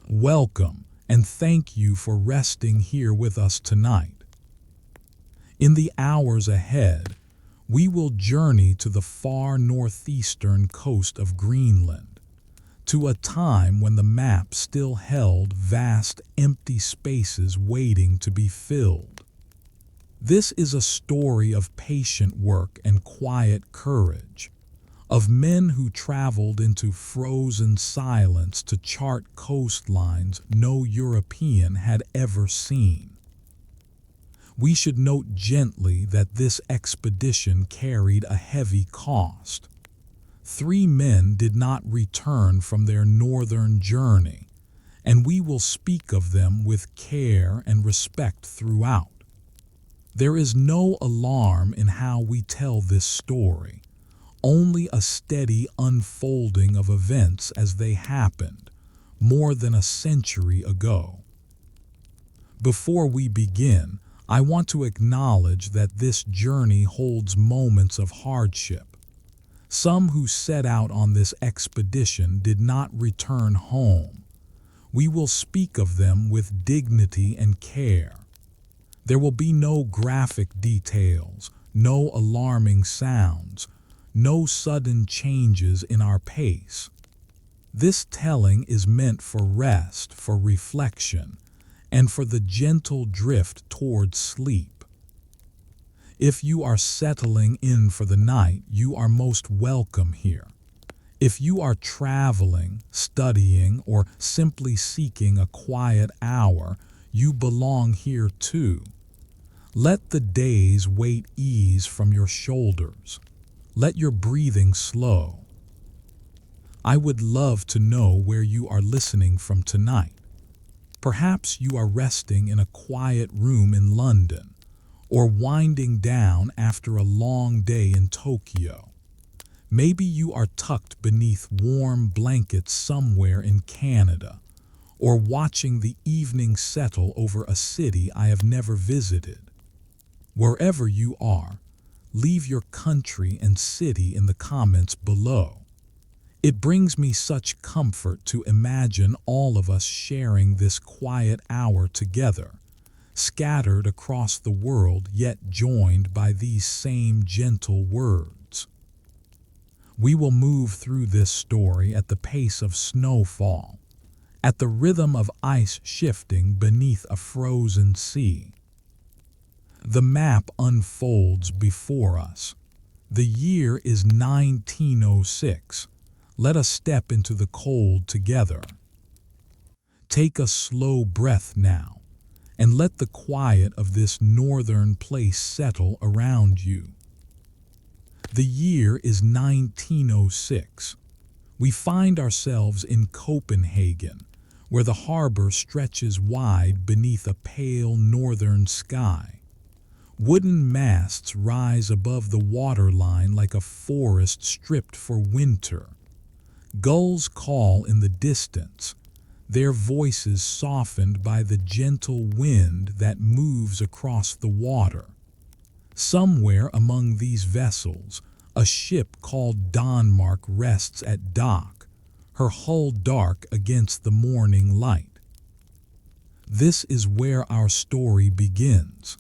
Welcome, and thank you for resting here with us tonight. In the hours ahead, we will journey to the far northeastern coast of Greenland, to a time when the map still held vast empty spaces waiting to be filled. This is a story of patient work and quiet courage, of men who traveled into frozen silence to chart coastlines no European had ever seen. We should note gently that this expedition carried a heavy cost. 3 men did not return from their northern journey, and we will speak of them with care and respect throughout. There is no alarm in how we tell this story, only a steady unfolding of events as they happened more than a century ago. Before we begin, I want to acknowledge that this journey holds moments of hardship. Some who set out on this expedition did not return home. We will speak of them with dignity and care. There will be no graphic details, no alarming sounds, no sudden changes in our pace. This telling is meant for rest, for reflection, and for the gentle drift towards sleep. If you are settling in for the night, you are most welcome here. If you are traveling, studying, or simply seeking a quiet hour, you belong here too. Let the day's weight ease from your shoulders. Let your breathing slow. I would love to know where you are listening from tonight. Perhaps you are resting in a quiet room in London, or winding down after a long day in Tokyo. Maybe you are tucked beneath warm blankets somewhere in Canada, or watching the evening settle over a city I have never visited. Wherever you are, leave your country and city in the comments below. It brings me such comfort to imagine all of us sharing this quiet hour together, scattered across the world yet joined by these same gentle words. We will move through this story at the pace of snowfall, at the rhythm of ice shifting beneath a frozen sea. The map unfolds before us. The year is 1906. Let us step into the cold together. Take a slow breath now, and let the quiet of this northern place settle around you. The year is 1906. We find ourselves in Copenhagen, where the harbor stretches wide beneath a pale northern sky. Wooden masts rise above the waterline like a forest stripped for winter. Gulls call in the distance, their voices softened by the gentle wind that moves across the water. Somewhere among these vessels, a ship called Denmark rests at dock, her hull dark against the morning light. This is where our story begins.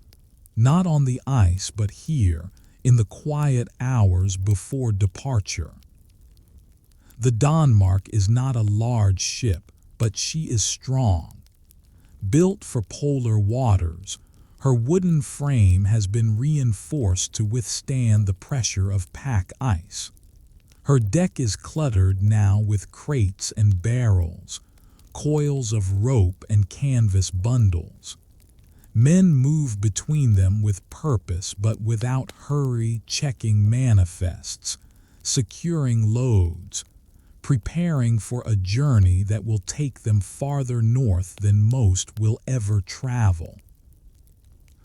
Not on the ice, but here, in the quiet hours before departure. The Denmark is not a large ship, but she is strong. Built for polar waters, her wooden frame has been reinforced to withstand the pressure of pack ice. Her deck is cluttered now with crates and barrels, coils of rope and canvas bundles. Men move between them with purpose but without hurry, checking manifests, securing loads, preparing for a journey that will take them farther north than most will ever travel.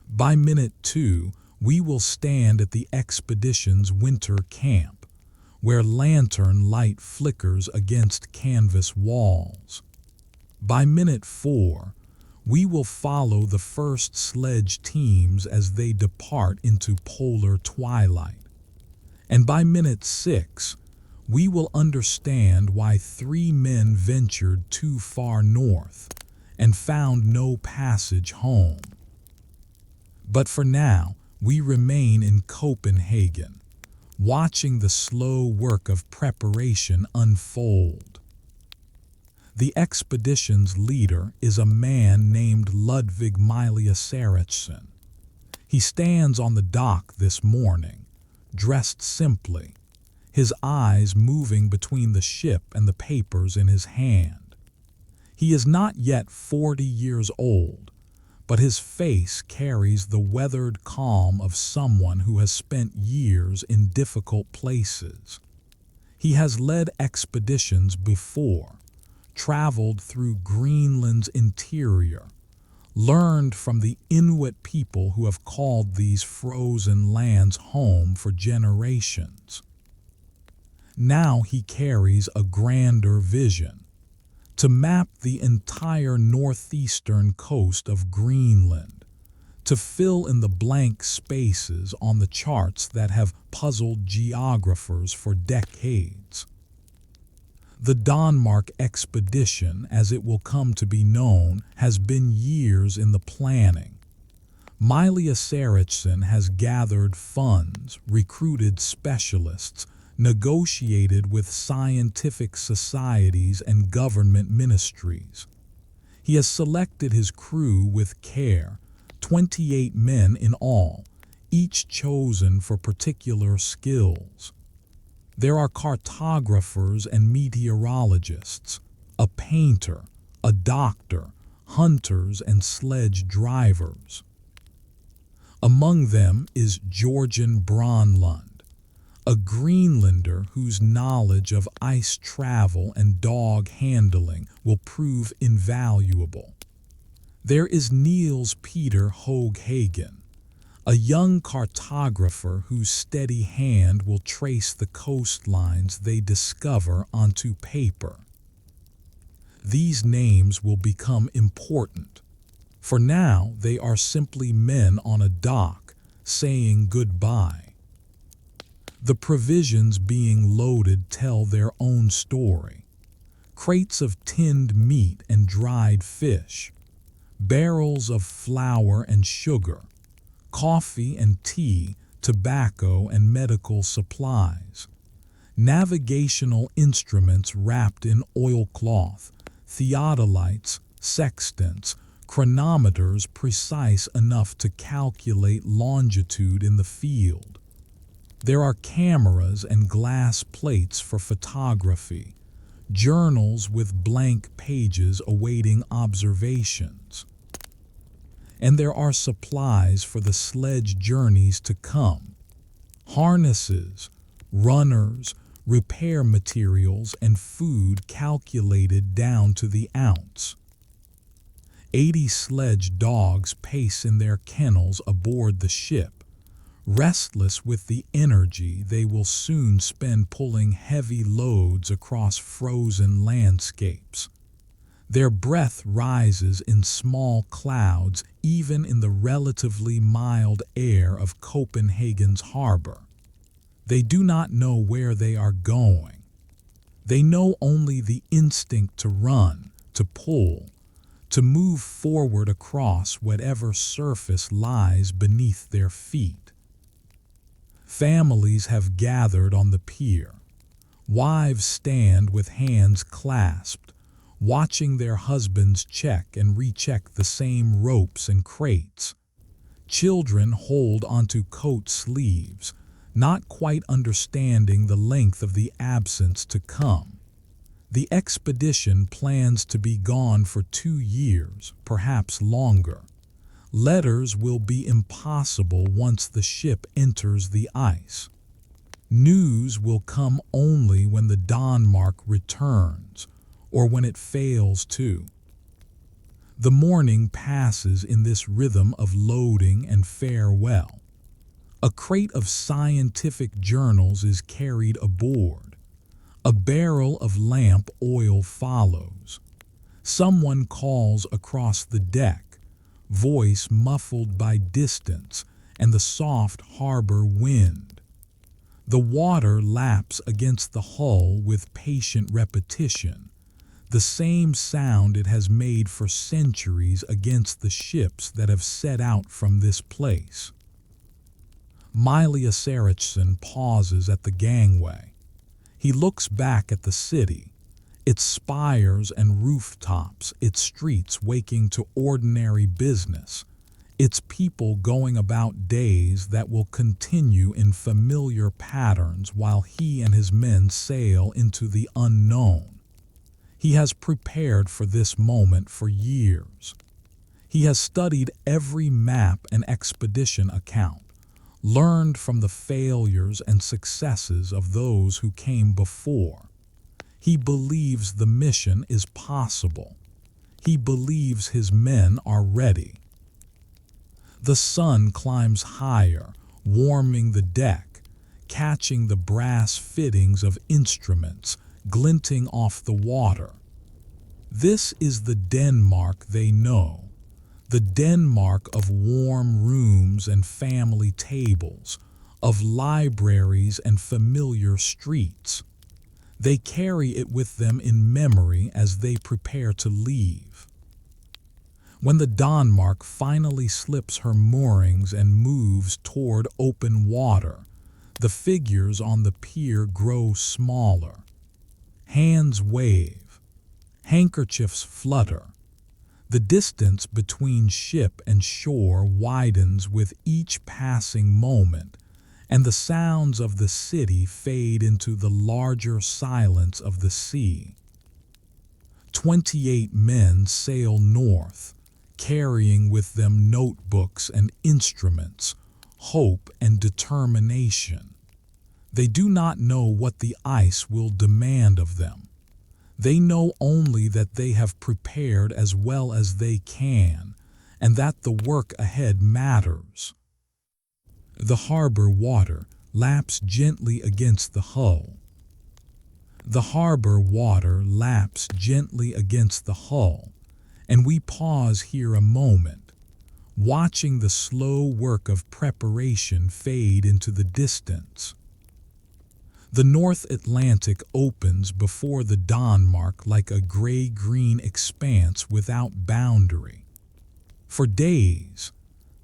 By minute 2, we will stand at the expedition's winter camp, where lantern light flickers against canvas walls. By minute 4, we will follow the first sledge teams as they depart into polar twilight. And by minute 6, we will understand why 3 men ventured too far north and found no passage home. But for now, we remain in Copenhagen, watching the slow work of preparation unfold. The expedition's leader is a man named Ludwig Mylius-Erichsen. He stands on the dock this morning, dressed simply, his eyes moving between the ship and the papers in his hand. He is not yet 40 years old, but his face carries the weathered calm of someone who has spent years in difficult places. He has led expeditions before, traveled through Greenland's interior, learned from the Inuit people who have called these frozen lands home for generations. Now he carries a grander vision, to map the entire northeastern coast of Greenland, to fill in the blank spaces on the charts that have puzzled geographers for decades. The Denmark expedition, as it will come to be known, has been years in the planning. Mylius-Erichsen has gathered funds, recruited specialists, negotiated with scientific societies and government ministries. He has selected his crew with care, 28 men in all, each chosen for particular skills. There are cartographers and meteorologists, a painter, a doctor, hunters and sledge drivers. Among them is Jørgen Brønlund, a Greenlander whose knowledge of ice travel and dog handling will prove invaluable. There is Niels Peter Hagen, a young cartographer whose steady hand will trace the coastlines they discover onto paper. These names will become important. For now, they are simply men on a dock saying goodbye. The provisions being loaded tell their own story. Crates of tinned meat and dried fish, barrels of flour and sugar, coffee and tea, tobacco and medical supplies, navigational instruments wrapped in oilcloth, theodolites, sextants, chronometers precise enough to calculate longitude in the field. There are cameras and glass plates for photography, journals with blank pages awaiting observations. And there are supplies for the sledge journeys to come, harnesses, runners, repair materials, and food calculated down to the ounce. 80 sledge dogs pace in their kennels aboard the ship, restless with the energy they will soon spend pulling heavy loads across frozen landscapes. Their breath rises in small clouds even in the relatively mild air of Copenhagen's harbor. They do not know where they are going. They know only the instinct to run, to pull, to move forward across whatever surface lies beneath their feet. Families have gathered on the pier. Wives stand with hands clasped, watching their husbands check and recheck the same ropes and crates. Children hold onto coat sleeves, not quite understanding the length of the absence to come. The expedition plans to be gone for 2 years, perhaps longer. Letters will be impossible once the ship enters the ice. News will come only when the Denmark returns, or when it fails to. The morning passes in this rhythm of loading and farewell. A crate of scientific journals is carried aboard. A barrel of lamp oil follows. Someone calls across the deck, voice muffled by distance and the soft harbor wind. The water laps against the hull with patient repetition, the same sound it has made for centuries against the ships that have set out from this place. Mylius-Erichsen pauses at the gangway. He looks back at the city, its spires and rooftops, its streets waking to ordinary business, its people going about days that will continue in familiar patterns while he and his men sail into the unknown. He has prepared for this moment for years. He has studied every map and expedition account, learned from the failures and successes of those who came before. He believes the mission is possible. He believes his men are ready. The sun climbs higher, warming the deck, catching the brass fittings of instruments glinting off the water. This is the Denmark they know, the Denmark of warm rooms and family tables, of libraries and familiar streets. They carry it with them in memory as they prepare to leave. When the Danmark finally slips her moorings and moves toward open water, the figures on the pier grow smaller. Hands wave, handkerchiefs flutter. The distance between ship and shore widens with each passing moment, and the sounds of the city fade into the larger silence of the sea. 28 men sail north, carrying with them notebooks and instruments, hope and determination. They do not know what the ice will demand of them. They know only that they have prepared as well as they can, and that the work ahead matters. The harbor water laps gently against the hull. The harbor water laps gently against the hull, and we pause here a moment, watching the slow work of preparation fade into the distance. The North Atlantic opens before the Danmark like a gray-green expanse without boundary. For days,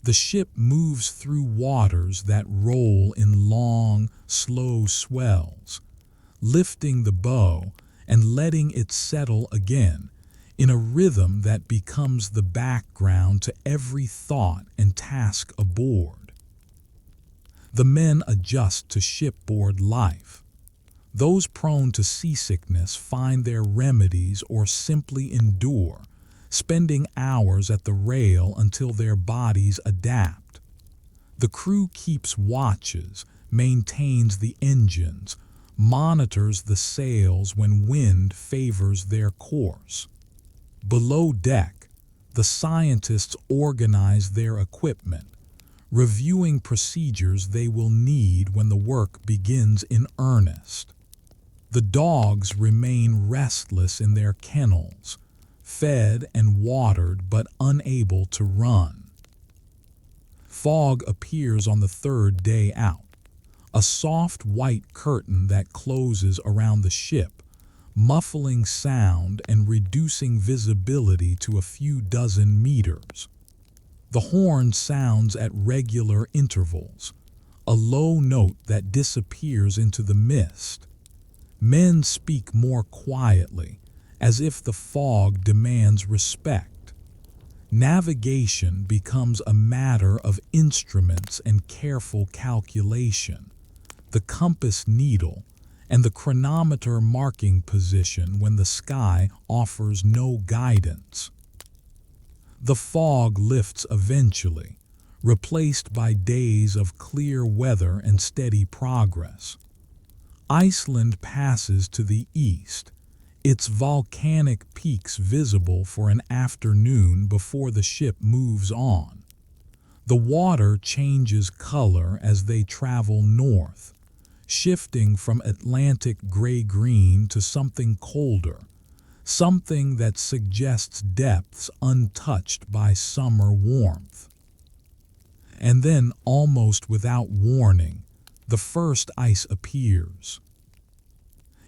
the ship moves through waters that roll in long, slow swells, lifting the bow and letting it settle again in a rhythm that becomes the background to every thought and task aboard. The men adjust to shipboard life. Those prone to seasickness find their remedies or simply endure, spending hours at the rail until their bodies adapt. The crew keeps watches, maintains the engines, monitors the sails when wind favors their course. Below deck, the scientists organize their equipment, reviewing procedures they will need when the work begins in earnest. The dogs remain restless in their kennels, fed and watered but unable to run. Fog appears on the third day out, a soft white curtain that closes around the ship, muffling sound and reducing visibility to a few dozen meters. The horn sounds at regular intervals, a low note that disappears into the mist. Men speak more quietly, as if the fog demands respect. Navigation becomes a matter of instruments and careful calculation. The compass needle and the chronometer marking position when the sky offers no guidance. The fog lifts eventually, replaced by days of clear weather and steady progress. Iceland passes to the east, its volcanic peaks visible for an afternoon before the ship moves on. The water changes color as they travel north, shifting from Atlantic gray-green to something colder, something that suggests depths untouched by summer warmth. And then, almost without warning, the first ice appears.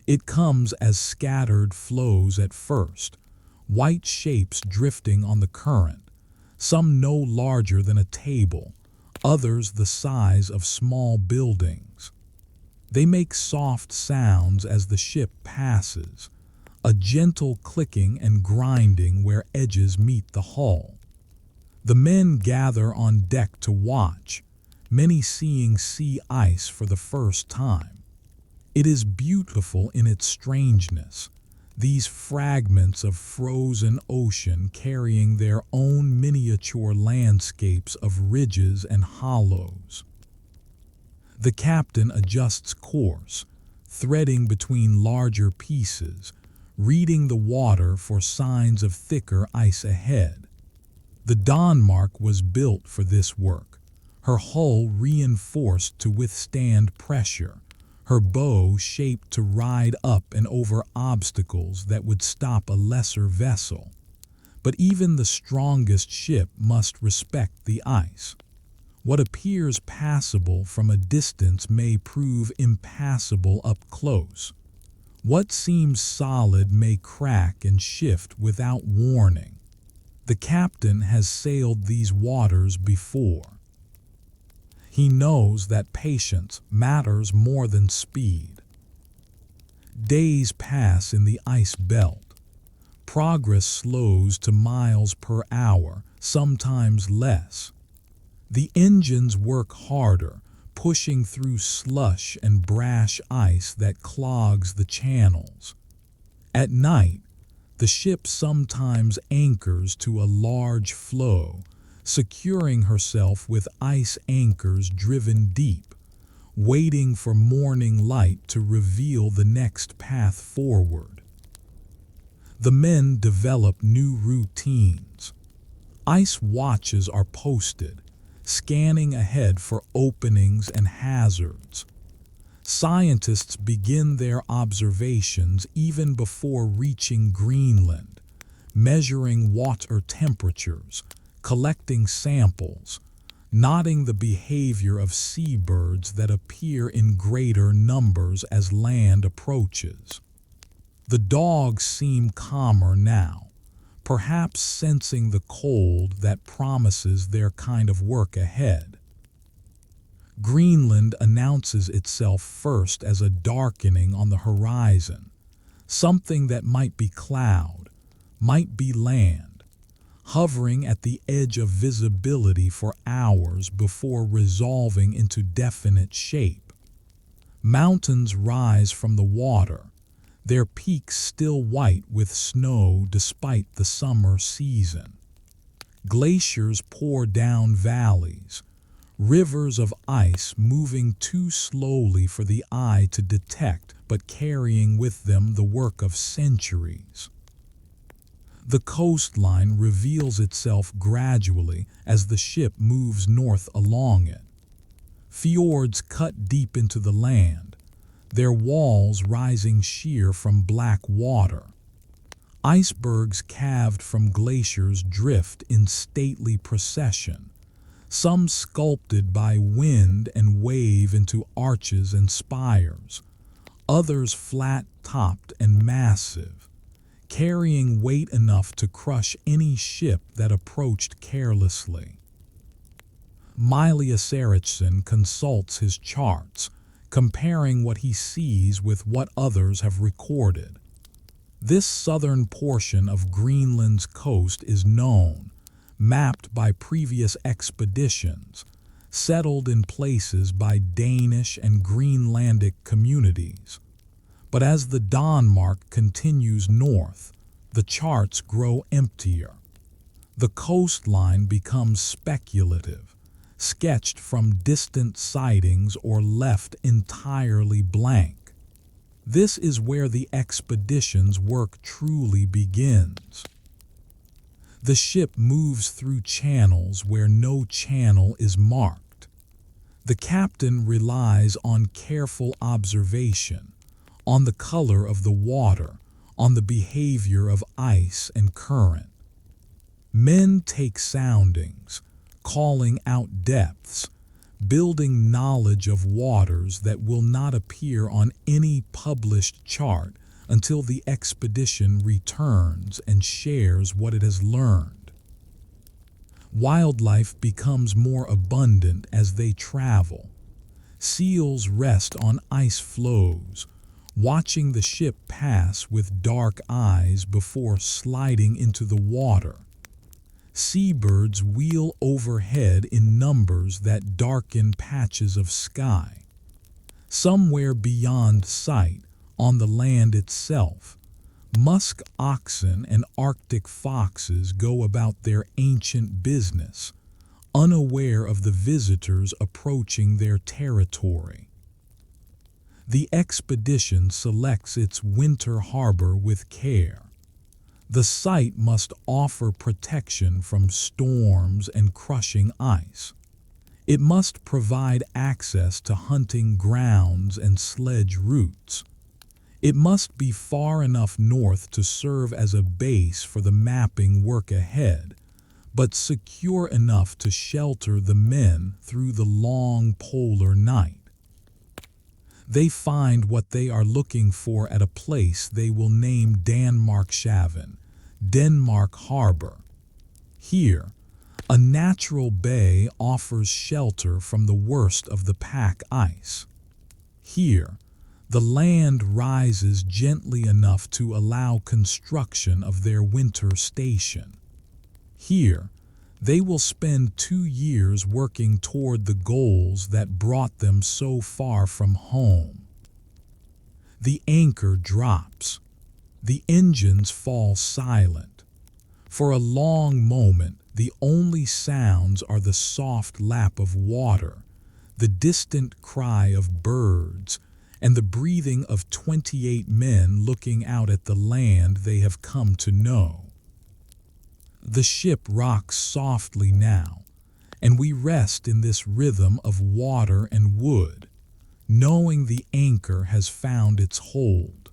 It comes as scattered floes at first, white shapes drifting on the current, some no larger than a table, others the size of small buildings. They make soft sounds as the ship passes, a gentle clicking and grinding where edges meet the hull. The men gather on deck to watch, many seeing sea ice for the first time. It is beautiful in its strangeness, these fragments of frozen ocean carrying their own miniature landscapes of ridges and hollows. The captain adjusts course, threading between larger pieces, reading the water for signs of thicker ice ahead. The Danmark was built for this work, her hull reinforced to withstand pressure, her bow shaped to ride up and over obstacles that would stop a lesser vessel. But even the strongest ship must respect the ice. What appears passable from a distance may prove impassable up close. What seems solid may crack and shift without warning. The captain has sailed these waters before. He knows that patience matters more than speed. Days pass in the ice belt. Progress slows to miles per hour, sometimes less. The engines work harder, pushing through slush and brash ice that clogs the channels. At night, the ship sometimes anchors to a large floe, securing herself with ice anchors driven deep, waiting for morning light to reveal the next path forward. The men develop new routines. Ice watches are posted, scanning ahead for openings and hazards. Scientists begin their observations even before reaching Greenland, measuring water temperatures, collecting samples, noting the behavior of seabirds that appear in greater numbers as land approaches. The dogs seem calmer now, perhaps sensing the cold that promises their kind of work ahead. Greenland announces itself first as a darkening on the horizon, something that might be cloud, might be land, hovering at the edge of visibility for hours before resolving into definite shape. Mountains rise from the water, their peaks still white with snow despite the summer season. Glaciers pour down valleys, rivers of ice moving too slowly for the eye to detect, but carrying with them the work of centuries. The coastline reveals itself gradually as the ship moves north along it. Fjords cut deep into the land, their walls rising sheer from black water. Icebergs calved from glaciers drift in stately procession, some sculpted by wind and wave into arches and spires, others flat-topped and massive, carrying weight enough to crush any ship that approached carelessly. Mylius-Erichsen consults his charts, comparing what he sees with what others have recorded. This southern portion of Greenland's coast is known, mapped by previous expeditions, settled in places by Danish and Greenlandic communities. But as the Danmark continues north, the charts grow emptier. The coastline becomes speculative, sketched from distant sightings or left entirely blank. This is where the expedition's work truly begins. The ship moves through channels where no channel is marked. The captain relies on careful observation, on the color of the water, on the behavior of ice and current. Men take soundings, calling out depths, building knowledge of waters that will not appear on any published chart until the expedition returns and shares what it has learned. Wildlife becomes more abundant as they travel. Seals rest on ice floes, watching the ship pass with dark eyes before sliding into the water. Seabirds wheel overhead in numbers that darken patches of sky. Somewhere beyond sight, on the land itself, musk oxen and Arctic foxes go about their ancient business, unaware of the visitors approaching their territory. The expedition selects its winter harbor with care. The site must offer protection from storms and crushing ice. It must provide access to hunting grounds and sledge routes. It must be far enough north to serve as a base for the mapping work ahead, but secure enough to shelter the men through the long polar night. They find what they are looking for at a place they will name Danmarkshaven, Denmark Harbor. Here, a natural bay offers shelter from the worst of the pack ice. Here, the land rises gently enough to allow construction of their winter station. Here, they will spend 2 years working toward the goals that brought them so far from home. The anchor drops. The engines fall silent. For a long moment, the only sounds are the soft lap of water, the distant cry of birds, and the breathing of 28 men looking out at the land they have come to know. The ship rocks softly now, and we rest in this rhythm of water and wood, knowing the anchor has found its hold.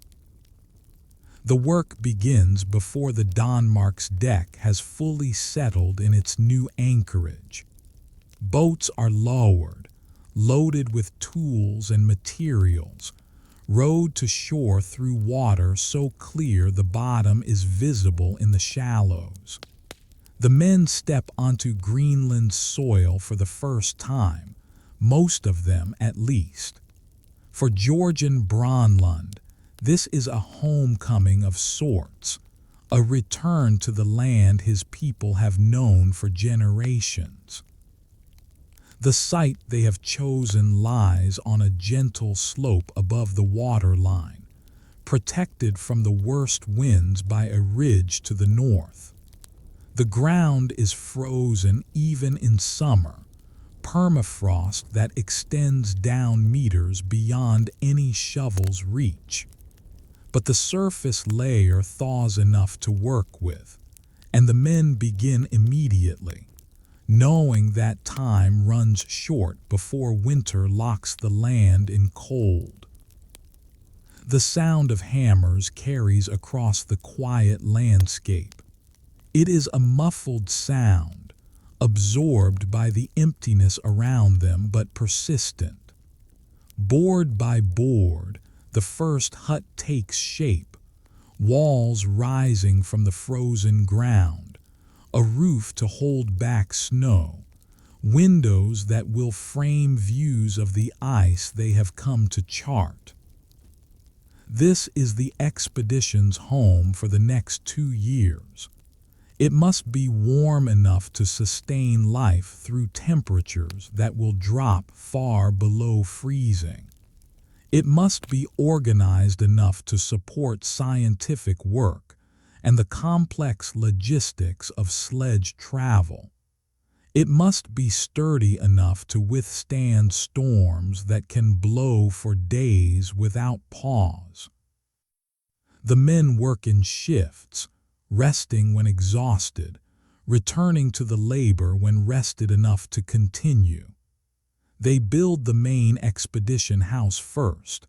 The work begins before the Danmark's deck has fully settled in its new anchorage. Boats are lowered, loaded with tools and materials, rowed to shore through water so clear the bottom is visible in the shallows. The men step onto Greenland's soil for the first time, most of them at least. For Georgian Bronlund, this is a homecoming of sorts, a return to the land his people have known for generations. The site they have chosen lies on a gentle slope above the waterline, protected from the worst winds by a ridge to the north. The ground is frozen even in summer, permafrost that extends down meters beyond any shovel's reach. But the surface layer thaws enough to work with, and the men begin immediately, knowing that time runs short before winter locks the land in cold. The sound of hammers carries across the quiet landscape. It is a muffled sound, absorbed by the emptiness around them but persistent. Board by board, the first hut takes shape, walls rising from the frozen ground, a roof to hold back snow, windows that will frame views of the ice they have come to chart. This is the expedition's home for the next 2 years. It must be warm enough to sustain life through temperatures that will drop far below freezing. It must be organized enough to support scientific work and the complex logistics of sledge travel. It must be sturdy enough to withstand storms that can blow for days without pause. The men work in shifts, resting when exhausted, returning to the labor when rested enough to continue. They build the main expedition house first,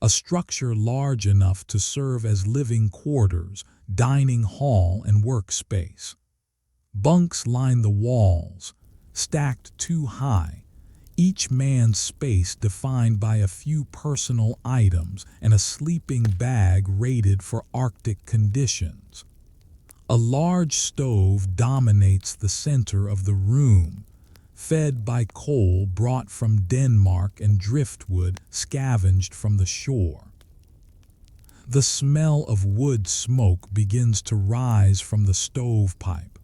a structure large enough to serve as living quarters, dining hall, and workspace. Bunks line the walls, stacked too high, each man's space defined by a few personal items and a sleeping bag rated for Arctic conditions. A large stove dominates the center of the room, fed by coal brought from Denmark and driftwood scavenged from the shore. The smell of wood smoke begins to rise from the stovepipe,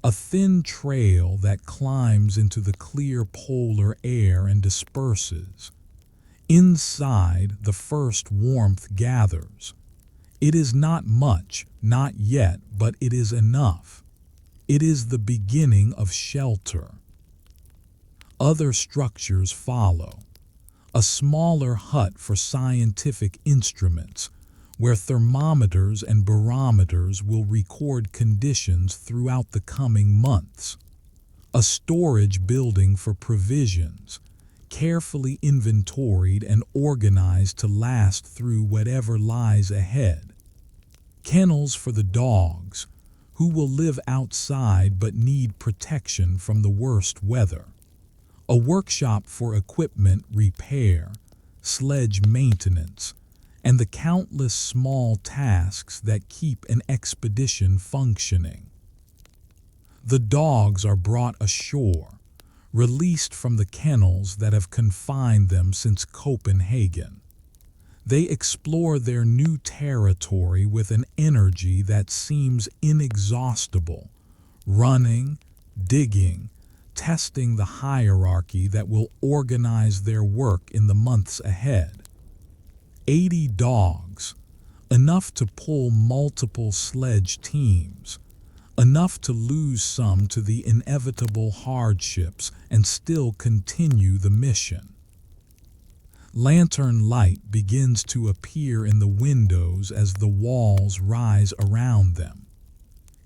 a thin trail that climbs into the clear polar air and disperses. Inside, the first warmth gathers. It is not much, not yet, but it is enough. It is the beginning of shelter. Other structures follow. A smaller hut for scientific instruments, where thermometers and barometers will record conditions throughout the coming months. A storage building for provisions, carefully inventoried and organized to last through whatever lies ahead. Kennels for the dogs, who will live outside but need protection from the worst weather. A workshop for equipment repair, sledge maintenance, and the countless small tasks that keep an expedition functioning. The dogs are brought ashore, released from the kennels that have confined them since Copenhagen. They explore their new territory with an energy that seems inexhaustible, running, digging, testing the hierarchy that will organize their work in the months ahead. 80 dogs, enough to pull multiple sledge teams, enough to lose some to the inevitable hardships and still continue the mission. Lantern light begins to appear in the windows as the walls rise around them.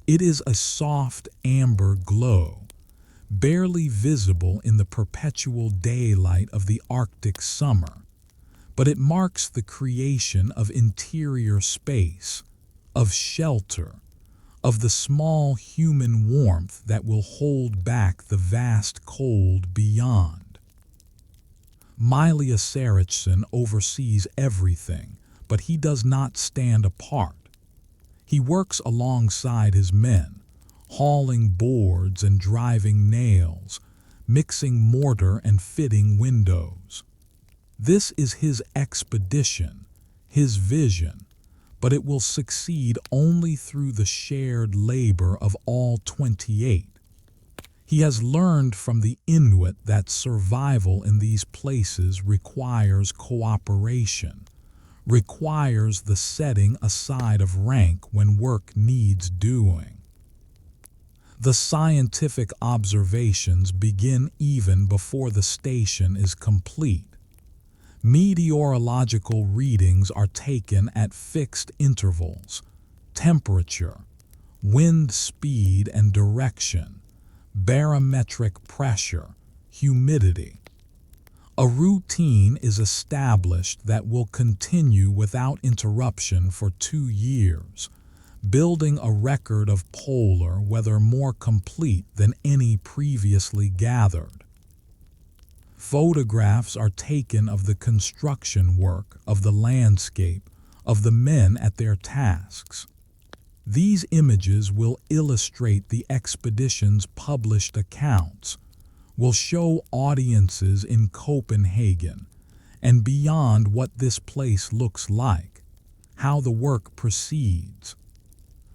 It is a soft amber glow, barely visible in the perpetual daylight of the Arctic summer, but it marks the creation of interior space, of shelter, of the small human warmth that will hold back the vast cold beyond. Mylius-Erichsen oversees everything, but he does not stand apart. He works alongside his men, hauling boards and driving nails, mixing mortar and fitting windows. This is his expedition, his vision, but it will succeed only through the shared labor of all 28. He has learned from the Inuit that survival in these places requires cooperation, requires the setting aside of rank when work needs doing. The scientific observations begin even before the station is complete. Meteorological readings are taken at fixed intervals: temperature, wind speed and direction, barometric pressure, humidity. A routine is established that will continue without interruption for 2 years, building a record of polar weather more complete than any previously gathered. Photographs are taken of the construction work, of the landscape, of the men at their tasks. These images will illustrate the expedition's published accounts, will show audiences in Copenhagen and beyond what this place looks like, how the work proceeds.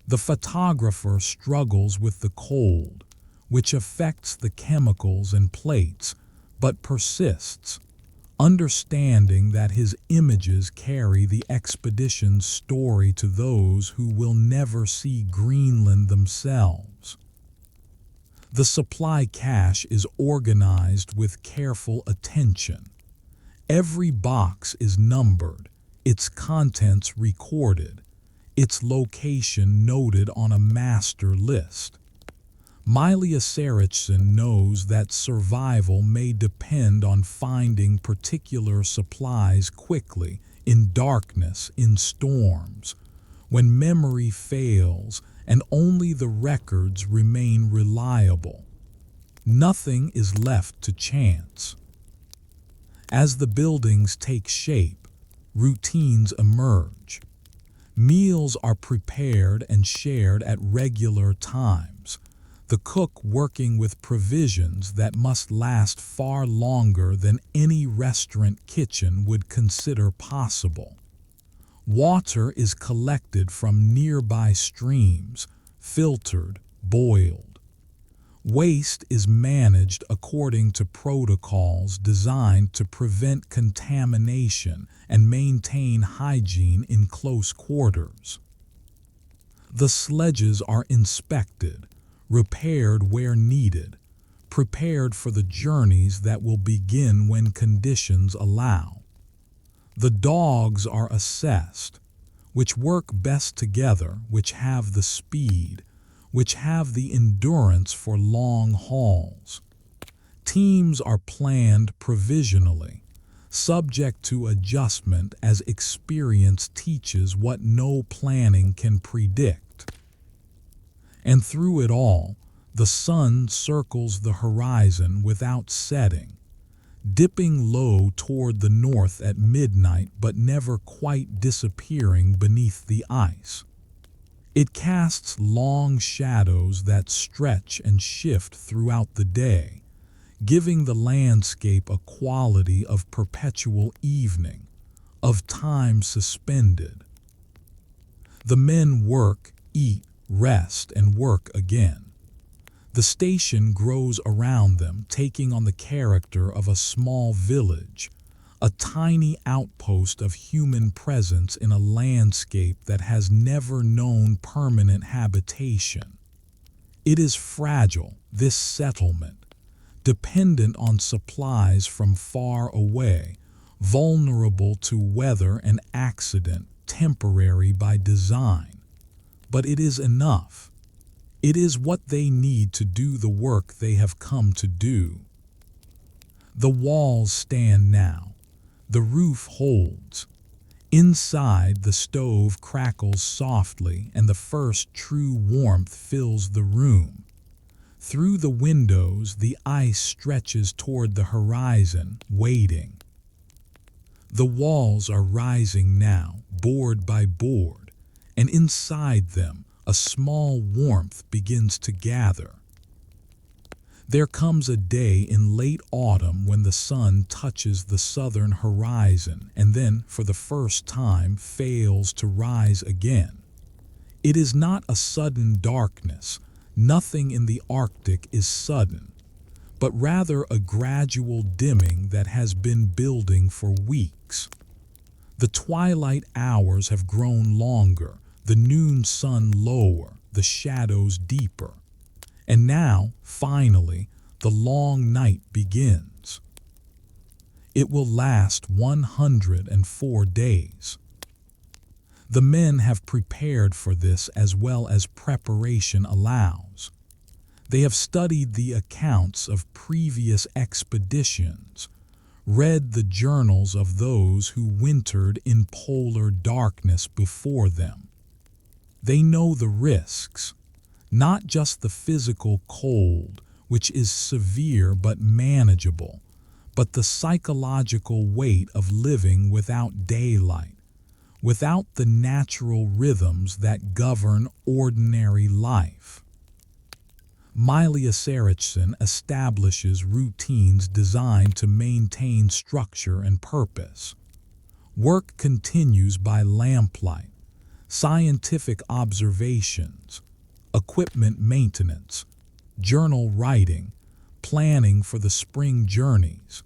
The photographer struggles with the cold, which affects the chemicals and plates, but persists, understanding that his images carry the expedition's story to those who will never see Greenland themselves. The supply cache is organized with careful attention. Every box is numbered, its contents recorded, its location noted on a master list. Mylius-Erichsen knows that survival may depend on finding particular supplies quickly, in darkness, in storms, when memory fails and only the records remain reliable. Nothing is left to chance. As the buildings take shape, routines emerge. Meals are prepared and shared at regular times, the cook working with provisions that must last far longer than any restaurant kitchen would consider possible. Water is collected from nearby streams, filtered, boiled. Waste is managed according to protocols designed to prevent contamination and maintain hygiene in close quarters. The sledges are inspected, repaired where needed, prepared for the journeys that will begin when conditions allow. The dogs are assessed, which work best together, which have the speed, which have the endurance for long hauls. Teams are planned provisionally, subject to adjustment as experience teaches what no planning can predict. And through it all, the sun circles the horizon without setting, dipping low toward the north at midnight but never quite disappearing beneath the ice. It casts long shadows that stretch and shift throughout the day, giving the landscape a quality of perpetual evening, of time suspended. The men work, eat, rest, and work again. The station grows around them, taking on the character of a small village, a tiny outpost of human presence in a landscape that has never known permanent habitation. It is fragile, this settlement, dependent on supplies from far away, vulnerable to weather and accident, temporary by design. But it is enough. It is what they need to do the work they have come to do. The walls stand now. The roof holds. Inside, the stove crackles softly and the first true warmth fills the room. Through the windows, the ice stretches toward the horizon, waiting. The walls are rising now, board by board, and inside them, a small warmth begins to gather. There comes a day in late autumn when the sun touches the southern horizon and then, for the first time, fails to rise again. It is not a sudden darkness. Nothing in the Arctic is sudden, but rather a gradual dimming that has been building for weeks. The twilight hours have grown longer, the noon sun lower, the shadows deeper. And now, finally, the long night begins. It will last 104 days. The men have prepared for this as well as preparation allows. They have studied the accounts of previous expeditions, read the journals of those who wintered in polar darkness before them. They know the risks, not just the physical cold, which is severe but manageable, but the psychological weight of living without daylight, without the natural rhythms that govern ordinary life. Mylius-Erichsen establishes routines designed to maintain structure and purpose. Work continues by lamplight, scientific observations, equipment maintenance, journal writing, planning for the spring journeys.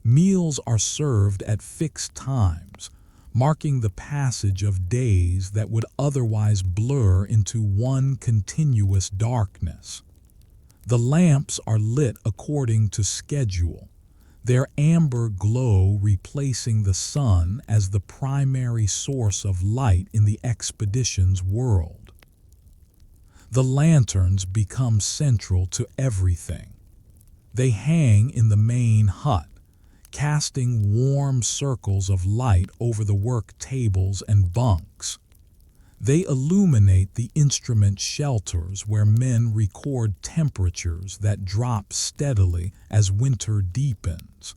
Meals are served at fixed times, marking the passage of days that would otherwise blur into one continuous darkness. The lamps are lit according to schedule, their amber glow replacing the sun as the primary source of light in the expedition's world. The lanterns become central to everything. They hang in the main hut, casting warm circles of light over the work tables and bunks. They illuminate the instrument shelters where men record temperatures that drop steadily as winter deepens.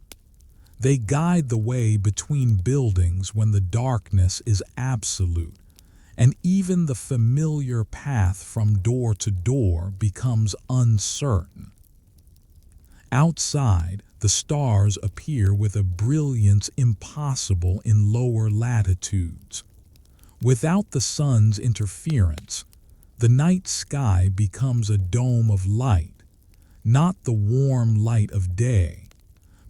They guide the way between buildings when the darkness is absolute, and even the familiar path from door to door becomes uncertain. Outside, the stars appear with a brilliance impossible in lower latitudes. Without the sun's interference, the night sky becomes a dome of light, not the warm light of day,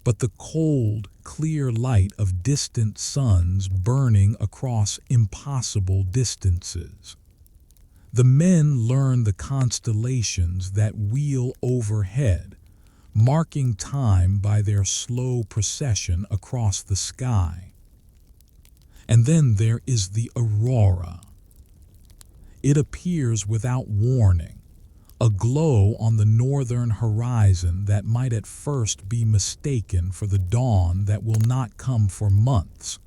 but the cold, clear light of distant suns burning across impossible distances. The men learn the constellations that wheel overhead, marking time by their slow procession across the sky. And then there is the aurora. It appears without warning, a glow on the northern horizon that might at first be mistaken for the dawn that will not come for months.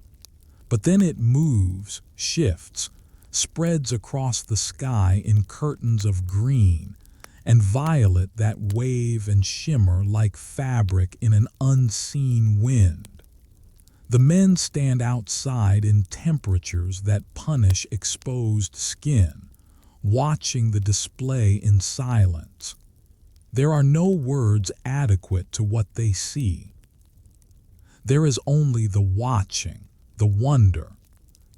But then it moves, shifts, spreads across the sky in curtains of green and violet that wave and shimmer like fabric in an unseen wind. The men stand outside in temperatures that punish exposed skin, watching the display in silence. There are no words adequate to what they see. There is only the watching, the wonder,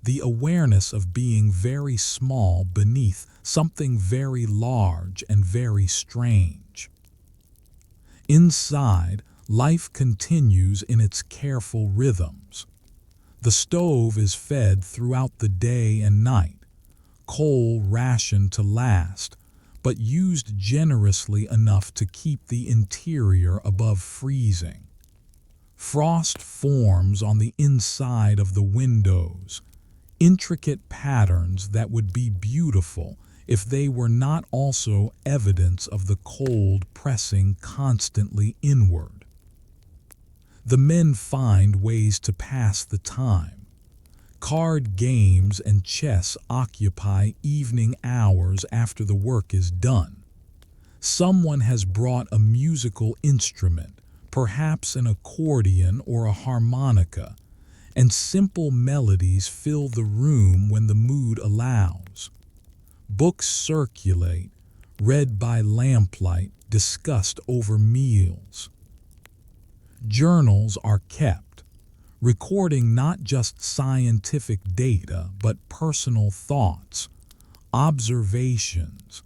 the awareness of being very small beneath something very large and very strange. Inside, life continues in its careful rhythms. The stove is fed throughout the day and night, coal rationed to last, but used generously enough to keep the interior above freezing. Frost forms on the inside of the windows, intricate patterns that would be beautiful if they were not also evidence of the cold pressing constantly inward. The men find ways to pass the time. Card games and chess occupy evening hours after the work is done. Someone has brought a musical instrument, perhaps an accordion or a harmonica, and simple melodies fill the room when the mood allows. Books circulate, read by lamplight, discussed over meals. Journals are kept, recording not just scientific data but personal thoughts, observations,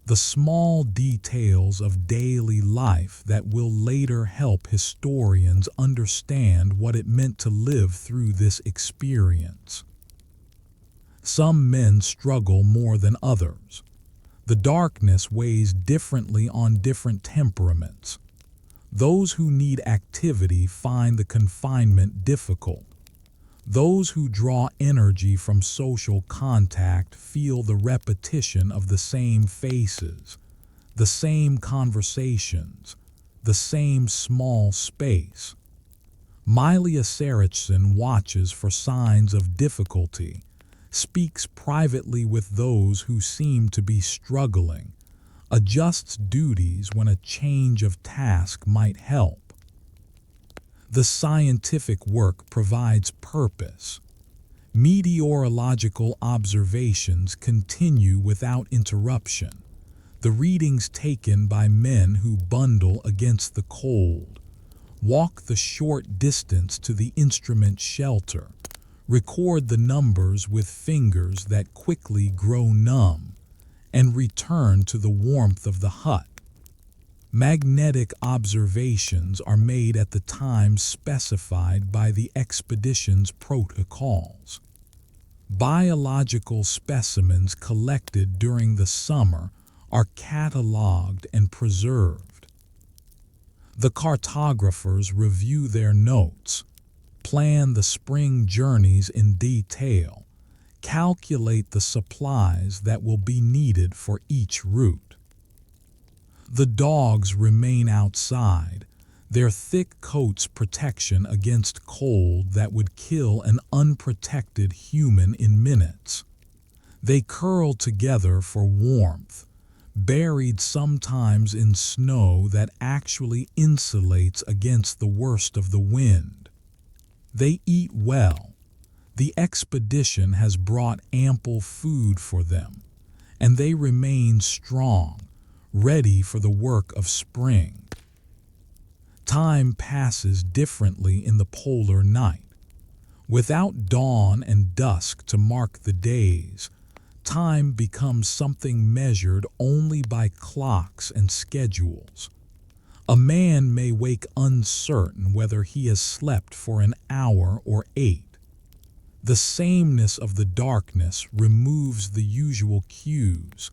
the small details of daily life that will later help historians understand what it meant to live through this experience. Some men struggle more than others. The darkness weighs differently on different temperaments. Those who need activity find the confinement difficult. Those who draw energy from social contact feel the repetition of the same faces, the same conversations, the same small space. Mylius-Erichsen watches for signs of difficulty, speaks privately with those who seem to be struggling, adjusts duties when a change of task might help. The scientific work provides purpose. Meteorological observations continue without interruption, the readings taken by men who bundle against the cold, walk the short distance to the instrument shelter, record the numbers with fingers that quickly grow numb, and return to the warmth of the hut. Magnetic observations are made at the times specified by the expedition's protocols. Biological specimens collected during the summer are catalogued and preserved. The cartographers review their notes, plan the spring journeys in detail, calculate the supplies that will be needed for each route. The dogs remain outside, their thick coats protection against cold that would kill an unprotected human in minutes. They curl together for warmth, buried sometimes in snow that actually insulates against the worst of the wind. They eat well. The expedition has brought ample food for them, and they remain strong, ready for the work of spring. Time passes differently in the polar night. Without dawn and dusk to mark the days, time becomes something measured only by clocks and schedules. A man may wake uncertain whether he has slept for an hour or 8. The sameness of the darkness removes the usual cues,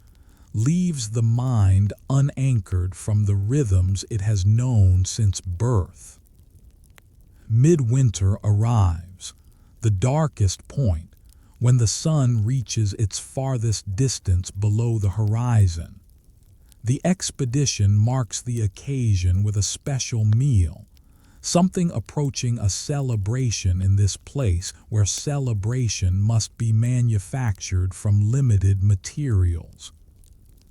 leaves the mind unanchored from the rhythms it has known since birth. Midwinter arrives, the darkest point, when the sun reaches its farthest distance below the horizon. The expedition marks the occasion with a special meal, something approaching a celebration in this place where celebration must be manufactured from limited materials.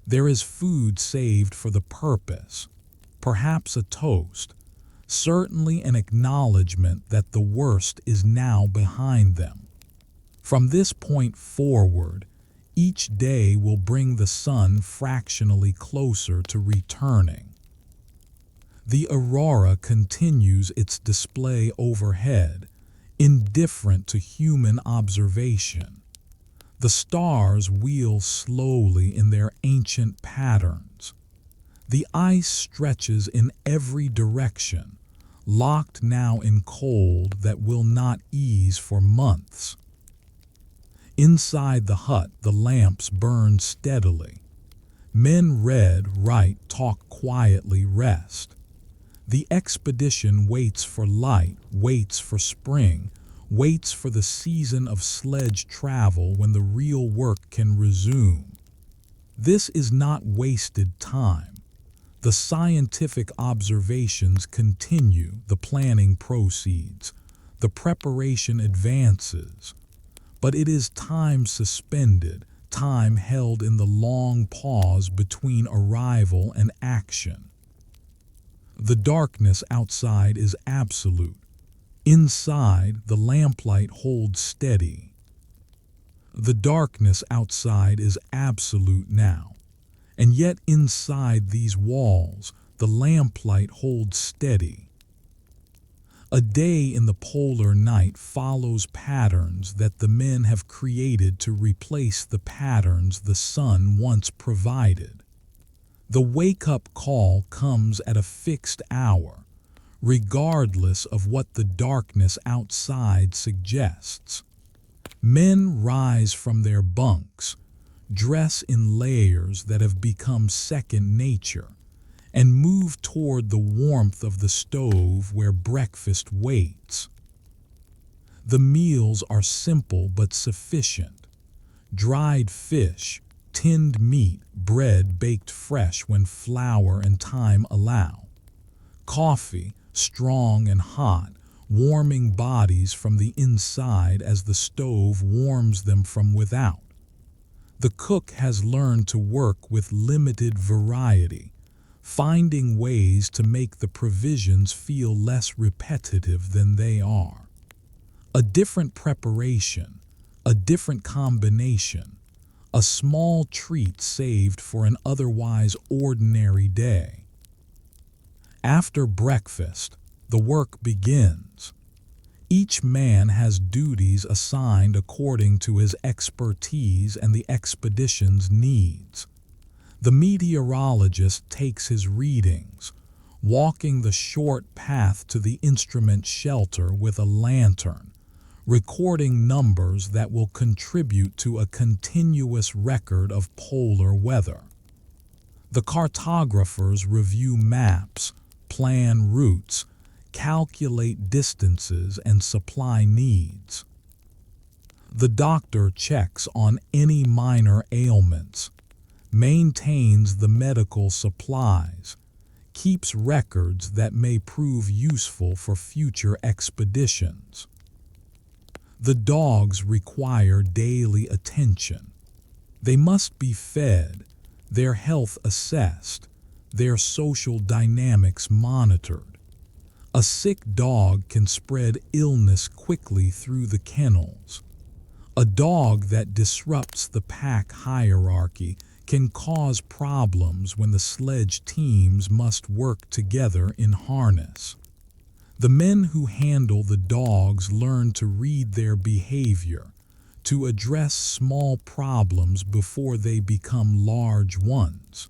There is food saved for the purpose, perhaps a toast, certainly an acknowledgement that the worst is now behind them. From this point forward, each day will bring the sun fractionally closer to returning. The aurora continues its display overhead, indifferent to human observation. The stars wheel slowly in their ancient patterns. The ice stretches in every direction, locked now in cold that will not ease for months. Inside the hut, the lamps burn steadily. Men read, write, talk quietly, rest. The expedition waits for light, waits for spring, waits for the season of sledge travel when the real work can resume. This is not wasted time. The scientific observations continue, the planning proceeds, the preparation advances. But it is time suspended, time held in the long pause between arrival and action. The darkness outside is absolute. Inside, the lamplight holds steady. The darkness outside is absolute now, and yet inside these walls, the lamplight holds steady. A day in the polar night follows patterns that the men have created to replace the patterns the sun once provided. The wake-up call comes at a fixed hour, regardless of what the darkness outside suggests. Men rise from their bunks, dress in layers that have become second nature, and move toward the warmth of the stove where breakfast waits. The meals are simple but sufficient. Dried fish, tinned meat, bread baked fresh when flour and time allow. Coffee, strong and hot, warming bodies from the inside as the stove warms them from without. The cook has learned to work with limited variety, finding ways to make the provisions feel less repetitive than they are. A different preparation, a different combination, a small treat saved for an otherwise ordinary day. After breakfast, the work begins. Each man has duties assigned according to his expertise and the expedition's needs. The meteorologist takes his readings, walking the short path to the instrument shelter with a lantern, recording numbers that will contribute to a continuous record of polar weather. The cartographers review maps, plan routes, calculate distances, and supply needs. The doctor checks on any minor ailments, maintains the medical supplies, keeps records that may prove useful for future expeditions. The dogs require daily attention. They must be fed, their health assessed, their social dynamics monitored. A sick dog can spread illness quickly through the kennels. A dog that disrupts the pack hierarchy can cause problems when the sledge teams must work together in harness. The men who handle the dogs learn to read their behavior, to address small problems before they become large ones.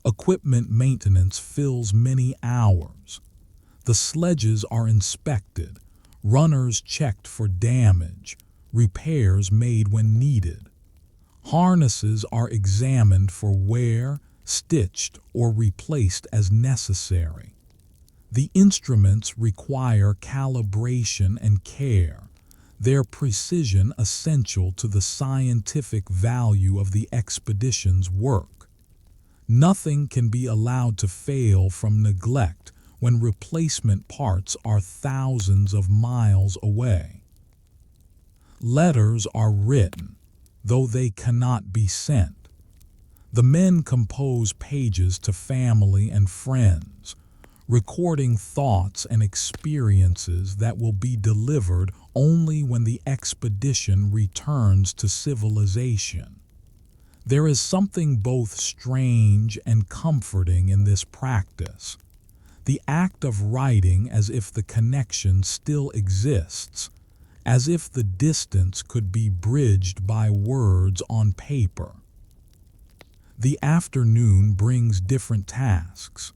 Equipment maintenance fills many hours. The sledges are inspected, runners checked for damage, repairs made when needed. Harnesses are examined for wear, stitched, or replaced as necessary. The instruments require calibration and care, their precision essential to the scientific value of the expedition's work. Nothing can be allowed to fail from neglect when replacement parts are thousands of miles away. Letters are written, though they cannot be sent. The men compose pages to family and friends, recording thoughts and experiences that will be delivered only when the expedition returns to civilization. There is something both strange and comforting in this practice. The act of writing as if the connection still exists, as if the distance could be bridged by words on paper. The afternoon brings different tasks.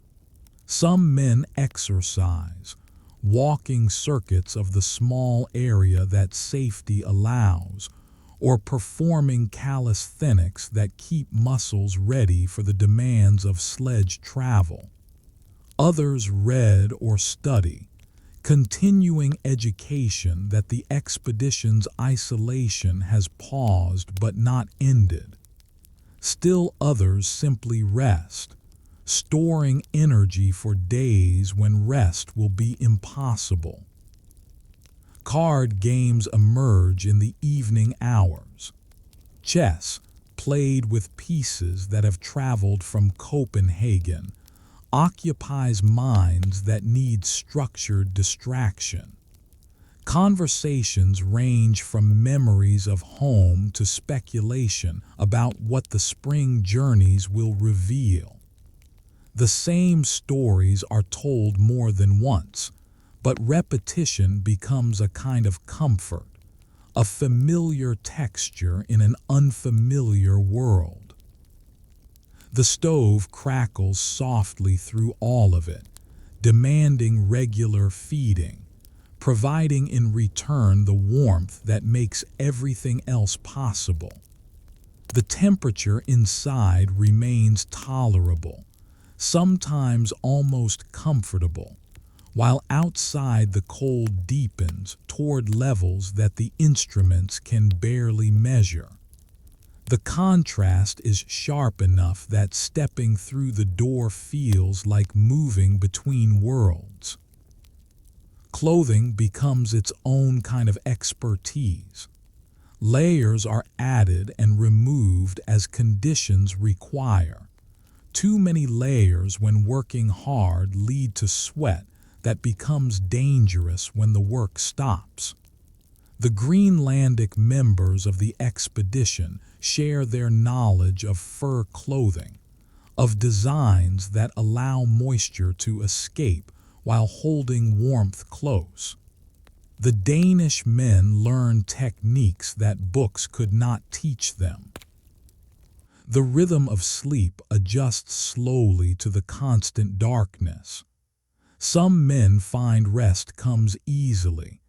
Some men exercise, walking circuits of the small area that safety allows, or performing calisthenics that keep muscles ready for the demands of sledge travel. Others read or study, continuing education that the expedition's isolation has paused but not ended. Still others simply rest, storing energy for days when rest will be impossible. Card games emerge in the evening hours. Chess, played with pieces that have traveled from Copenhagen, occupies minds that need structured distraction. Conversations range from memories of home to speculation about what the spring journeys will reveal. The same stories are told more than once, but repetition becomes a kind of comfort, a familiar texture in an unfamiliar world. The stove crackles softly through all of it, demanding regular feeding, providing in return the warmth that makes everything else possible. The temperature inside remains tolerable, sometimes almost comfortable, while outside the cold deepens toward levels that the instruments can barely measure. The contrast is sharp enough that stepping through the door feels like moving between worlds. Clothing becomes its own kind of expertise. Layers are added and removed as conditions require. Too many layers when working hard lead to sweat that becomes dangerous when the work stops. The Greenlandic members of the expedition share their knowledge of fur clothing, of designs that allow moisture to escape while holding warmth close. The Danish men learn techniques that books could not teach them. The rhythm of sleep adjusts slowly to the constant darkness. Some men find rest comes easily,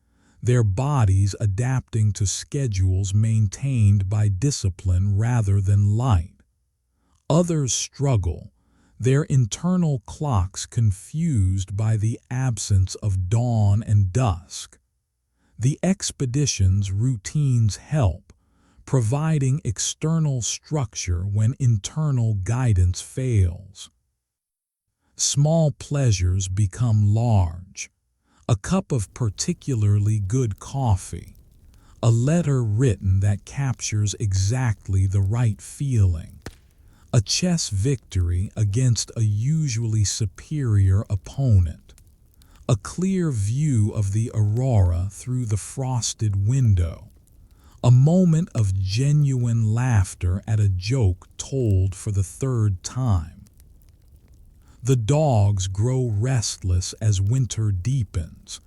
their bodies adapting to schedules maintained by discipline rather than light. Others struggle, their internal clocks confused by the absence of dawn and dusk. The expedition's routines help, providing external structure when internal guidance fails. Small pleasures become large. A cup of particularly good coffee, a letter written that captures exactly the right feeling, a chess victory against a usually superior opponent. a clear view of the aurora through the frosted window, a moment of genuine laughter at a joke told for the third time. The dogs grow restless as winter deepens,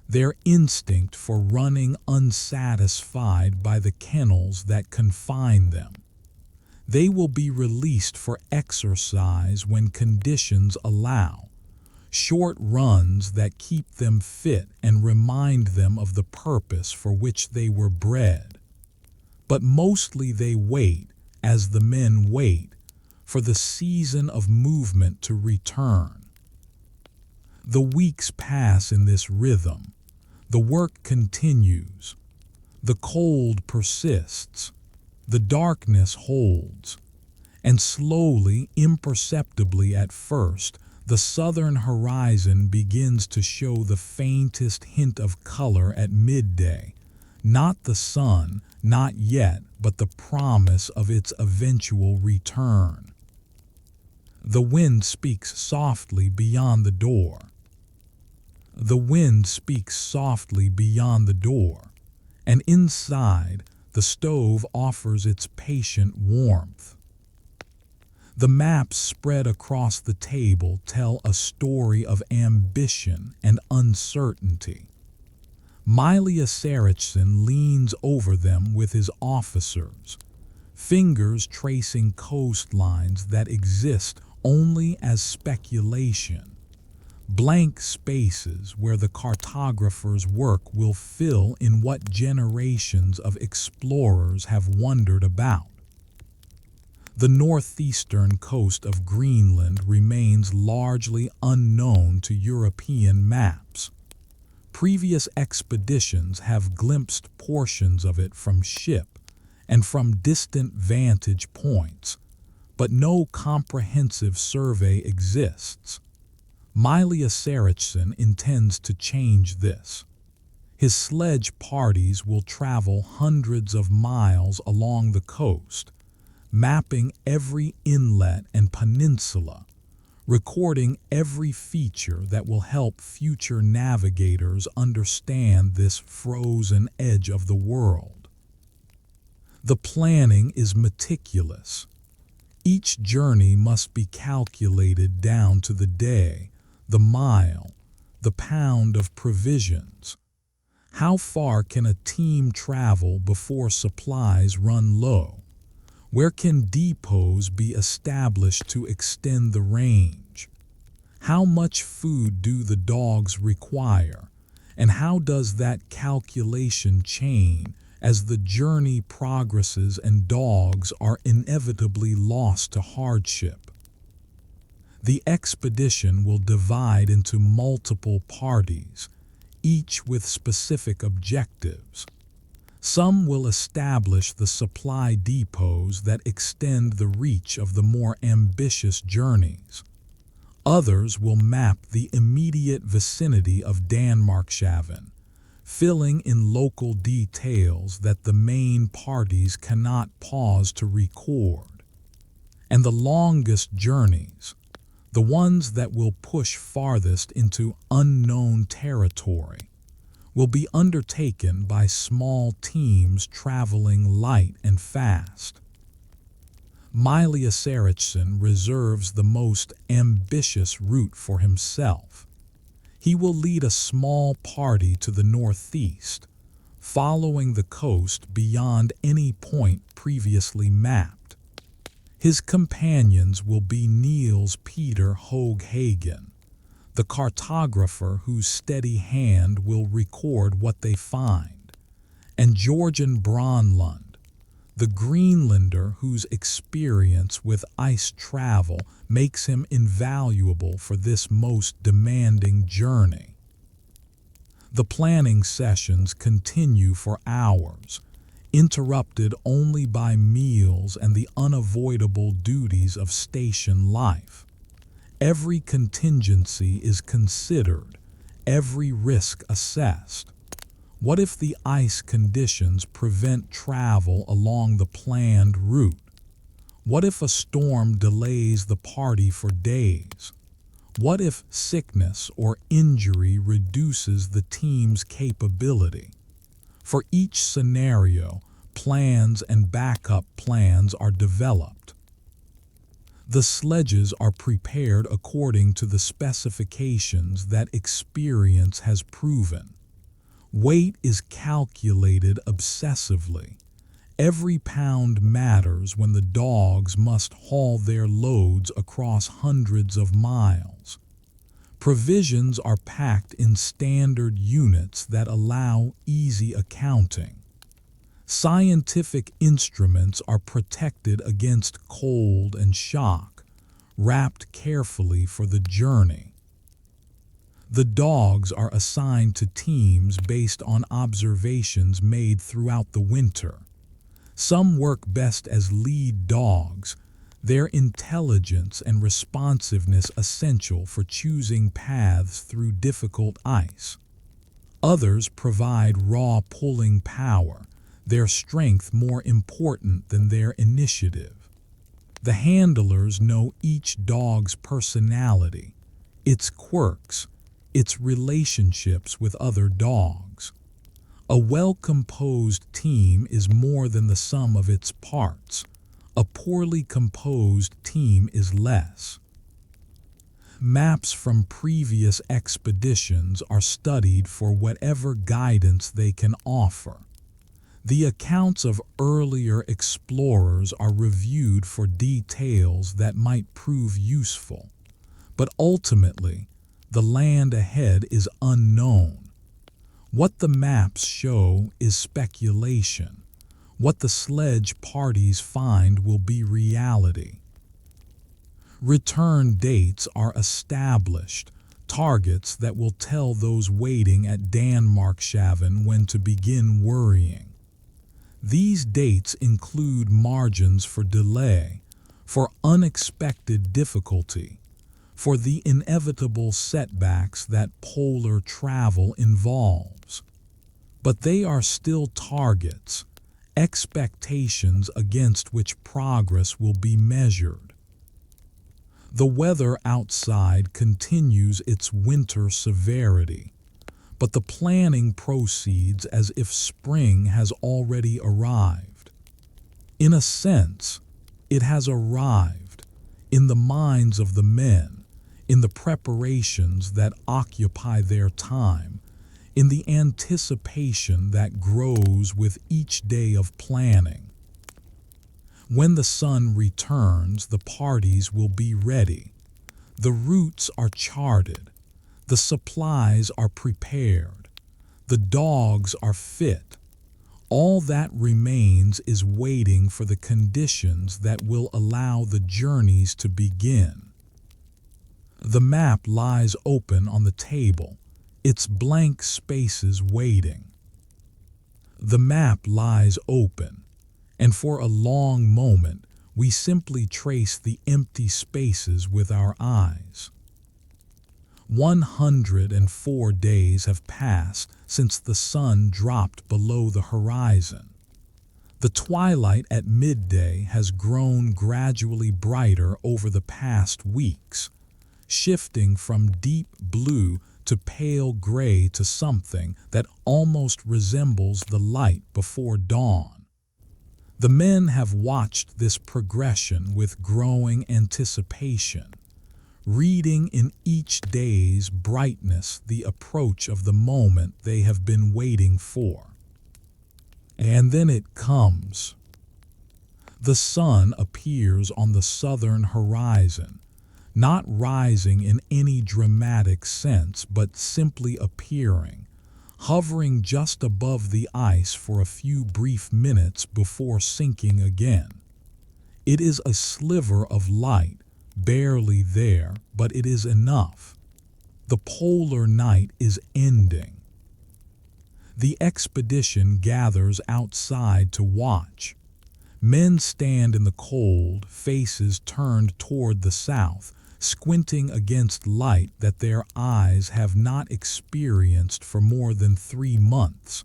their instinct for running unsatisfied by the kennels that confine them. They will be released for exercise when conditions allow, short runs that keep them fit and remind them of the purpose for which they were bred. But mostly they wait, as the men wait, for the season of movement to return. The weeks pass in this rhythm. The work continues. The cold persists. The darkness holds. And slowly, imperceptibly at first, the southern horizon begins to show the faintest hint of color at midday. Not the sun, not yet, but the promise of its eventual return. The wind speaks softly beyond the door. The wind speaks softly beyond the door, and inside, the stove offers its patient warmth. The maps spread across the table tell a story of ambition and uncertainty. Mylius-Erichsen leans over them with his officers, fingers tracing coastlines that exist only as speculation, blank spaces where the cartographer's work will fill in what generations of explorers have wondered about. The northeastern coast of Greenland remains largely unknown to European maps. Previous expeditions have glimpsed portions of it from ship and from distant vantage points, but no comprehensive survey exists. Mylius-Erichsen intends to change this. His sledge parties will travel hundreds of miles along the coast, mapping every inlet and peninsula, recording every feature that will help future navigators understand this frozen edge of the world. The planning is meticulous. Each journey must be calculated down to the day, the mile, the pound of provisions. How far can a team travel before supplies run low? Where can depots be established to extend the range? How much food do the dogs require? And how does that calculation change as the journey progresses and dogs are inevitably lost to hardship? The expedition will divide into multiple parties, each with specific objectives. Some will establish the supply depots that extend the reach of the more ambitious journeys. Others will map the immediate vicinity of Danmarkshaven, filling in local details that the main parties cannot pause to record. And the longest journeys, the ones that will push farthest into unknown territory, will be undertaken by small teams traveling light and fast. Mylius-Erichsen reserves the most ambitious route for himself. He will lead a small party to the northeast, following the coast beyond any point previously mapped. His companions will be Niels Peter Hooghagen, the cartographer whose steady hand will record what they find, and Jorgen Bronlund, the Greenlander whose experience with ice travel makes him invaluable for this most demanding journey. The planning sessions continue for hours, interrupted only by meals and the unavoidable duties of station life. Every contingency is considered, every risk assessed. What if the ice conditions prevent travel along the planned route? What if a storm delays the party for days? What if sickness or injury reduces the team's capability? For each scenario, plans and backup plans are developed. The sledges are prepared according to the specifications that experience has proven. Weight is calculated obsessively. Every pound matters when the dogs must haul their loads across hundreds of miles. Provisions are packed in standard units that allow easy accounting. Scientific instruments are protected against cold and shock, wrapped carefully for the journey. The dogs are assigned to teams based on observations made throughout the winter. Some work best as lead dogs, their intelligence and responsiveness essential for choosing paths through difficult ice. Others provide raw pulling power, their strength more important than their initiative. The handlers know each dog's personality, its quirks, its relationships with other dogs. A well-composed team is more than the sum of its parts. A poorly composed team is less. Maps from previous expeditions are studied for whatever guidance they can offer. The accounts of earlier explorers are reviewed for details that might prove useful, but ultimately, the land ahead is unknown. What the maps show is speculation. What the sledge parties find will be reality. Return dates are established, targets that will tell those waiting at Danmarkshaven when to begin worrying. These dates include margins for delay, for unexpected difficulty, for the inevitable setbacks that polar travel involves. But they are still targets, expectations against which progress will be measured. The weather outside continues its winter severity, but the planning proceeds as if spring has already arrived. In a sense, it has arrived, in the minds of the men, in the preparations that occupy their time, in the anticipation that grows with each day of planning. When the sun returns, the parties will be ready. The routes are charted. The supplies are prepared. The dogs are fit. All that remains is waiting for the conditions that will allow the journeys to begin. The map lies open on the table, its blank spaces waiting. The map lies open, and for a long moment we simply trace the empty spaces with our eyes. 104 days have passed since the sun dropped below the horizon. The twilight at midday has grown gradually brighter over the past weeks, shifting from deep blue to pale gray to something that almost resembles the light before dawn. The men have watched this progression with growing anticipation, reading in each day's brightness the approach of the moment they have been waiting for. And then it comes. The sun appears on the southern horizon, not rising in any dramatic sense, but simply appearing, hovering just above the ice for a few brief minutes before sinking again. It is a sliver of light, barely there, but it is enough. The polar night is ending. The expedition gathers outside to watch. Men stand in the cold, faces turned toward the south, squinting against light that their eyes have not experienced for more than 3 months.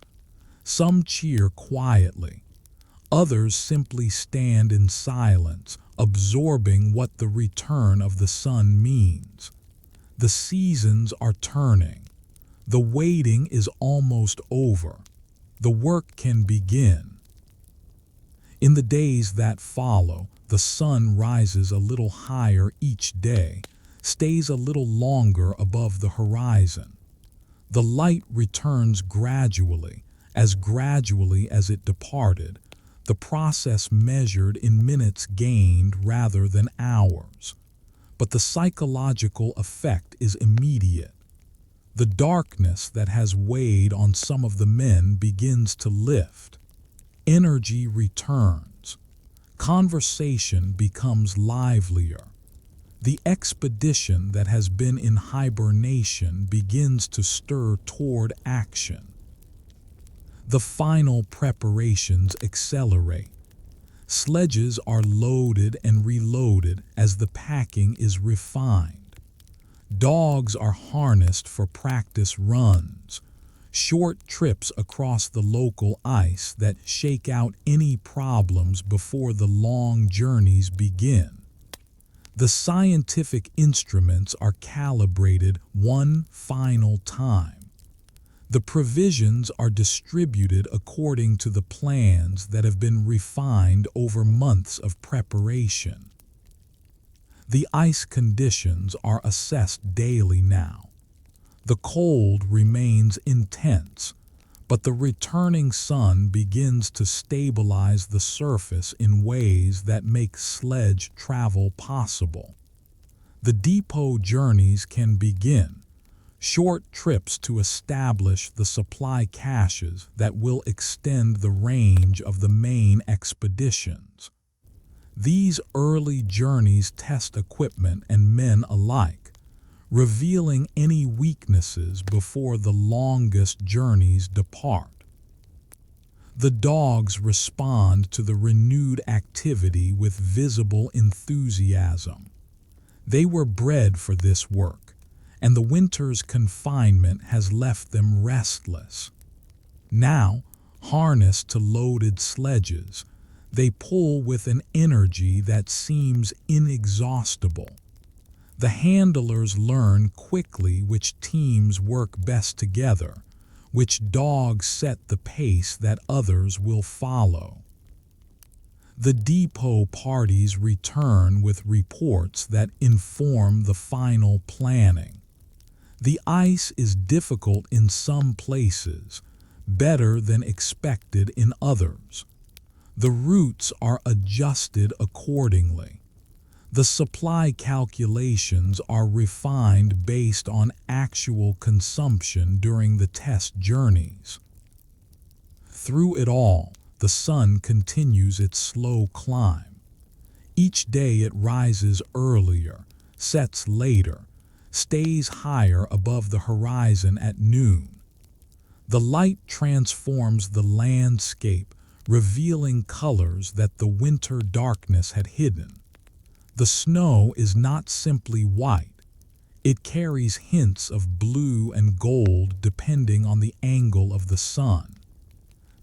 Some cheer quietly. Others simply stand in silence, absorbing what the return of the sun means. The seasons are turning. The waiting is almost over. The work can begin. In the days that follow, the sun rises a little higher each day, stays a little longer above the horizon. The light returns gradually as it departed, the process measured in minutes gained rather than hours. But the psychological effect is immediate. The darkness that has weighed on some of the men begins to lift. Energy returns. Conversation becomes livelier. The expedition that has been in hibernation begins to stir toward action. The final preparations accelerate. Sledges are loaded and reloaded as the packing is refined. Dogs are harnessed for practice runs, short trips across the local ice that shake out any problems before the long journeys begin. The scientific instruments are calibrated one final time. The provisions are distributed according to the plans that have been refined over months of preparation. The ice conditions are assessed daily now. The cold remains intense, but the returning sun begins to stabilize the surface in ways that make sledge travel possible. The depot journeys can begin. Short trips to establish the supply caches that will extend the range of the main expeditions. These early journeys test equipment and men alike, revealing any weaknesses before the longest journeys depart. The dogs respond to the renewed activity with visible enthusiasm. They were bred for this work, and the winter's confinement has left them restless. Now, harnessed to loaded sledges, they pull with an energy that seems inexhaustible. The handlers learn quickly which teams work best together, which dogs set the pace that others will follow. The depot parties return with reports that inform the final planning. The ice is difficult in some places, better than expected in others. The routes are adjusted accordingly. The supply calculations are refined based on actual consumption during the test journeys. Through it all, the sun continues its slow climb. Each day it rises earlier, sets later, stays higher above the horizon at noon. The light transforms the landscape, revealing colors that the winter darkness had hidden. The snow is not simply white. It carries hints of blue and gold depending on the angle of the sun.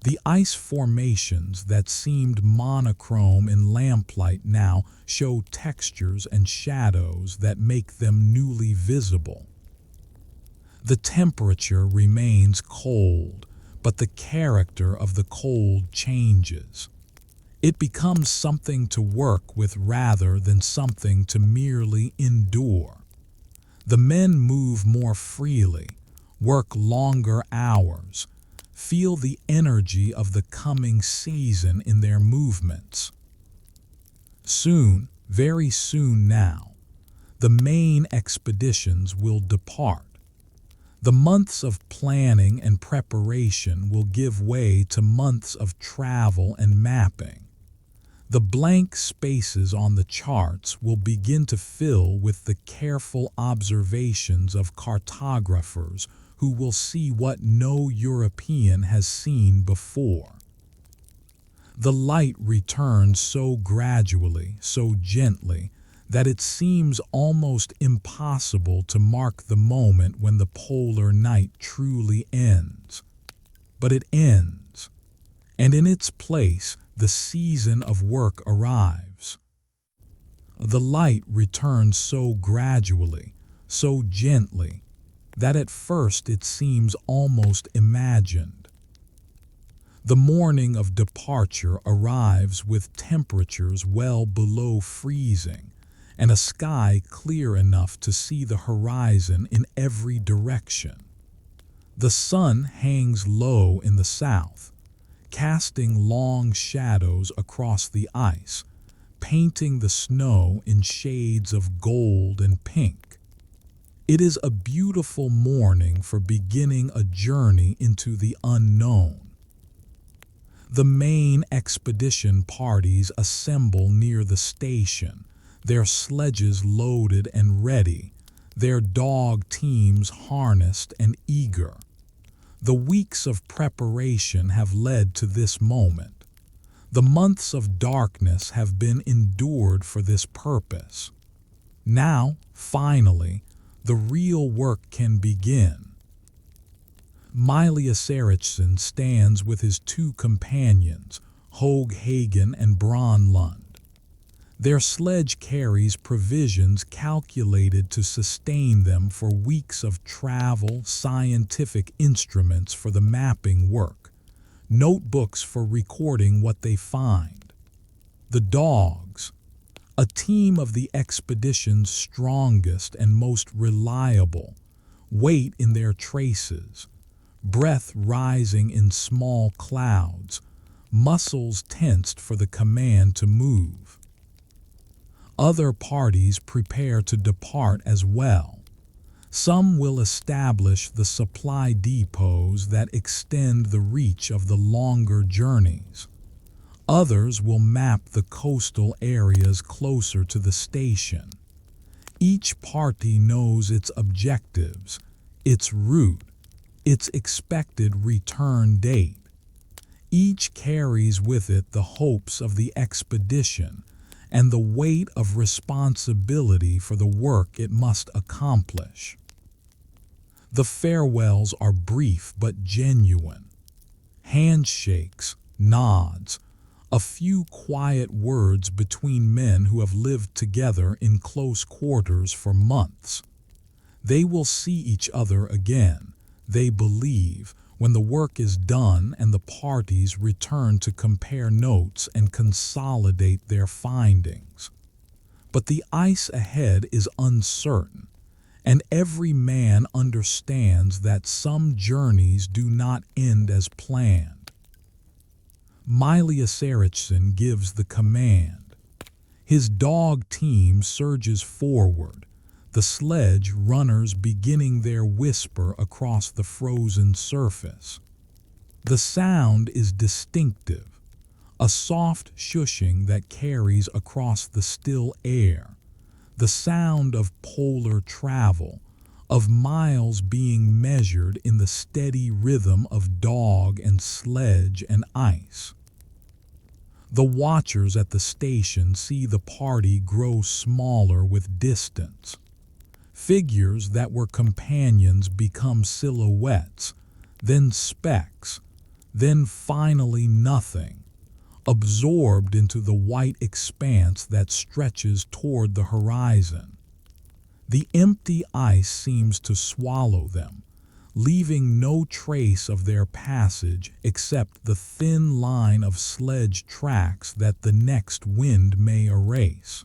The ice formations that seemed monochrome in lamplight now show textures and shadows that make them newly visible. The temperature remains cold, but the character of the cold changes. It becomes something to work with rather than something to merely endure. The men move more freely, work longer hours, feel the energy of the coming season in their movements. Soon, very soon now, the main expeditions will depart. The months of planning and preparation will give way to months of travel and mapping. The blank spaces on the charts will begin to fill with the careful observations of cartographers who will see what no European has seen before. The light returns so gradually, so gently, that it seems almost impossible to mark the moment when the polar night truly ends. But it ends, and in its place, the season of work arrives. The light returns so gradually, so gently that at first it seems almost imagined. The morning of departure arrives with temperatures well below freezing and a sky clear enough to see the horizon in every direction. The sun hangs low in the south, casting long shadows across the ice, painting the snow in shades of gold and pink. It is a beautiful morning for beginning a journey into the unknown. The main expedition parties assemble near the station, their sledges loaded and ready, their dog teams harnessed and eager. The weeks of preparation have led to this moment. The months of darkness have been endured for this purpose. Now, finally, the real work can begin. Mylius-Erichsen stands with his two companions, Hoag Hagen and Bronlund. Their sledge carries provisions calculated to sustain them for weeks of travel, scientific instruments for the mapping work, notebooks for recording what they find. The dogs, a team of the expedition's strongest and most reliable, wait in their traces, breath rising in small clouds, muscles tensed for the command to move. Other parties prepare to depart as well. Some will establish the supply depots that extend the reach of the longer journeys. Others will map the coastal areas closer to the station. Each party knows its objectives, its route, its expected return date. Each carries with it the hopes of the expedition and the weight of responsibility for the work it must accomplish. The farewells are brief but genuine. Handshakes, nods, a few quiet words between men who have lived together in close quarters for months. They will see each other again, they believe, when the work is done and the parties return to compare notes and consolidate their findings. But the ice ahead is uncertain, and every man understands that some journeys do not end as planned. Mylius-Erichsen gives the command. His dog team surges forward, the sledge runners beginning their whisper across the frozen surface. The sound is distinctive, a soft shushing that carries across the still air, the sound of polar travel, of miles being measured in the steady rhythm of dog and sledge and ice. The watchers at the station see the party grow smaller with distance. Figures that were companions become silhouettes, then specks, then finally nothing, absorbed into the white expanse that stretches toward the horizon. The empty ice seems to swallow them, leaving no trace of their passage except the thin line of sledge tracks that the next wind may erase.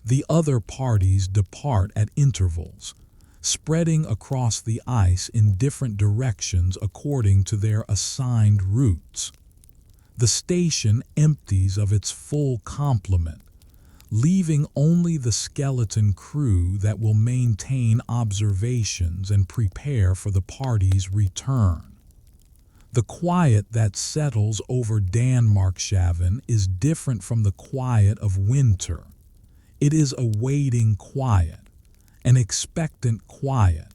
The other parties depart at intervals, spreading across the ice in different directions according to their assigned routes. The station empties of its full complement, leaving only the skeleton crew that will maintain observations and prepare for the party's return. The quiet that settles over Danmarkshaven is different from the quiet of winter. It is a waiting quiet, an expectant quiet,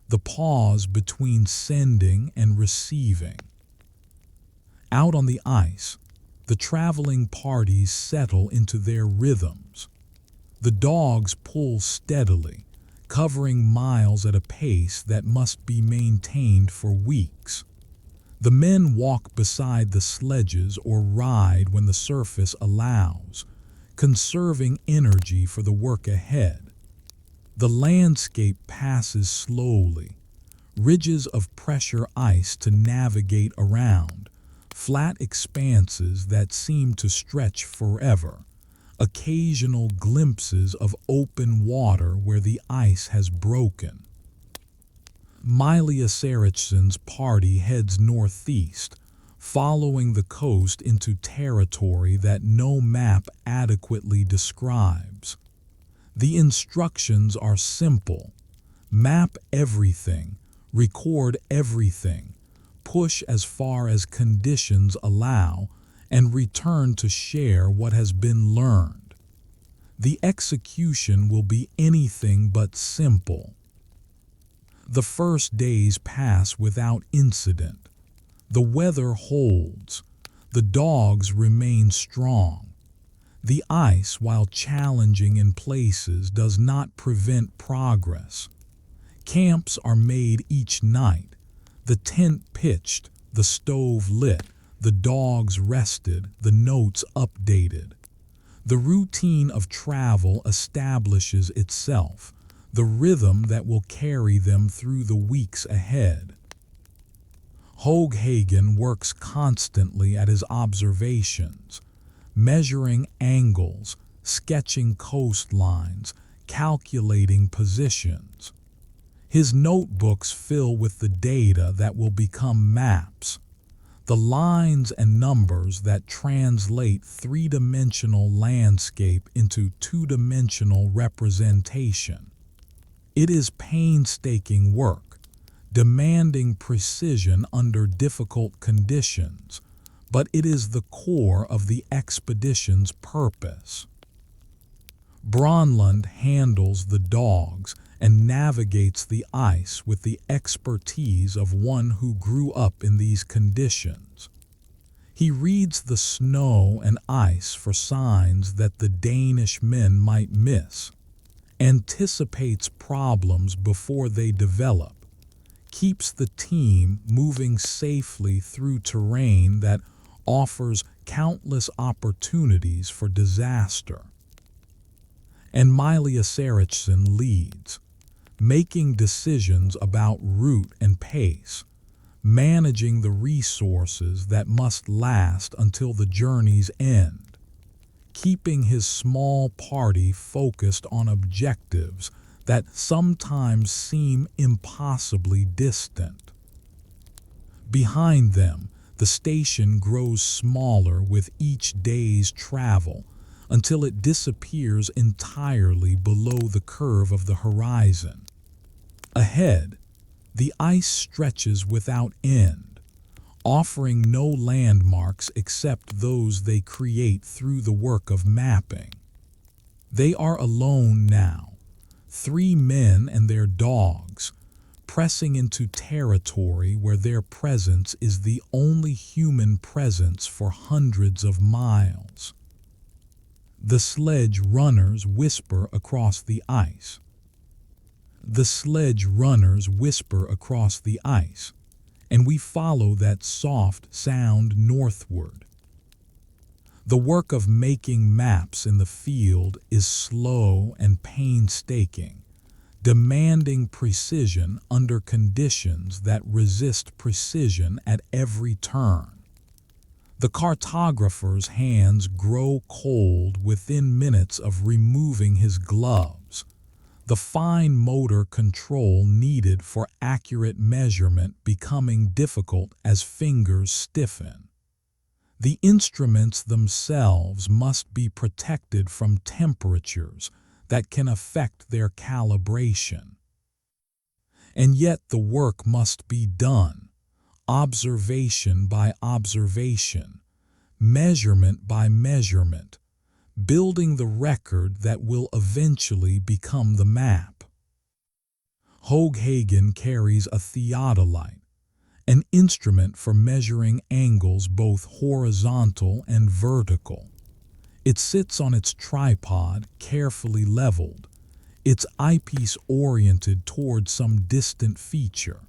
the pause between sending and receiving. Out on the ice, the traveling parties settle into their rhythms. The dogs pull steadily, covering miles at a pace that must be maintained for weeks. The men walk beside the sledges or ride when the surface allows, conserving energy for the work ahead. The landscape passes slowly, ridges of pressure ice to navigate around, flat expanses that seem to stretch forever, occasional glimpses of open water where the ice has broken. Mylius-Erichsen's party heads northeast, following the coast into territory that no map adequately describes. The instructions are simple: map everything, record everything, push as far as conditions allow, and return to share what has been learned. The execution will be anything but simple. The first days pass without incident. The weather holds. The dogs remain strong. The ice, while challenging in places, does not prevent progress. Camps are made each night, the tent pitched, the stove lit, the dogs rested, the notes updated. The routine of travel establishes itself, the rhythm that will carry them through the weeks ahead. Hagen works constantly at his observations, measuring angles, sketching coastlines, calculating positions. His notebooks fill with the data that will become maps, the lines and numbers that translate three-dimensional landscape into two-dimensional representation. It is painstaking work, demanding precision under difficult conditions, but it is the core of the expedition's purpose. Greenland handles the dogs and navigates the ice with the expertise of one who grew up in these conditions. He reads the snow and ice for signs that the Danish men might miss, anticipates problems before they develop, keeps the team moving safely through terrain that offers countless opportunities for disaster. And Mylius-Erichsen leads, making decisions about route and pace, managing the resources that must last until the journey's end, keeping his small party focused on objectives that sometimes seem impossibly distant. Behind them, the station grows smaller with each day's travel until it disappears entirely below the curve of the horizon. Ahead, the ice stretches without end, offering no landmarks except those they create through the work of mapping. They are alone now, 3 men and their dogs, pressing into territory where their presence is the only human presence for hundreds of miles. The sledge runners whisper across the ice. The sledge runners whisper across the ice, and we follow that soft sound northward. The work of making maps in the field is slow and painstaking, demanding precision under conditions that resist precision at every turn. The cartographer's hands grow cold within minutes of removing his gloves, the fine motor control needed for accurate measurement becoming difficult as fingers stiffen. The instruments themselves must be protected from temperatures that can affect their calibration. And yet the work must be done, observation by observation, measurement by measurement, building the record that will eventually become the map. Hagen carries a theodolite, an instrument for measuring angles both horizontal and vertical. It sits on its tripod, carefully leveled, its eyepiece oriented toward some distant feature.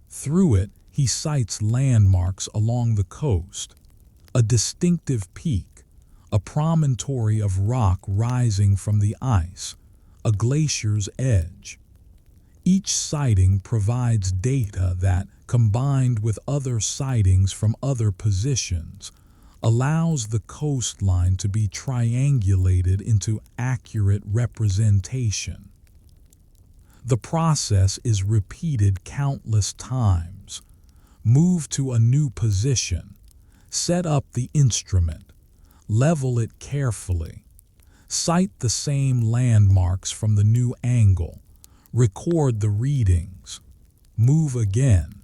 Through it, he sights landmarks along the coast, a distinctive peak, a promontory of rock rising from the ice, a glacier's edge. Each sighting provides data that, combined with other sightings from other positions, allows the coastline to be triangulated into accurate representation. The process is repeated countless times. Move to a new position, set up the instrument, level it carefully, cite the same landmarks from the new angle, record the readings, move again.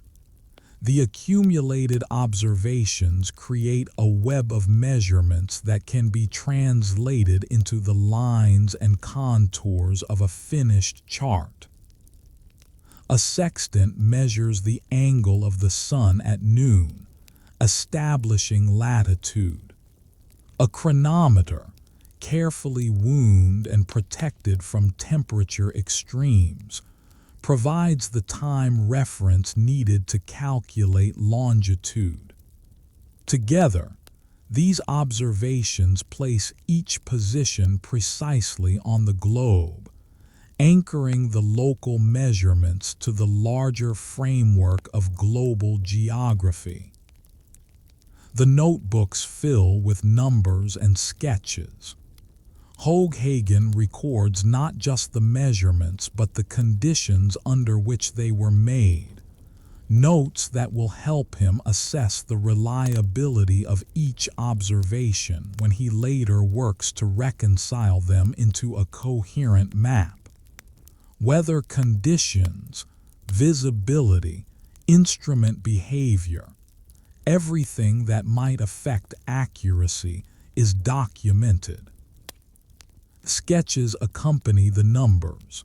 The accumulated observations create a web of measurements that can be translated into the lines and contours of a finished chart. A sextant measures the angle of the sun at noon, establishing latitude. A chronometer, carefully wound and protected from temperature extremes, provides the time reference needed to calculate longitude. Together, these observations place each position precisely on the globe, anchoring the local measurements to the larger framework of global geography. The notebooks fill with numbers and sketches. Hagen records not just the measurements but the conditions under which they were made, notes that will help him assess the reliability of each observation when he later works to reconcile them into a coherent map. Weather conditions, visibility, instrument behavior, everything that might affect accuracy is documented. Sketches accompany the numbers.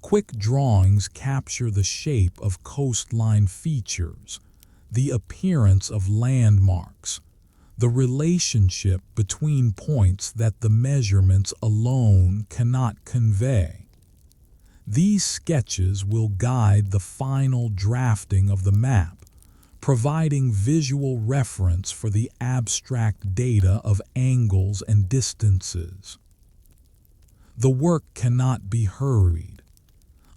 Quick drawings capture the shape of coastline features, the appearance of landmarks, the relationship between points that the measurements alone cannot convey. These sketches will guide the final drafting of the map, providing visual reference for the abstract data of angles and distances. The work cannot be hurried.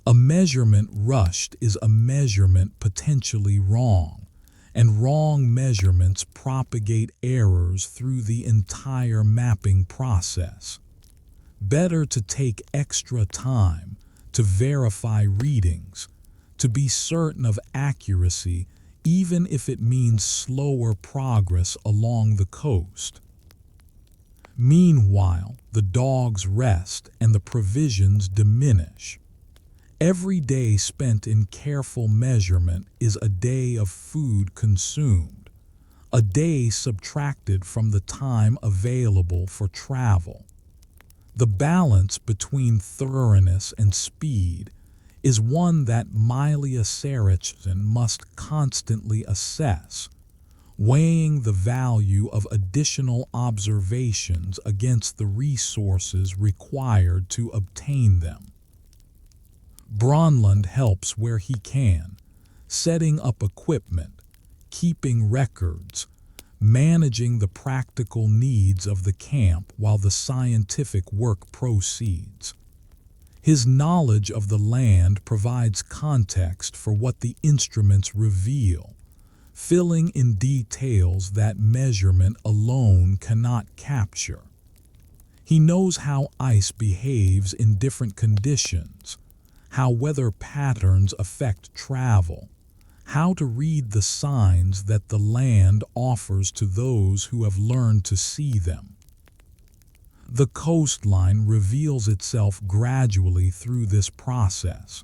A measurement rushed is a measurement potentially wrong, and wrong measurements propagate errors through the entire mapping process. Better to take extra time to verify readings, to be certain of accuracy, even if it means slower progress along the coast. Meanwhile, the dogs rest and the provisions diminish. Every day spent in careful measurement is a day of food consumed, a day subtracted from the time available for travel. The balance between thoroughness and speed is one that Mylius-Erichsen must constantly assess, weighing the value of additional observations against the resources required to obtain them. Greenland helps where he can, setting up equipment, keeping records, managing the practical needs of the camp while the scientific work proceeds. His knowledge of the land provides context for what the instruments reveal, filling in details that measurement alone cannot capture. He knows how ice behaves in different conditions, how weather patterns affect travel, how to read the signs that the land offers to those who have learned to see them. The coastline reveals itself gradually through this process.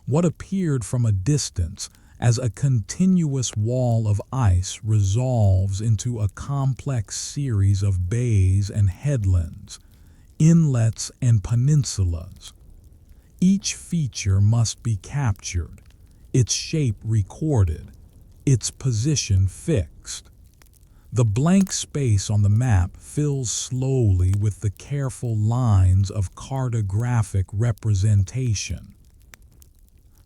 What appeared from a distance as a continuous wall of ice resolves into a complex series of bays and headlands, inlets and peninsulas. Each feature must be captured, its shape recorded, its position fixed. The blank space on the map fills slowly with the careful lines of cartographic representation.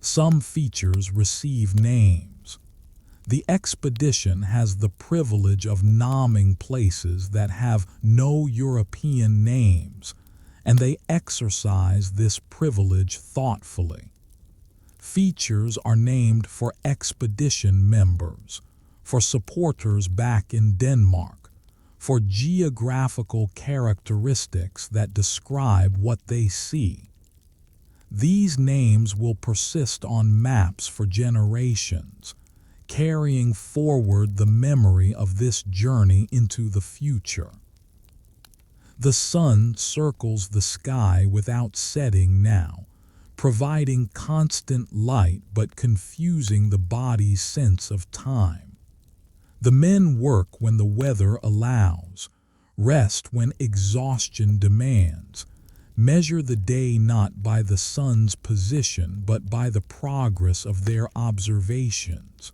Some features receive names. The expedition has the privilege of naming places that have no European names, and they exercise this privilege thoughtfully. Features are named for expedition members, for supporters back in Denmark, for geographical characteristics that describe what they see. These names will persist on maps for generations, carrying forward the memory of this journey into the future. The sun circles the sky without setting now, providing constant light but confusing the body's sense of time. The men work when the weather allows, rest when exhaustion demands, measure the day not by the sun's position but by the progress of their observations.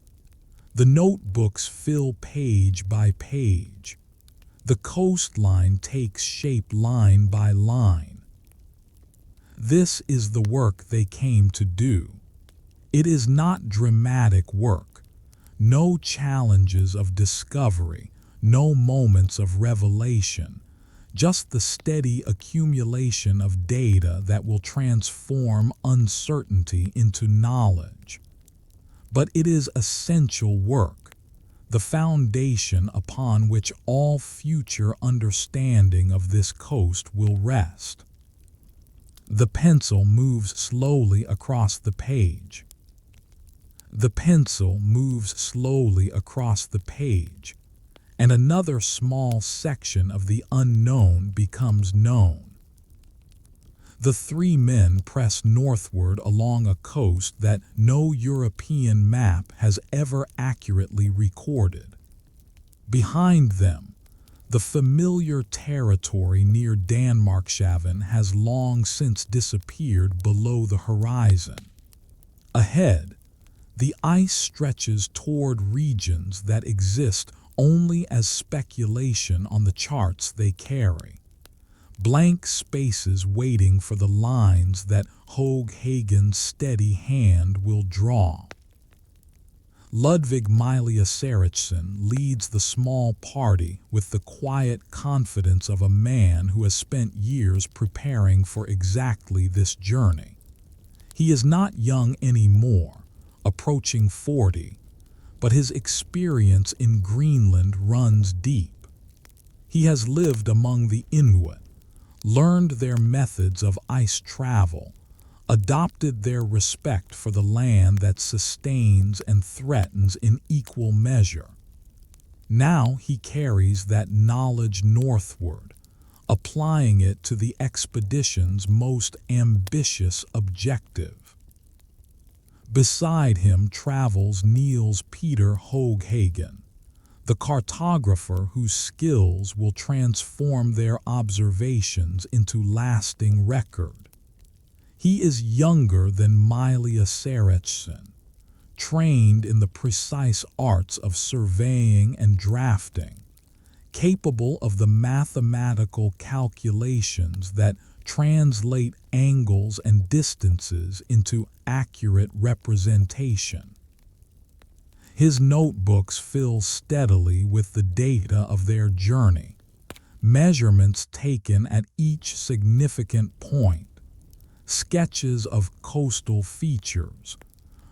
The notebooks fill page by page. The coastline takes shape line by line. This is the work they came to do. It is not dramatic work, no challenges of discovery, no moments of revelation, just the steady accumulation of data that will transform uncertainty into knowledge. But it is essential work, the foundation upon which all future understanding of this coast will rest. The pencil moves slowly across the page. The pencil moves slowly across the page, and another small section of the unknown becomes known. The three men press northward along a coast that no European map has ever accurately recorded. Behind them, the familiar territory near Danmarkshaven has long since disappeared below the horizon. Ahead, the ice stretches toward regions that exist only as speculation on the charts they carry. Blank spaces waiting for the lines that Høeg Hagen's steady hand will draw. Ludvig Mylius-Erichsen leads the small party with the quiet confidence of a man who has spent years preparing for exactly this journey. He is not young anymore, approaching 40, but his experience in Greenland runs deep. He has lived among the Inuit, learned their methods of ice travel, adopted their respect for the land that sustains and threatens in equal measure. Now he carries that knowledge northward, applying it to the expedition's most ambitious objective. Beside him travels Niels Peter Høeg Hagen, the cartographer whose skills will transform their observations into lasting record. He is younger than Mylius-Erichsen, trained in the precise arts of surveying and drafting, capable of the mathematical calculations that translate angles and distances into accurate representation. His notebooks fill steadily with the data of their journey, measurements taken at each significant point, sketches of coastal features,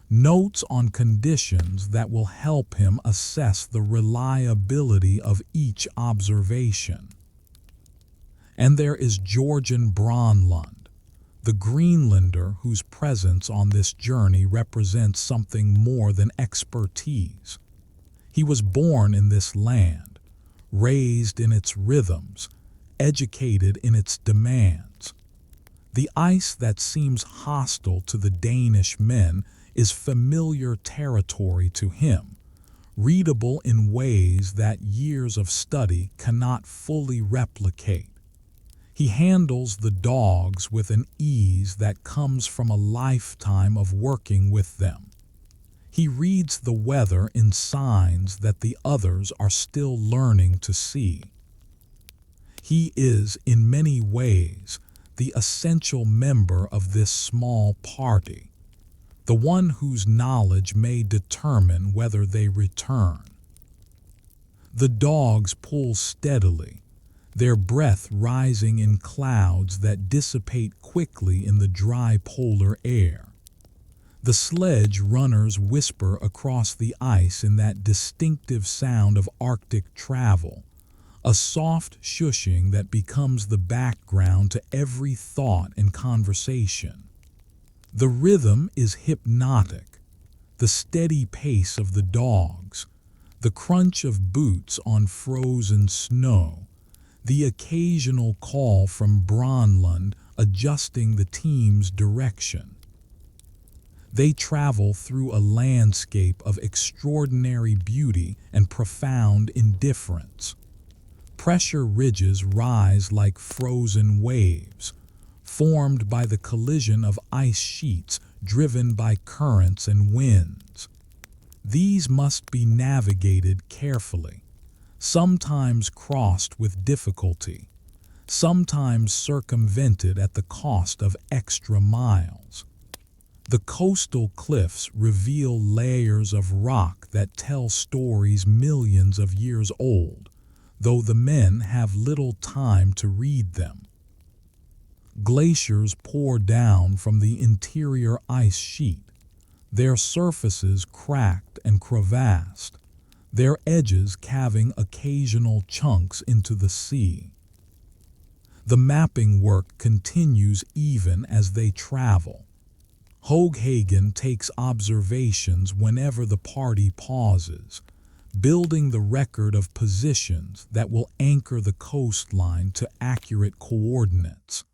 notes on conditions that will help him assess the reliability of each observation. And there is Jørgen Brøndlund, the Greenlander whose presence on this journey represents something more than expertise. He was born in this land, raised in its rhythms, educated in its demands. The ice that seems hostile to the Danish men is familiar territory to him, readable in ways that years of study cannot fully replicate. He handles the dogs with an ease that comes from a lifetime of working with them. He reads the weather in signs that the others are still learning to see. He is, in many ways, the essential member of this small party, the one whose knowledge may determine whether they return. The dogs pull steadily, their breath rising in clouds that dissipate quickly in the dry polar air. The sledge runners whisper across the ice in that distinctive sound of Arctic travel, a soft shushing that becomes the background to every thought and conversation. The rhythm is hypnotic, the steady pace of the dogs, the crunch of boots on frozen snow, the occasional call from Greenland adjusting the team's direction. They travel through a landscape of extraordinary beauty and profound indifference. Pressure ridges rise like frozen waves, formed by the collision of ice sheets driven by currents and winds. These must be navigated carefully, sometimes crossed with difficulty, sometimes circumvented at the cost of extra miles. The coastal cliffs reveal layers of rock that tell stories millions of years old, though the men have little time to read them. Glaciers pour down from the interior ice sheet, their surfaces cracked and crevassed, their edges calving occasional chunks into the sea. The mapping work continues even as they travel. Hoaghagen takes observations whenever the party pauses, building the record of positions that will anchor the coastline to accurate coordinates.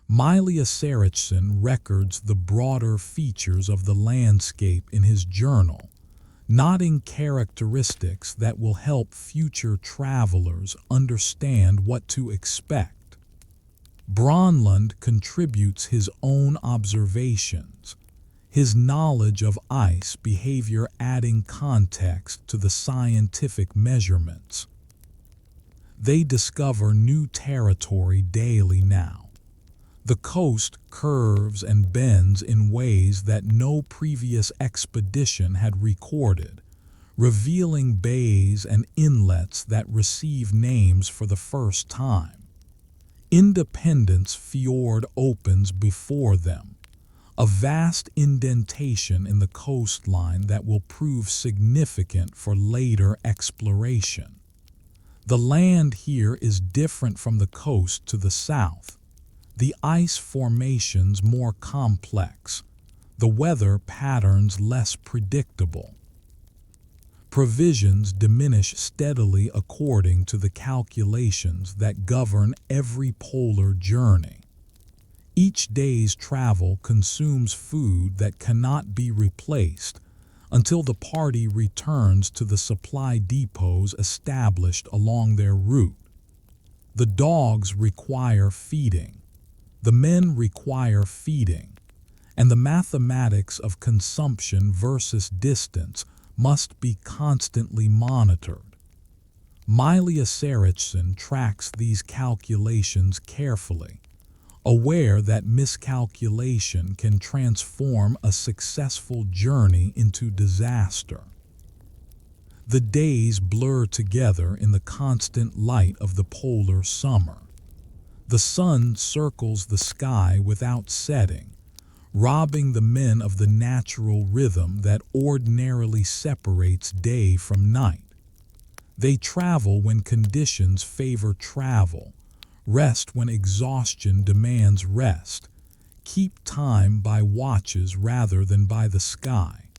Mylius-Erichsen records the broader features of the landscape in his journal, noting characteristics that will help future travelers understand what to expect. Greenland contributes his own observations, his knowledge of ice behavior adding context to the scientific measurements. They discover new territory daily now. The coast curves and bends in ways that no previous expedition had recorded, revealing bays and inlets that receive names for the first time. Independence Fjord opens before them, a vast indentation in the coastline that will prove significant for later exploration. The land here is different from the coast to the south, the ice formations more complex, the weather patterns less predictable. Provisions diminish steadily according to the calculations that govern every polar journey. Each day's travel consumes food that cannot be replaced until the party returns to the supply depots established along their route. The dogs require feeding, the men require feeding, and the mathematics of consumption versus distance must be constantly monitored. Mylius-Erichsen tracks these calculations carefully, aware that miscalculation can transform a successful journey into disaster. The days blur together in the constant light of the polar summer. The sun circles the sky without setting, robbing the men of the natural rhythm that ordinarily separates day from night. They travel when conditions favor travel, rest when exhaustion demands rest, keep time by watches rather than by the sky.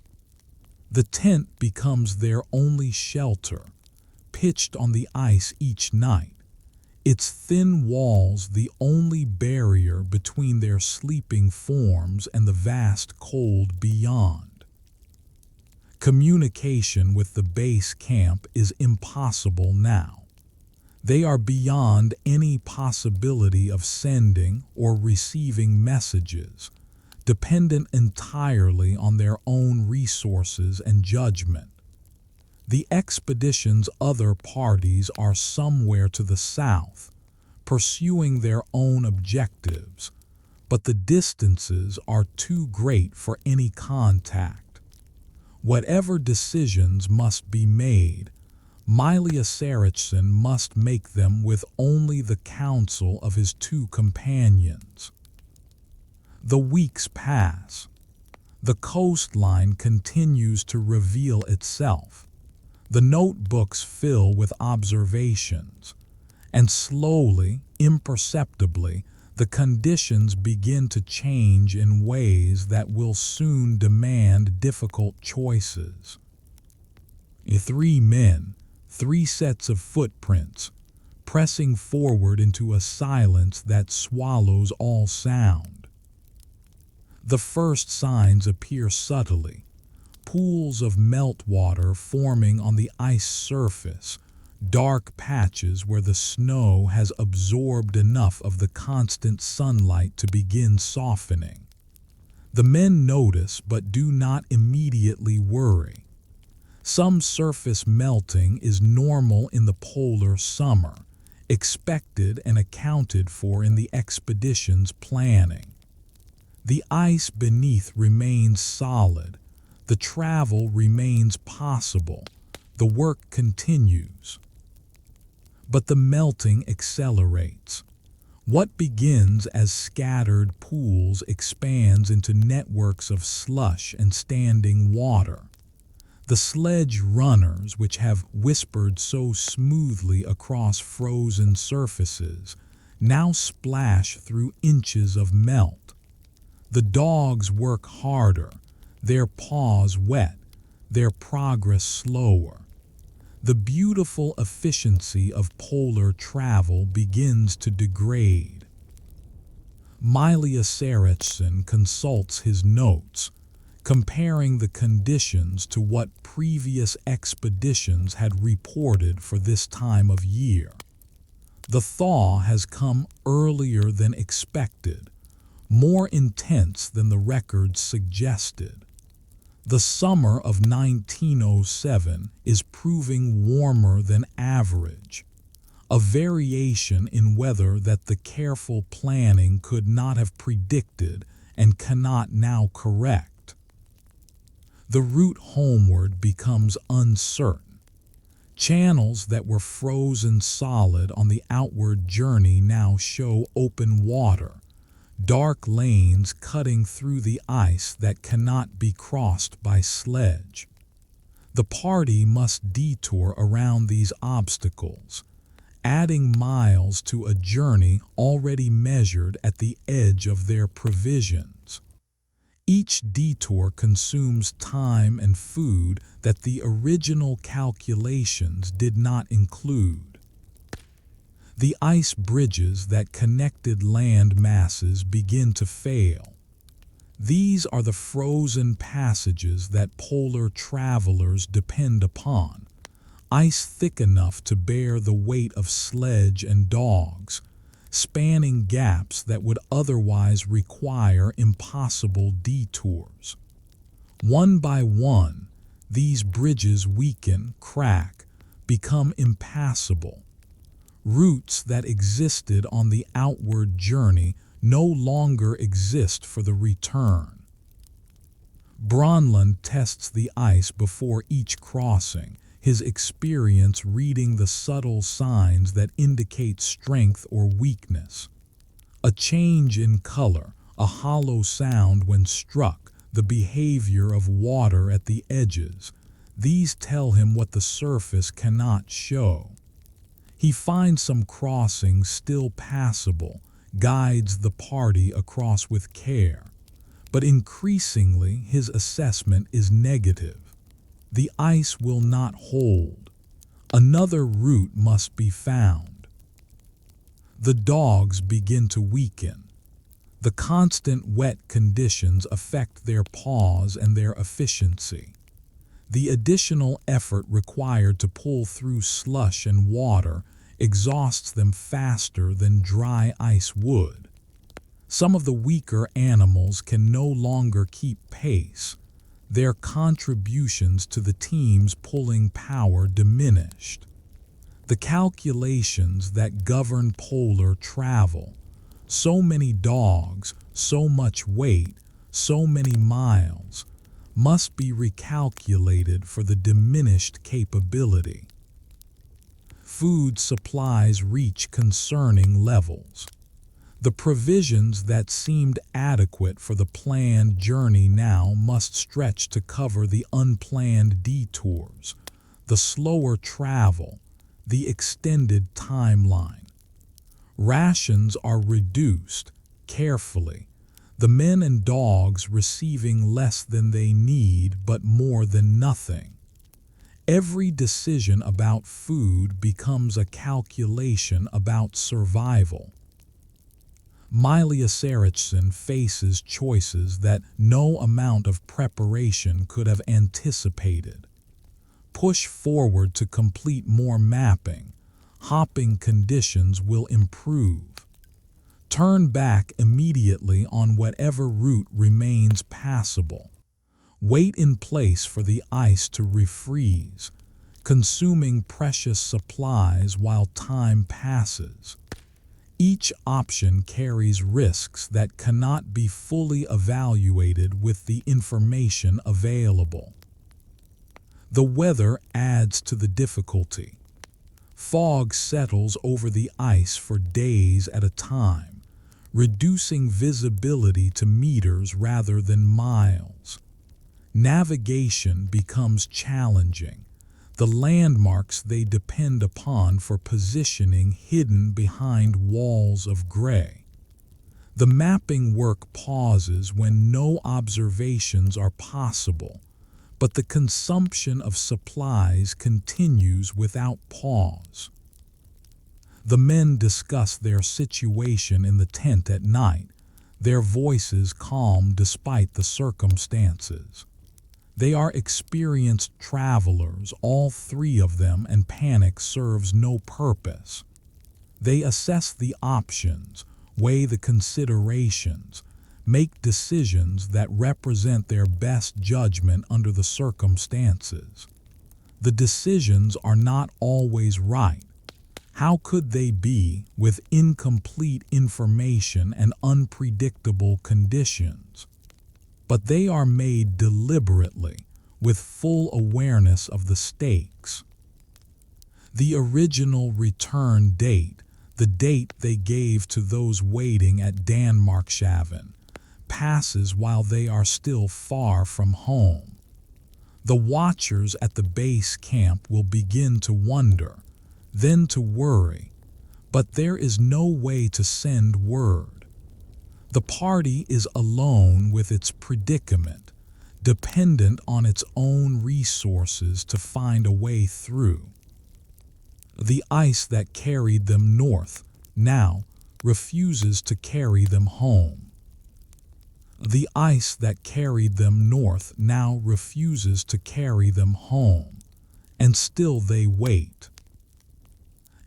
The tent becomes their only shelter, pitched on the ice each night, its thin walls the only barrier between their sleeping forms and the vast cold beyond. Communication with the base camp is impossible now. They are beyond any possibility of sending or receiving messages, dependent entirely on their own resources and judgment. The expedition's other parties are somewhere to the south, pursuing their own objectives, but the distances are too great for any contact. Whatever decisions must be made, Mylius-Erichsen must make them with only the counsel of his two companions. The weeks pass. The coastline continues to reveal itself. The notebooks fill with observations, and slowly, imperceptibly, the conditions begin to change in ways that will soon demand difficult choices. Three men, three sets of footprints, pressing forward into a silence that swallows all sound. The first signs appear subtly, pools of meltwater forming on the ice surface, dark patches where the snow has absorbed enough of the constant sunlight to begin softening. The men notice but do not immediately worry. Some surface melting is normal in the polar summer, expected and accounted for in the expedition's planning. The ice beneath remains solid, the travel remains possible, the work continues. But the melting accelerates. What begins as scattered pools expands into networks of slush and standing water. The sledge runners, which have whispered so smoothly across frozen surfaces, now splash through inches of melt. The dogs work harder, their paws wet, their progress slower. The beautiful efficiency of polar travel begins to degrade. Mylius-Erichsen consults his notes, comparing the conditions to what previous expeditions had reported for this time of year. The thaw has come earlier than expected, more intense than the records suggested. The summer of 1907 is proving warmer than average, a variation in weather that the careful planning could not have predicted and cannot now correct. The route homeward becomes uncertain. Channels that were frozen solid on the outward journey now show open water, dark lanes cutting through the ice that cannot be crossed by sledge. The party must detour around these obstacles, adding miles to a journey already measured at the edge of their provisions. Each detour consumes time and food that the original calculations did not include. The ice bridges that connected land masses begin to fail. These are the frozen passages that polar travelers depend upon, ice thick enough to bear the weight of sledge and dogs, spanning gaps that would otherwise require impossible detours. One by one, these bridges weaken, crack, become impassable. Routes that existed on the outward journey no longer exist for the return. Greenland tests the ice before each crossing, his experience reading the subtle signs that indicate strength or weakness. A change in color, a hollow sound when struck, the behavior of water at the edges, these tell him what the surface cannot show. He finds some crossings still passable, guides the party across with care, but increasingly his assessment is negative. The ice will not hold. Another route must be found. The dogs begin to weaken. The constant wet conditions affect their paws and their efficiency. The additional effort required to pull through slush and water exhausts them faster than dry ice would. Some of the weaker animals can no longer keep pace. Their contributions to the team's pulling power diminished. The calculations that govern polar travel, so many dogs, so much weight, so many miles, must be recalculated for the diminished capability. food supplies reach concerning levels. The provisions that seemed adequate for the planned journey now must stretch to cover the unplanned detours, the slower travel, the extended timeline. Rations are reduced carefully, the men and dogs receiving less than they need but more than nothing. Every decision about food becomes a calculation about survival. Mylius-Erichsen faces choices that no amount of preparation could have anticipated. Push forward to complete more mapping. Hopping conditions will improve. Turn back immediately on whatever route remains passable. Wait in place for the ice to refreeze, consuming precious supplies while time passes. Each option carries risks that cannot be fully evaluated with the information available. The weather adds to the difficulty. Fog settles over the ice for days at a time, reducing visibility to meters rather than miles. Navigation becomes challenging, the landmarks they depend upon for positioning hidden behind walls of gray. The mapping work pauses when no observations are possible, but the consumption of supplies continues without pause. The men discuss their situation in the tent at night, their voices calm despite the circumstances. They are experienced travelers, all three of them, and panic serves no purpose. They assess the options, weigh the considerations, make decisions that represent their best judgment under the circumstances. The decisions are not always right. How could they be with incomplete information and unpredictable conditions? But they are made deliberately, with full awareness of the stakes. The original return date, the date they gave to those waiting at Danmarkshavn, passes while they are still far from home. The watchers at the base camp will begin to wonder, then to worry, but there is no way to send word. The party is alone with its predicament, dependent on its own resources to find a way through. The ice that carried them north now refuses to carry them home. The ice that carried them north now refuses to carry them home, and still they wait.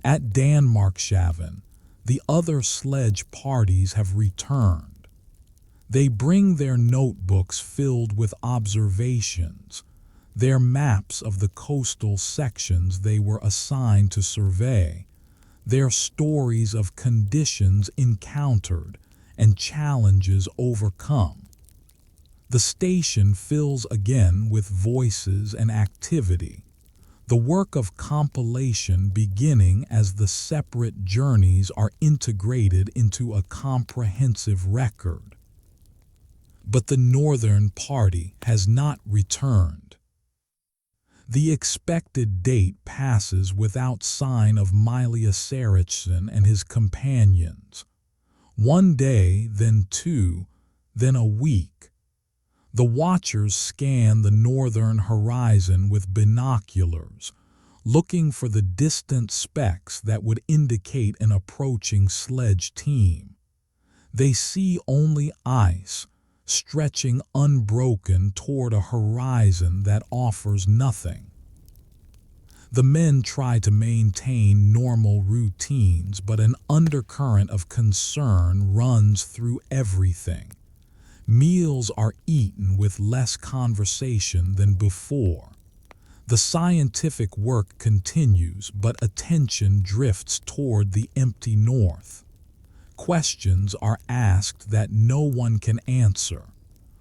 At Danmarkshavn, the other sledge parties have returned. They bring their notebooks filled with observations, their maps of the coastal sections they were assigned to survey, their stories of conditions encountered and challenges overcome. The station fills again with voices and activity, the work of compilation beginning as the separate journeys are integrated into a comprehensive record. But the northern party has not returned. The expected date passes without sign of Mylius-Erichsen and his companions. One day, then two, then a week. The watchers scan the northern horizon with binoculars, looking for the distant specks that would indicate an approaching sledge team. They see only ice, stretching unbroken toward a horizon that offers nothing. The men try to maintain normal routines, but an undercurrent of concern runs through everything. Meals are eaten with less conversation than before. The scientific work continues, but attention drifts toward the empty north. Questions are asked that no one can answer.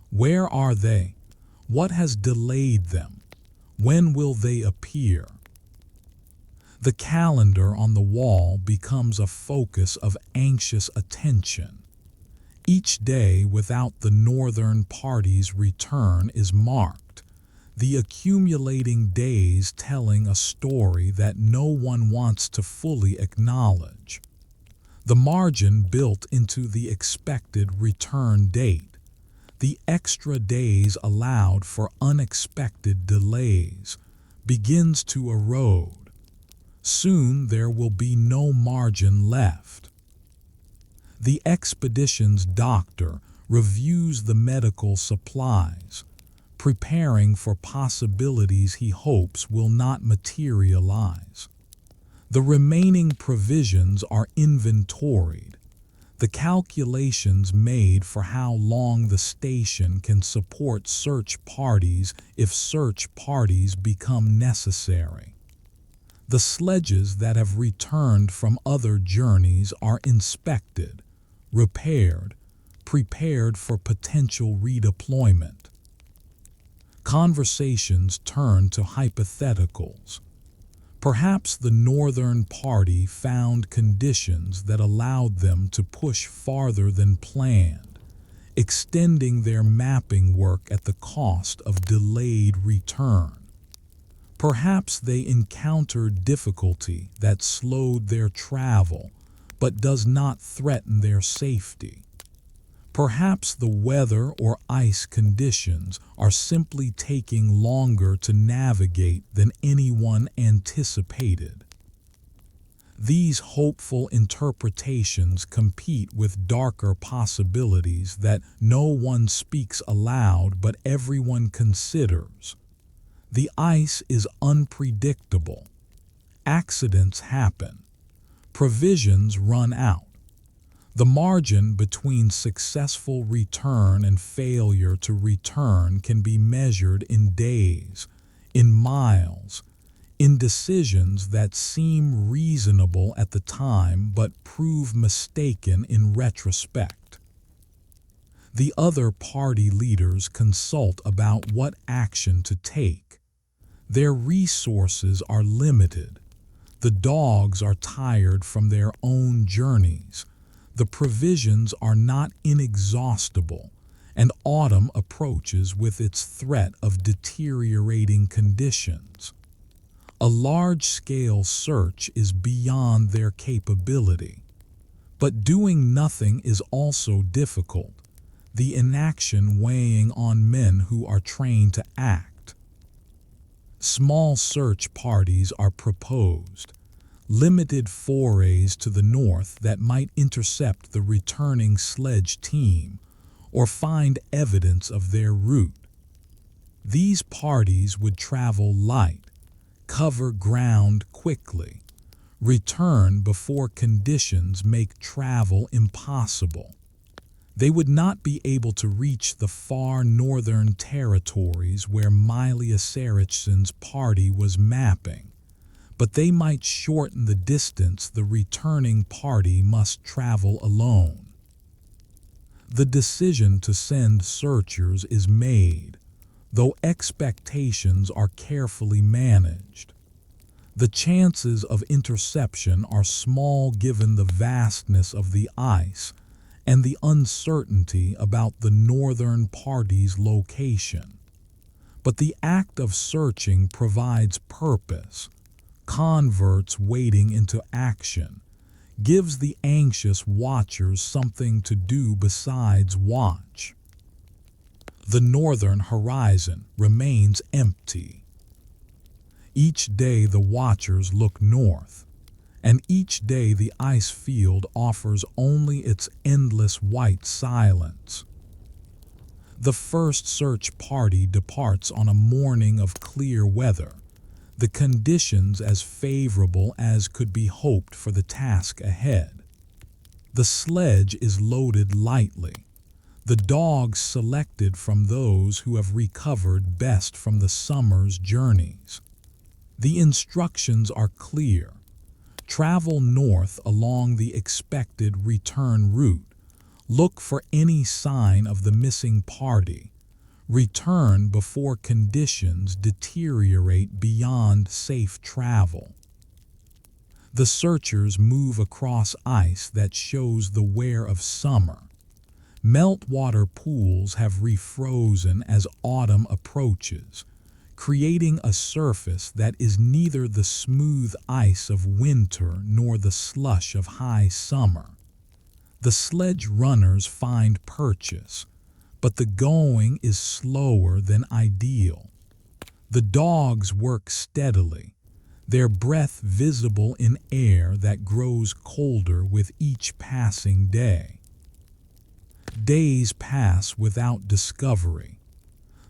Where are they? What has delayed them? When will they appear? The calendar on the wall becomes a focus of anxious attention. Each day without the northern party's return is marked, the accumulating days telling a story that no one wants to fully acknowledge. The margin built into the expected return date, the extra days allowed for unexpected delays, begins to erode. Soon there will be no margin left. The expedition's doctor reviews the medical supplies, preparing for possibilities he hopes will not materialize. The remaining provisions are inventoried, the calculations made for how long the station can support search parties if search parties become necessary. The sledges that have returned from other journeys are inspected, repaired, prepared for potential redeployment. Conversations turn to hypotheticals. Perhaps the northern party found conditions that allowed them to push farther than planned, extending their mapping work at the cost of delayed return. Perhaps they encountered difficulty that slowed their travel, but does not threaten their safety. Perhaps the weather or ice conditions are simply taking longer to navigate than anyone anticipated. These hopeful interpretations compete with darker possibilities that no one speaks aloud but everyone considers. The ice is unpredictable. Accidents happen. Provisions run out. The margin between successful return and failure to return can be measured in days, in miles, in decisions that seem reasonable at the time but prove mistaken in retrospect. The other party leaders consult about what action to take. Their resources are limited. The dogs are tired from their own journeys. The provisions are not inexhaustible, and autumn approaches with its threat of deteriorating conditions. A large-scale search is beyond their capability. But doing nothing is also difficult, the inaction weighing on men who are trained to act. Small search parties are proposed, limited forays to the north that might intercept the returning sledge team or find evidence of their route. These parties would travel light, cover ground quickly, return before conditions make travel impossible. They would not be able to reach the far northern territories where Mylius-Erichsen's party was mapping, but they might shorten the distance the returning party must travel alone. The decision to send searchers is made, though expectations are carefully managed. The chances of interception are small given the vastness of the ice and the uncertainty about the northern party's location. But the act of searching provides purpose, converts waiting into action, gives the anxious watchers something to do besides watch. The northern horizon remains empty. Each day the watchers look north, and each day the ice field offers only its endless white silence. The first search party departs on a morning of clear weather, the conditions as favorable as could be hoped for the task ahead. The sledge is loaded lightly, the dogs selected from those who have recovered best from the summer's journeys. The instructions are clear. Travel north along the expected return route. Look for any sign of the missing party. Return before conditions deteriorate beyond safe travel. The searchers move across ice that shows the wear of summer. Meltwater pools have refrozen as autumn approaches, creating a surface that is neither the smooth ice of winter nor the slush of high summer. The sledge runners find purchase, but the going is slower than ideal. The dogs work steadily, their breath visible in air that grows colder with each passing day. Days pass without discovery.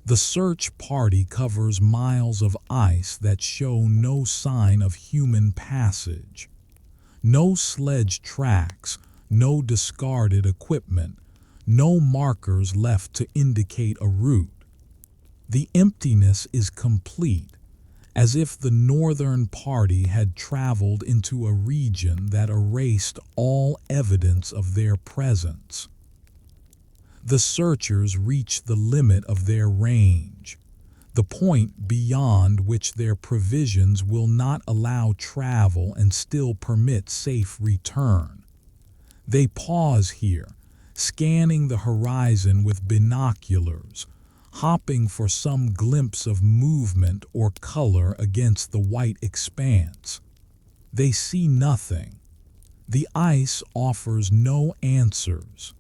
The search party covers miles of ice that show no sign of human passage. No sledge tracks, no discarded equipment, no markers left to indicate a route. The emptiness is complete, as if the northern party had traveled into a region that erased all evidence of their presence. The searchers reach the limit of their range, the point beyond which their provisions will not allow travel and still permit safe return. They pause here, scanning the horizon with binoculars, hopping for some glimpse of movement or color against the white expanse. They see nothing. The ice offers no answers.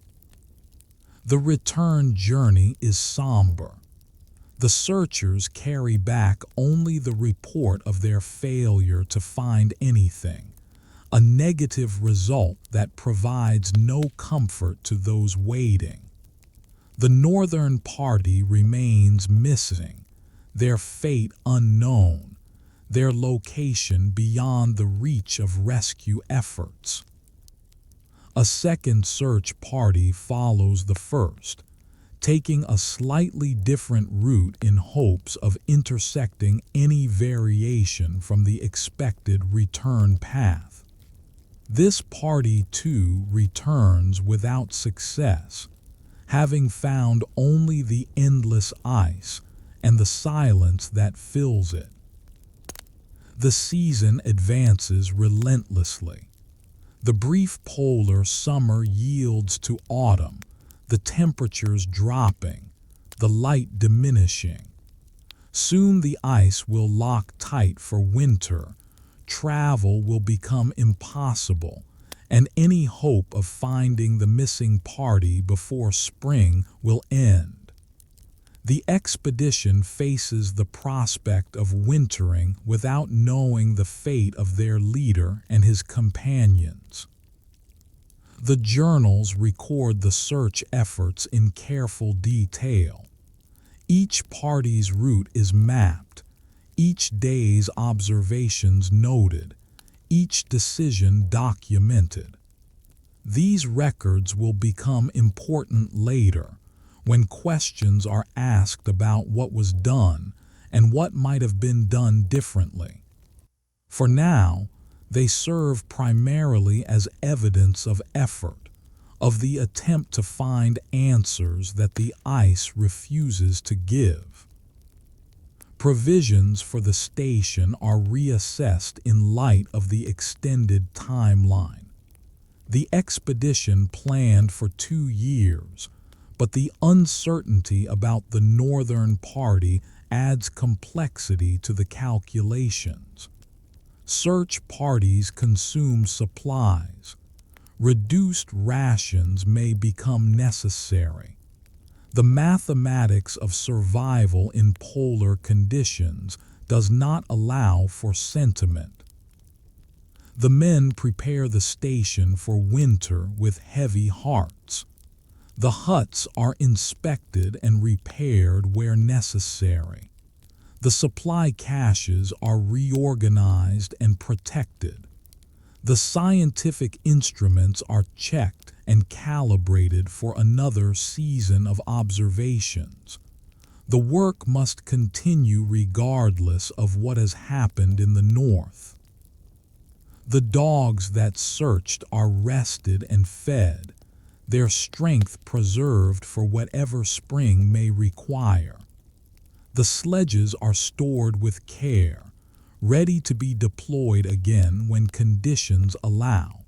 The return journey is somber. The searchers carry back only the report of their failure to find anything, a negative result that provides no comfort to those waiting. The northern party remains missing, their fate unknown, their location beyond the reach of rescue efforts. A second search party follows the first, taking a slightly different route in hopes of intersecting any variation from the expected return path. This party too returns without success, having found only the endless ice and the silence that fills it. The season advances relentlessly. The brief polar summer yields to autumn, the temperatures dropping, the light diminishing. Soon the ice will lock tight for winter, travel will become impossible, and any hope of finding the missing party before spring will end. The expedition faces the prospect of wintering without knowing the fate of their leader and his companions. The journals record the search efforts in careful detail. Each party's route is mapped, each day's observations noted, each decision documented. These records will become important later, when questions are asked about what was done and what might have been done differently. For now, they serve primarily as evidence of effort, of the attempt to find answers that the ice refuses to give. Provisions for the station are reassessed in light of the extended timeline. The expedition planned for 2 years, but the uncertainty about the northern party adds complexity to the calculations. Search parties consume supplies. Reduced rations may become necessary. The mathematics of survival in polar conditions does not allow for sentiment. The men prepare the station for winter with heavy hearts. The huts are inspected and repaired where necessary. The supply caches are reorganized and protected. The scientific instruments are checked and calibrated for another season of observations. The work must continue regardless of what has happened in the north. The dogs that searched are rested and fed, their strength preserved for whatever spring may require. The sledges are stored with care, ready to be deployed again when conditions allow.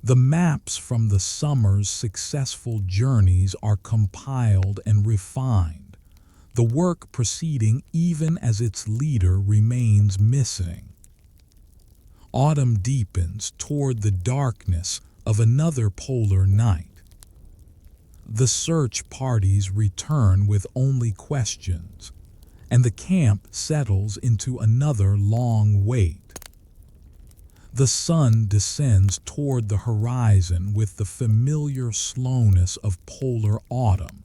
The maps from the summer's successful journeys are compiled and refined, the work proceeding even as its leader remains missing. Autumn deepens toward the darkness of another polar night. The search parties return with only questions, and the camp settles into another long wait. The sun descends toward the horizon with the familiar slowness of polar autumn,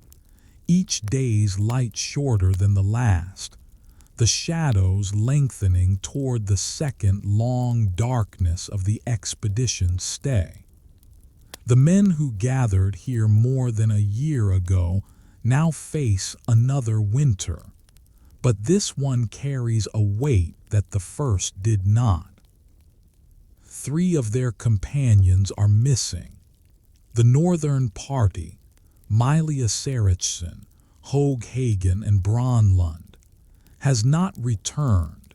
each day's light shorter than the last, the shadows lengthening toward the second long darkness of the expedition's stay. The men who gathered here more than a year ago now face another winter, but this one carries a weight that the first did not. 3 of their companions are missing. The northern party, Mylius-Erichsen, Hagen, and Bronlund, has not returned,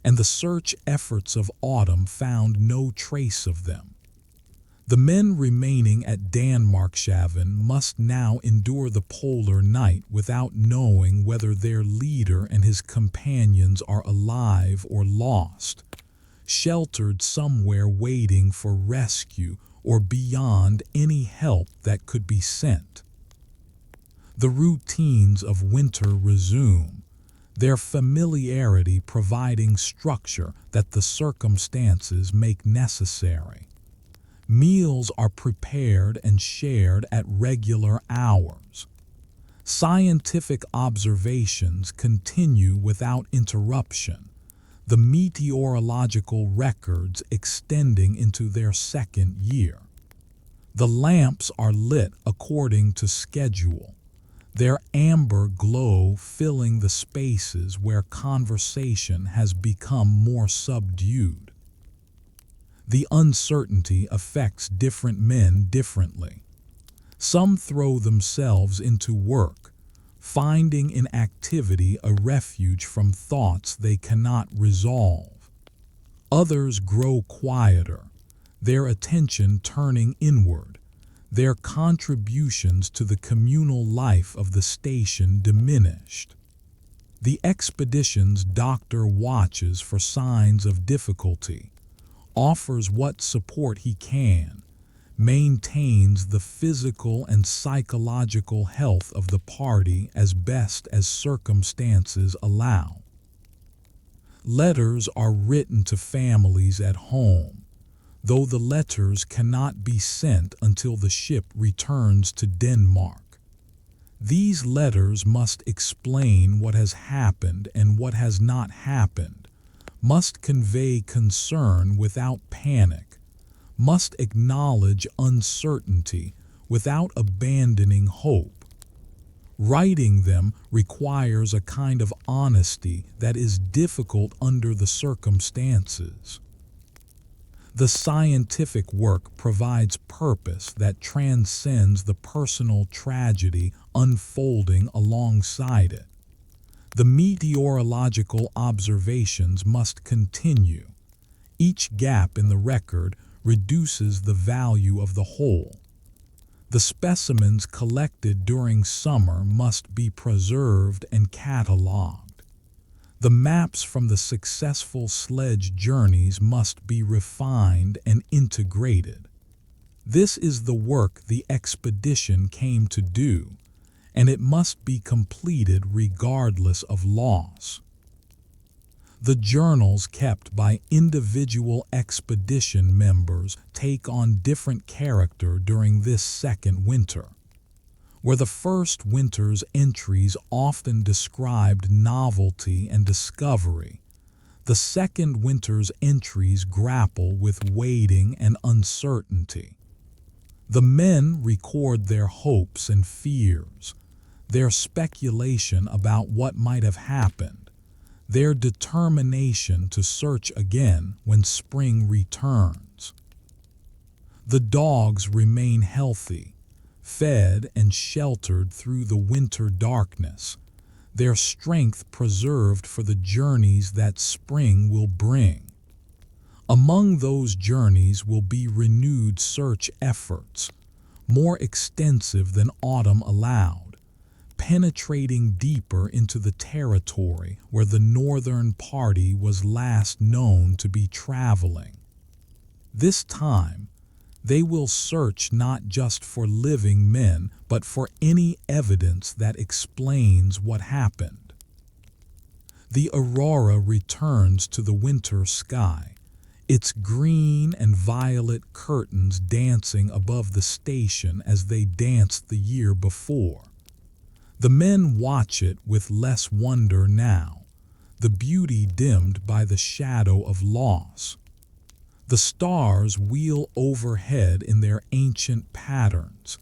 and the search efforts of autumn found no trace of them. The men remaining at Danmarkshaven must now endure the polar night without knowing whether their leader and his companions are alive or lost, sheltered somewhere waiting for rescue or beyond any help that could be sent. The routines of winter resume, their familiarity providing structure that the circumstances make necessary. Meals are prepared and shared at regular hours. Scientific observations continue without interruption, the meteorological records extending into their second year. The lamps are lit according to schedule, their amber glow filling the spaces where conversation has become more subdued. The uncertainty affects different men differently. Some throw themselves into work, finding in activity a refuge from thoughts they cannot resolve. Others grow quieter, their attention turning inward, their contributions to the communal life of the station diminished. The expedition's doctor watches for signs of difficulty, offers what support he can, maintains the physical and psychological health of the party as best as circumstances allow. Letters are written to families at home, though the letters cannot be sent until the ship returns to Denmark. These letters must explain what has happened and what has not happened, must convey concern without panic, must acknowledge uncertainty without abandoning hope. Writing them requires a kind of honesty that is difficult under the circumstances. The scientific work provides purpose that transcends the personal tragedy unfolding alongside it. The meteorological observations must continue. Each gap in the record reduces the value of the whole. The specimens collected during summer must be preserved and catalogued. The maps from the successful sledge journeys must be refined and integrated. This is the work the expedition came to do, and it must be completed regardless of loss. The journals kept by individual expedition members take on different character during this second winter. Where the first winter's entries often described novelty and discovery, the second winter's entries grapple with waiting and uncertainty. The men record their hopes and fears, their speculation about what might have happened, their determination to search again when spring returns. The dogs remain healthy, fed and sheltered through the winter darkness, their strength preserved for the journeys that spring will bring. Among those journeys will be renewed search efforts, more extensive than autumn allowed, penetrating deeper into the territory where the northern party was last known to be traveling. This time, they will search not just for living men, but for any evidence that explains what happened. The aurora returns to the winter sky, its green and violet curtains dancing above the station as they danced the year before. The men watch it with less wonder now, the beauty dimmed by the shadow of loss. The stars wheel overhead in their ancient patterns,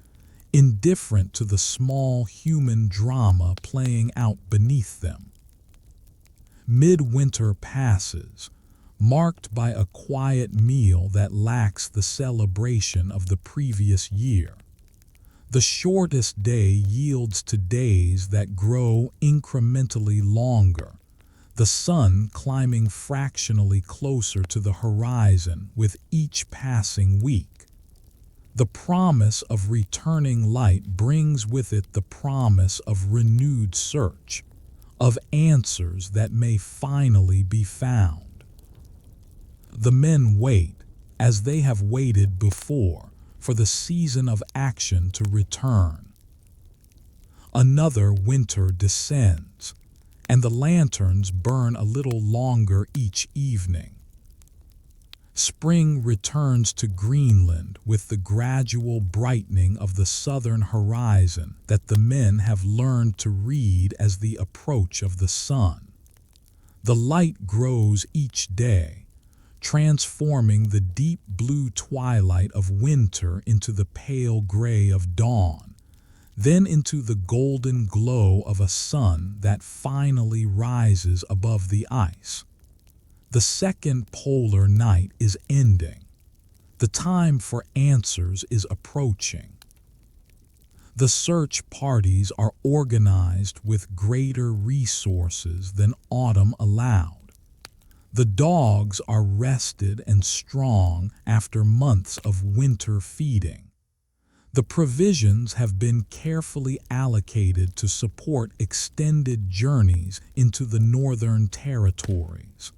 indifferent to the small human drama playing out beneath them. Midwinter passes, marked by a quiet meal that lacks the celebration of the previous year. The shortest day yields to days that grow incrementally longer, the sun climbing fractionally closer to the horizon with each passing week. The promise of returning light brings with it the promise of renewed search, of answers that may finally be found. The men wait, as they have waited before, for the season of action to return. Another winter descends, and the lanterns burn a little longer each evening. Spring returns to Greenland with the gradual brightening of the southern horizon that the men have learned to read as the approach of the sun. The light grows each day, transforming the deep blue twilight of winter into the pale gray of dawn, then into the golden glow of a sun that finally rises above the ice. The second polar night is ending. The time for answers is approaching. The search parties are organized with greater resources than autumn allowed. The dogs are rested and strong after months of winter feeding. The provisions have been carefully allocated to support extended journeys into the northern territories.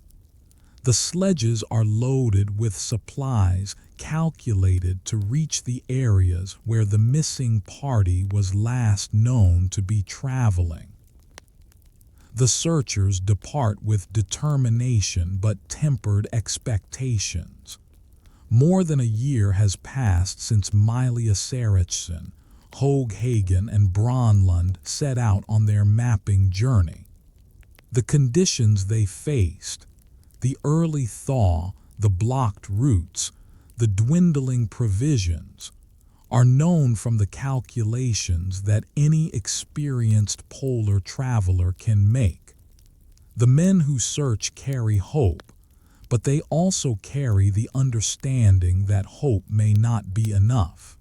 The sledges are loaded with supplies calculated to reach the areas where the missing party was last known to be traveling. The searchers depart with determination but tempered expectations. More than a year has passed since Mylius-Erichsen, Hoaghagen, and Bronlund set out on their mapping journey. The conditions they faced, the early thaw, the blocked routes, the dwindling provisions, are known from the calculations that any experienced polar traveler can make. The men who search carry hope, but they also carry the understanding that hope may not be enough.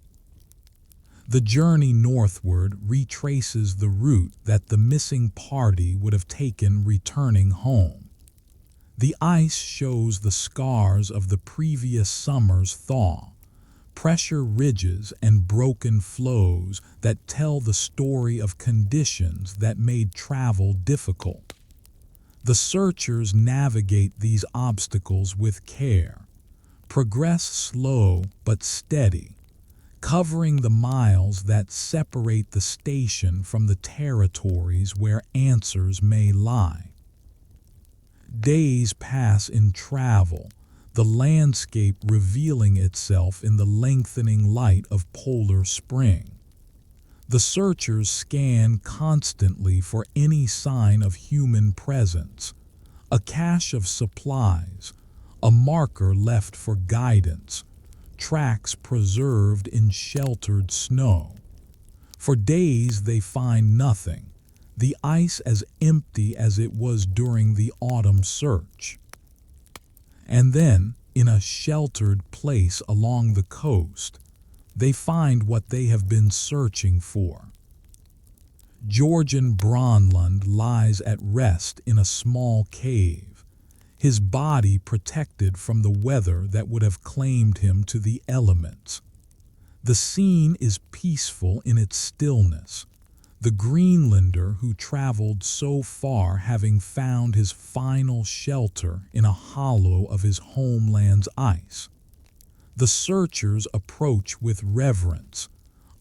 The journey northward retraces the route that the missing party would have taken returning home. The ice shows the scars of the previous summer's thaw, pressure ridges and broken flows that tell the story of conditions that made travel difficult. The searchers navigate these obstacles with care, progress slow but steady, covering the miles that separate the station from the territories where answers may lie. Days pass in travel, the landscape revealing itself in the lengthening light of polar spring. The searchers scan constantly for any sign of human presence, a cache of supplies, a marker left for guidance, tracks preserved in sheltered snow. For days they find nothing, the ice as empty as it was during the autumn search. And then, in a sheltered place along the coast, they find what they have been searching for. Georgian Greenland lies at rest in a small cave, his body protected from the weather that would have claimed him to the elements. The scene is peaceful in its stillness, the Greenlander who traveled so far having found his final shelter in a hollow of his homeland's ice. The searchers approach with reverence,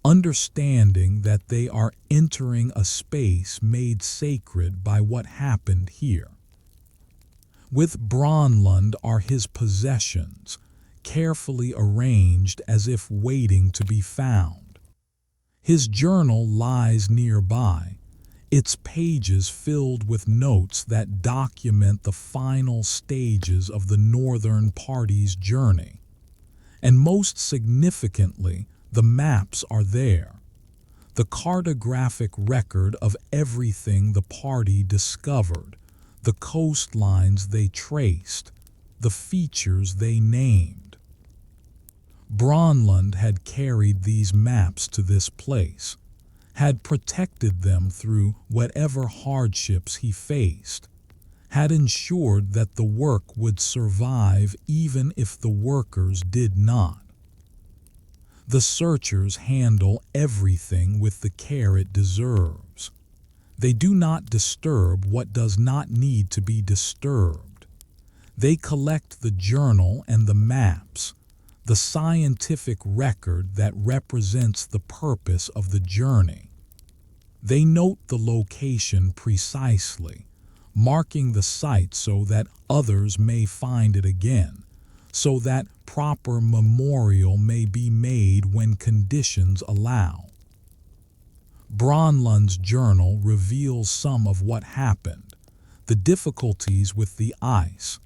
understanding that they are entering a space made sacred by what happened here. With Greenland are his possessions, carefully arranged as if waiting to be found. His journal lies nearby, its pages filled with notes that document the final stages of the Northern Party's journey. And most significantly, the maps are there, the cartographic record of everything the party discovered, the coastlines they traced, the features they named. Greenland had carried these maps to this place, had protected them through whatever hardships he faced, had ensured that the work would survive even if the workers did not. The searchers handle everything with the care it deserves. They do not disturb what does not need to be disturbed. They collect the journal and the maps, the scientific record that represents the purpose of the journey. They note the location precisely, marking the site so that others may find it again, so that proper memorial may be made when conditions allow. Greenland's journal reveals some of what happened, the difficulties with the ice,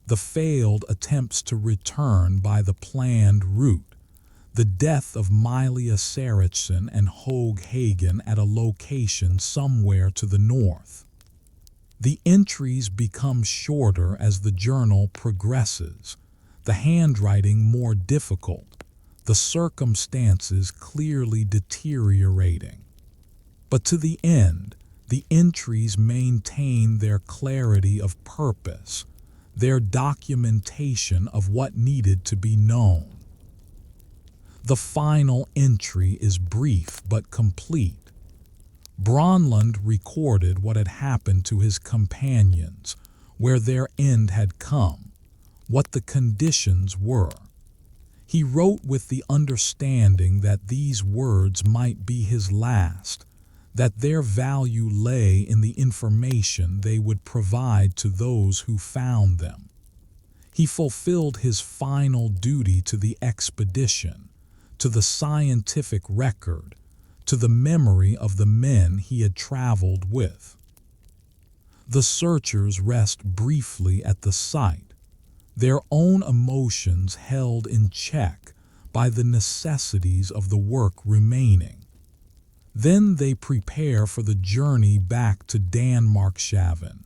the failed attempts to return by the planned route, the death of Mylius-Erichsen and Hoag Hagen at a location somewhere to the north. The entries become shorter as the journal progresses, the handwriting more difficult, the circumstances clearly deteriorating. But to the end, the entries maintain their clarity of purpose, their documentation of what needed to be known. The final entry is brief but complete. Greenland recorded what had happened to his companions, where their end had come, what the conditions were. He wrote with the understanding that these words might be his last, that their value lay in the information they would provide to those who found them. He fulfilled his final duty to the expedition, to the scientific record, to the memory of the men he had traveled with. The searchers rest briefly at the site, their own emotions held in check by the necessities of the work remaining. Then they prepare for the journey back to Danmarkshaven,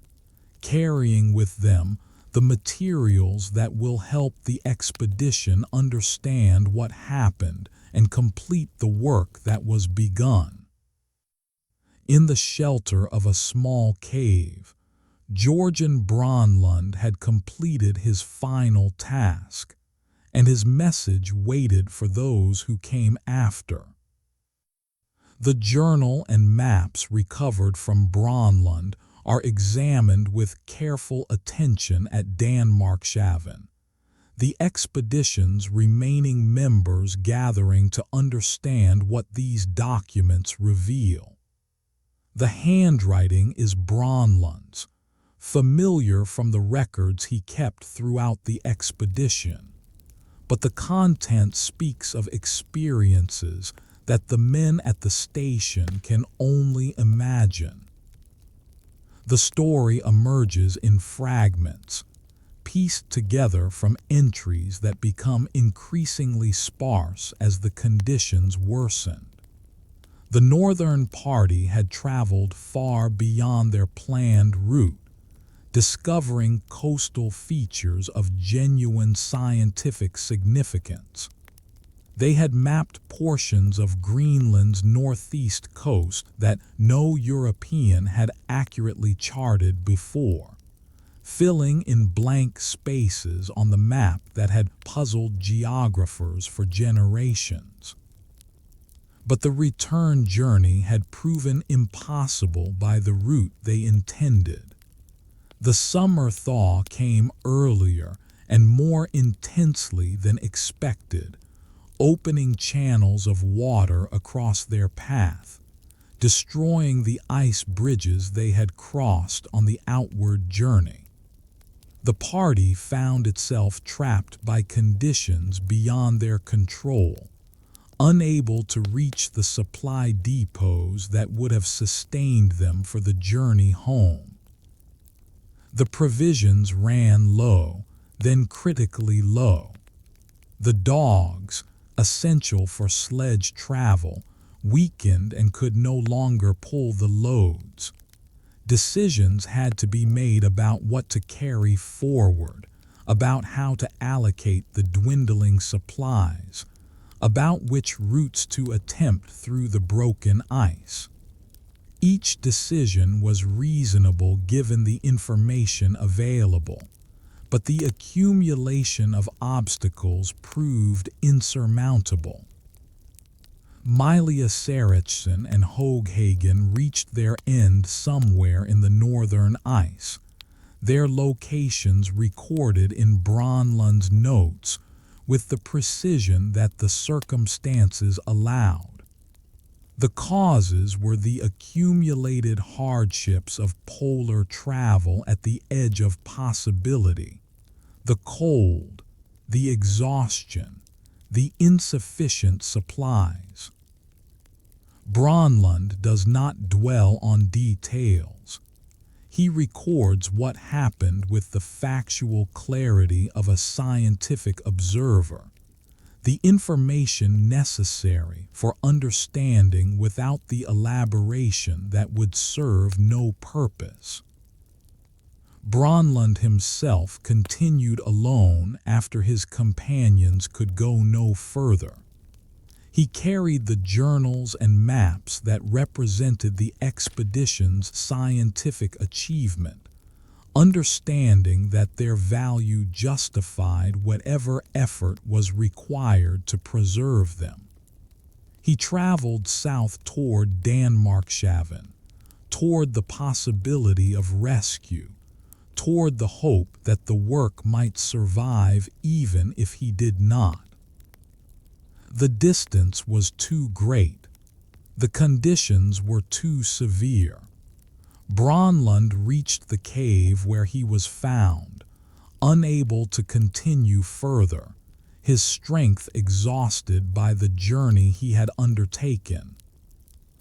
carrying with them the materials that will help the expedition understand what happened and complete the work that was begun. In the shelter of a small cave, Georgian Greenland had completed his final task, and his message waited for those who came after. The journal and maps recovered from Greenland are examined with careful attention at Danmarkshaven, the expedition's remaining members gathering to understand what these documents reveal. The handwriting is Greenland's, familiar from the records he kept throughout the expedition, but the content speaks of experiences that the men at the station can only imagine. The story emerges in fragments, pieced together from entries that become increasingly sparse as the conditions worsened. The Northern Party had traveled far beyond their planned route, discovering coastal features of genuine scientific significance. They had mapped portions of Greenland's northeast coast that no European had accurately charted before, filling in blank spaces on the map that had puzzled geographers for generations. But the return journey had proven impossible by the route they intended. The summer thaw came earlier and more intensely than expected, opening channels of water across their path, destroying the ice bridges they had crossed on the outward journey. The party found itself trapped by conditions beyond their control, unable to reach the supply depots that would have sustained them for the journey home. The provisions ran low, then critically low. The dogs, essential for sledge travel, weakened and could no longer pull the loads. Decisions had to be made about what to carry forward, about how to allocate the dwindling supplies, about which routes to attempt through the broken ice. Each decision was reasonable given the information available, but the accumulation of obstacles proved insurmountable. Mylius-Erichsen and Hooghagen reached their end somewhere in the northern ice, their locations recorded in Greenland's notes with the precision that the circumstances allowed. The causes were the accumulated hardships of polar travel at the edge of possibility, the cold, the exhaustion, the insufficient supplies. Greenland does not dwell on details. He records what happened with the factual clarity of a scientific observer, the information necessary for understanding without the elaboration that would serve no purpose. Greenland himself continued alone after his companions could go no further. He carried the journals and maps that represented the expedition's scientific achievement, understanding that their value justified whatever effort was required to preserve them. He traveled south toward Danmarkshaven, toward the possibility of rescue, toward the hope that the work might survive even if he did not. The distance was too great. The conditions were too severe. Greenland reached the cave where he was found, unable to continue further, his strength exhausted by the journey he had undertaken.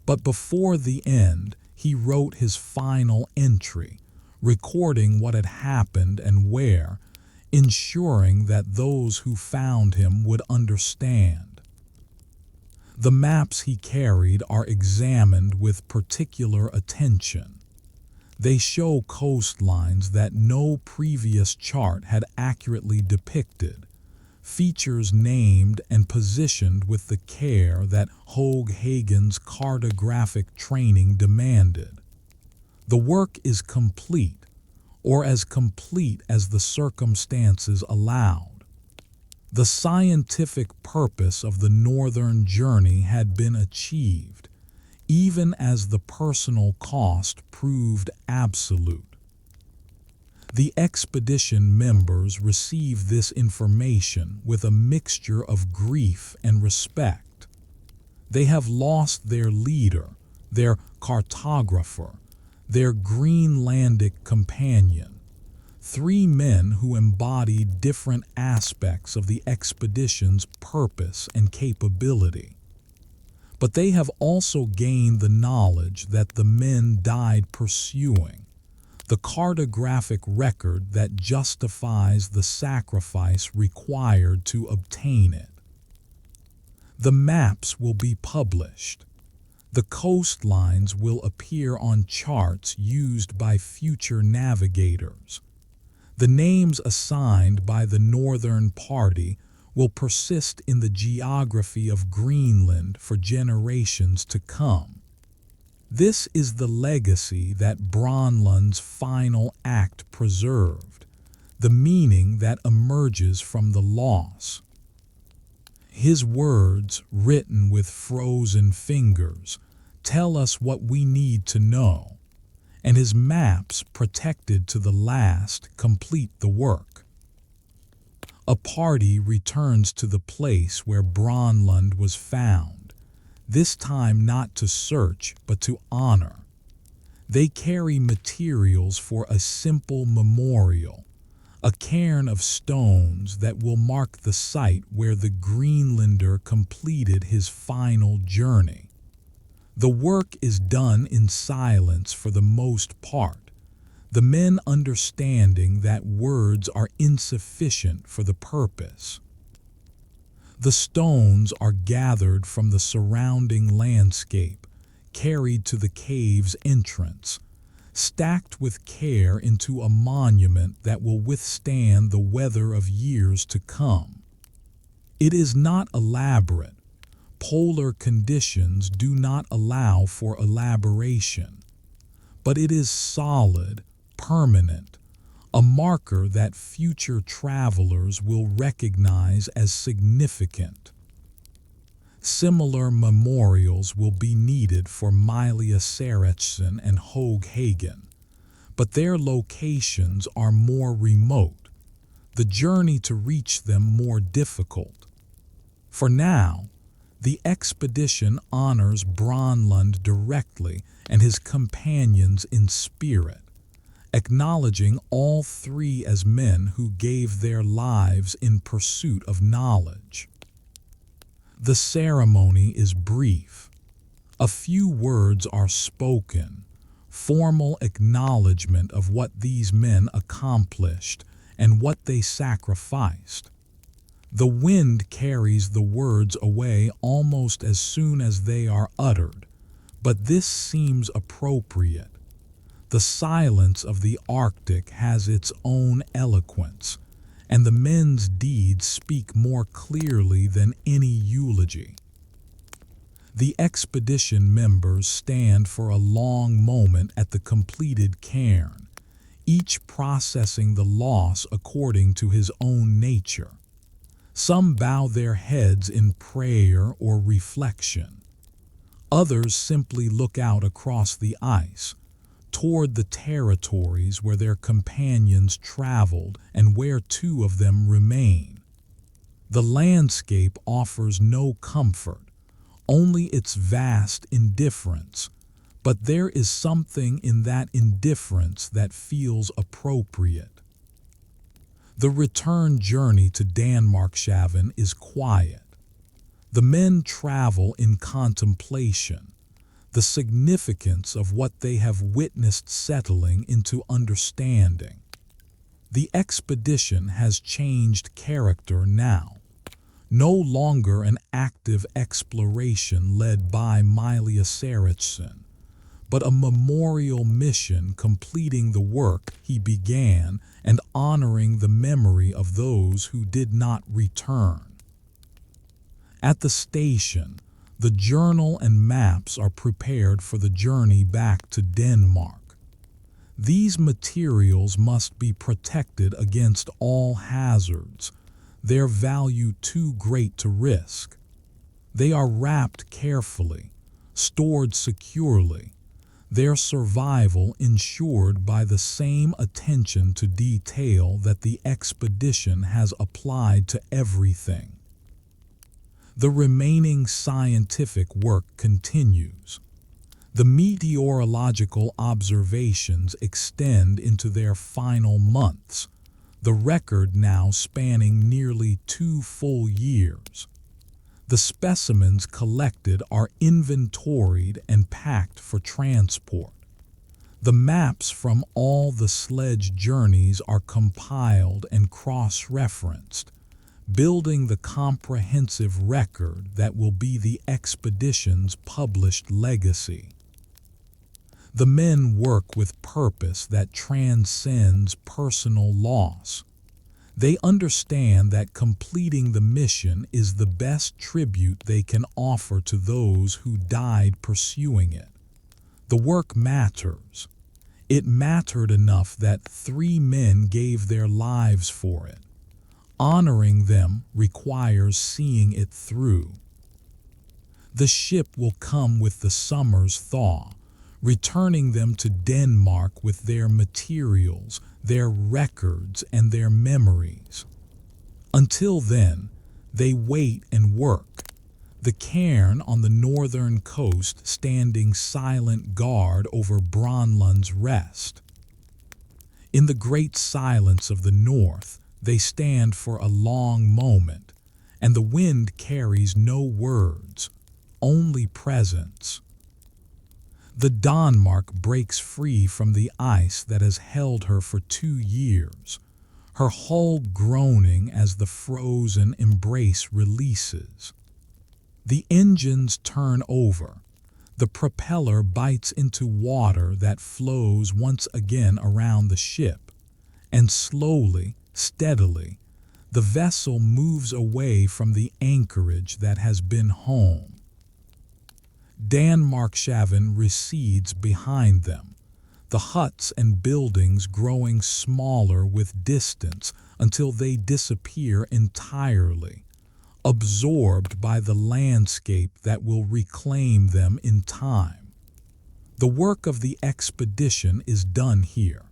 But before the end, he wrote his final entry, recording what had happened and where, ensuring that those who found him would understand. The maps he carried are examined with particular attention. They show coastlines that no previous chart had accurately depicted, features named and positioned with the care that Hooghagen's cartographic training demanded. The work is complete, or as complete as the circumstances allowed. The scientific purpose of the northern journey had been achieved, even as the personal cost proved absolute. The expedition members received this information with a mixture of grief and respect. They have lost their leader, their cartographer, their Greenlandic companion, 3 men who embodied different aspects of the expedition's purpose and capability. But they have also gained the knowledge that the men died pursuing, the cartographic record that justifies the sacrifice required to obtain it. The maps will be published. The coastlines will appear on charts used by future navigators. The names assigned by the Northern Party will persist in the geography of Greenland for generations to come. This is the legacy that Bronlund's final act preserved, the meaning that emerges from the loss. His words, written with frozen fingers, tell us what we need to know, and his maps, protected to the last, complete the work. A party returns to the place where Bronlund was found, this time not to search but to honor. They carry materials for a simple memorial, a cairn of stones that will mark the site where the Greenlander completed his final journey. The work is done in silence for the most part, the men understanding that words are insufficient for the purpose. The stones are gathered from the surrounding landscape, carried to the cave's entrance, stacked with care into a monument that will withstand the weather of years to come. It is not elaborate. Polar conditions do not allow for elaboration, but it is solid, permanent, a marker that future travelers will recognize as significant. Similar memorials will be needed for Mylius-Erichsen and Hagen, but their locations are more remote, the journey to reach them more difficult. For now, the expedition honors Bronlund directly and his companions in spirit, acknowledging all three as men who gave their lives in pursuit of knowledge. The ceremony is brief. A few words are spoken, formal acknowledgement of what these men accomplished and what they sacrificed. The wind carries the words away almost as soon as they are uttered, but this seems appropriate. The silence of the Arctic has its own eloquence, and the men's deeds speak more clearly than any eulogy. The expedition members stand for a long moment at the completed cairn, each processing the loss according to his own nature. Some bow their heads in prayer or reflection. Others simply look out across the ice, toward the territories where their companions traveled and where two of them remain. The landscape offers no comfort, only its vast indifference, but there is something in that indifference that feels appropriate. The return journey to Danmarkshaven is quiet. The men travel in contemplation, the significance of what they have witnessed settling into understanding. The expedition has changed character now, no longer an active exploration led by Mylius-Erichsen, but a memorial mission completing the work he began and honoring the memory of those who did not return. At the station, the journal and maps are prepared for the journey back to Denmark. These materials must be protected against all hazards, their value too great to risk. They are wrapped carefully, stored securely, their survival ensured by the same attention to detail that the expedition has applied to everything. The remaining scientific work continues. The meteorological observations extend into their final months, the record now spanning nearly 2 full years. The specimens collected are inventoried and packed for transport. The maps from all the sledge journeys are compiled and cross-referenced, building the comprehensive record that will be the expedition's published legacy. The men work with purpose that transcends personal loss. They understand that completing the mission is the best tribute they can offer to those who died pursuing it. The work matters. It mattered enough that 3 men gave their lives for it. Honoring them requires seeing it through. The ship will come with the summer's thaw, returning them to Denmark with their materials, their records, and their memories. Until then, they wait and work, the cairn on the northern coast standing silent guard over Greenland's rest. In the great silence of the north, they stand for a long moment, and the wind carries no words, only presence. The Danmark breaks free from the ice that has held her for 2 years, her hull groaning as the frozen embrace releases. The engines turn over. The propeller bites into water that flows once again around the ship, and slowly, steadily, the vessel moves away from the anchorage that has been home. Danmarkshaven recedes behind them, the huts and buildings growing smaller with distance until they disappear entirely, absorbed by the landscape that will reclaim them in time. The work of the expedition is done here.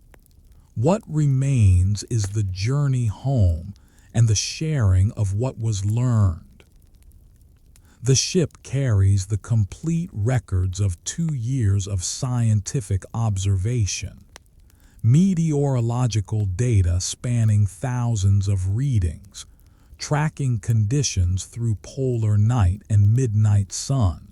What remains is the journey home and the sharing of what was learned. The ship carries the complete records of 2 years of scientific observation, meteorological data spanning thousands of readings, tracking conditions through polar night and midnight sun,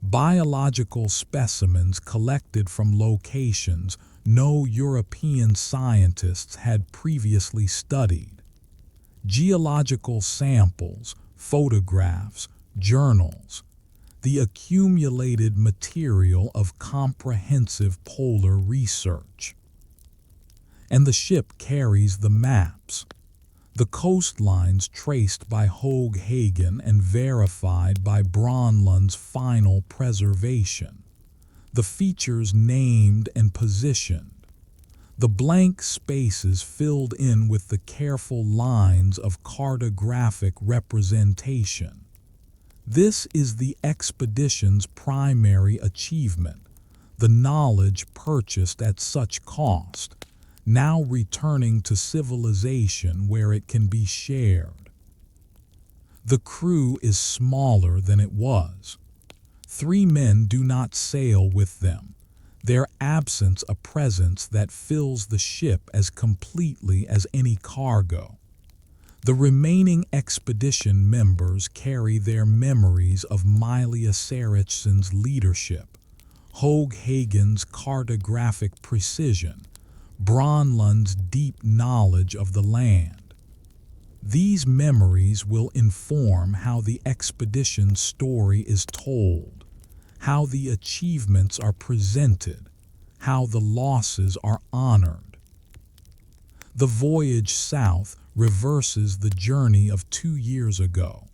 biological specimens collected from locations no European scientists had previously studied, geological samples, photographs, journals, the accumulated material of comprehensive polar research. And the ship carries the maps, the coastlines traced by Høeg Hagen and verified by Greenland's final preservation, the features named and positioned, the blank spaces filled in with the careful lines of cartographic representation. This is the expedition's primary achievement, the knowledge purchased at such cost, now returning to civilization where it can be shared. The crew is smaller than it was. 3 men do not sail with them, their absence a presence that fills the ship as completely as any cargo. The remaining expedition members carry their memories of Mylius-Erichsen's leadership, Høeg Hagen's cartographic precision, Greenland's deep knowledge of the land. These memories will inform how the expedition's story is told, how the achievements are presented, how the losses are honored. The voyage south reverses the journey of 2 years ago.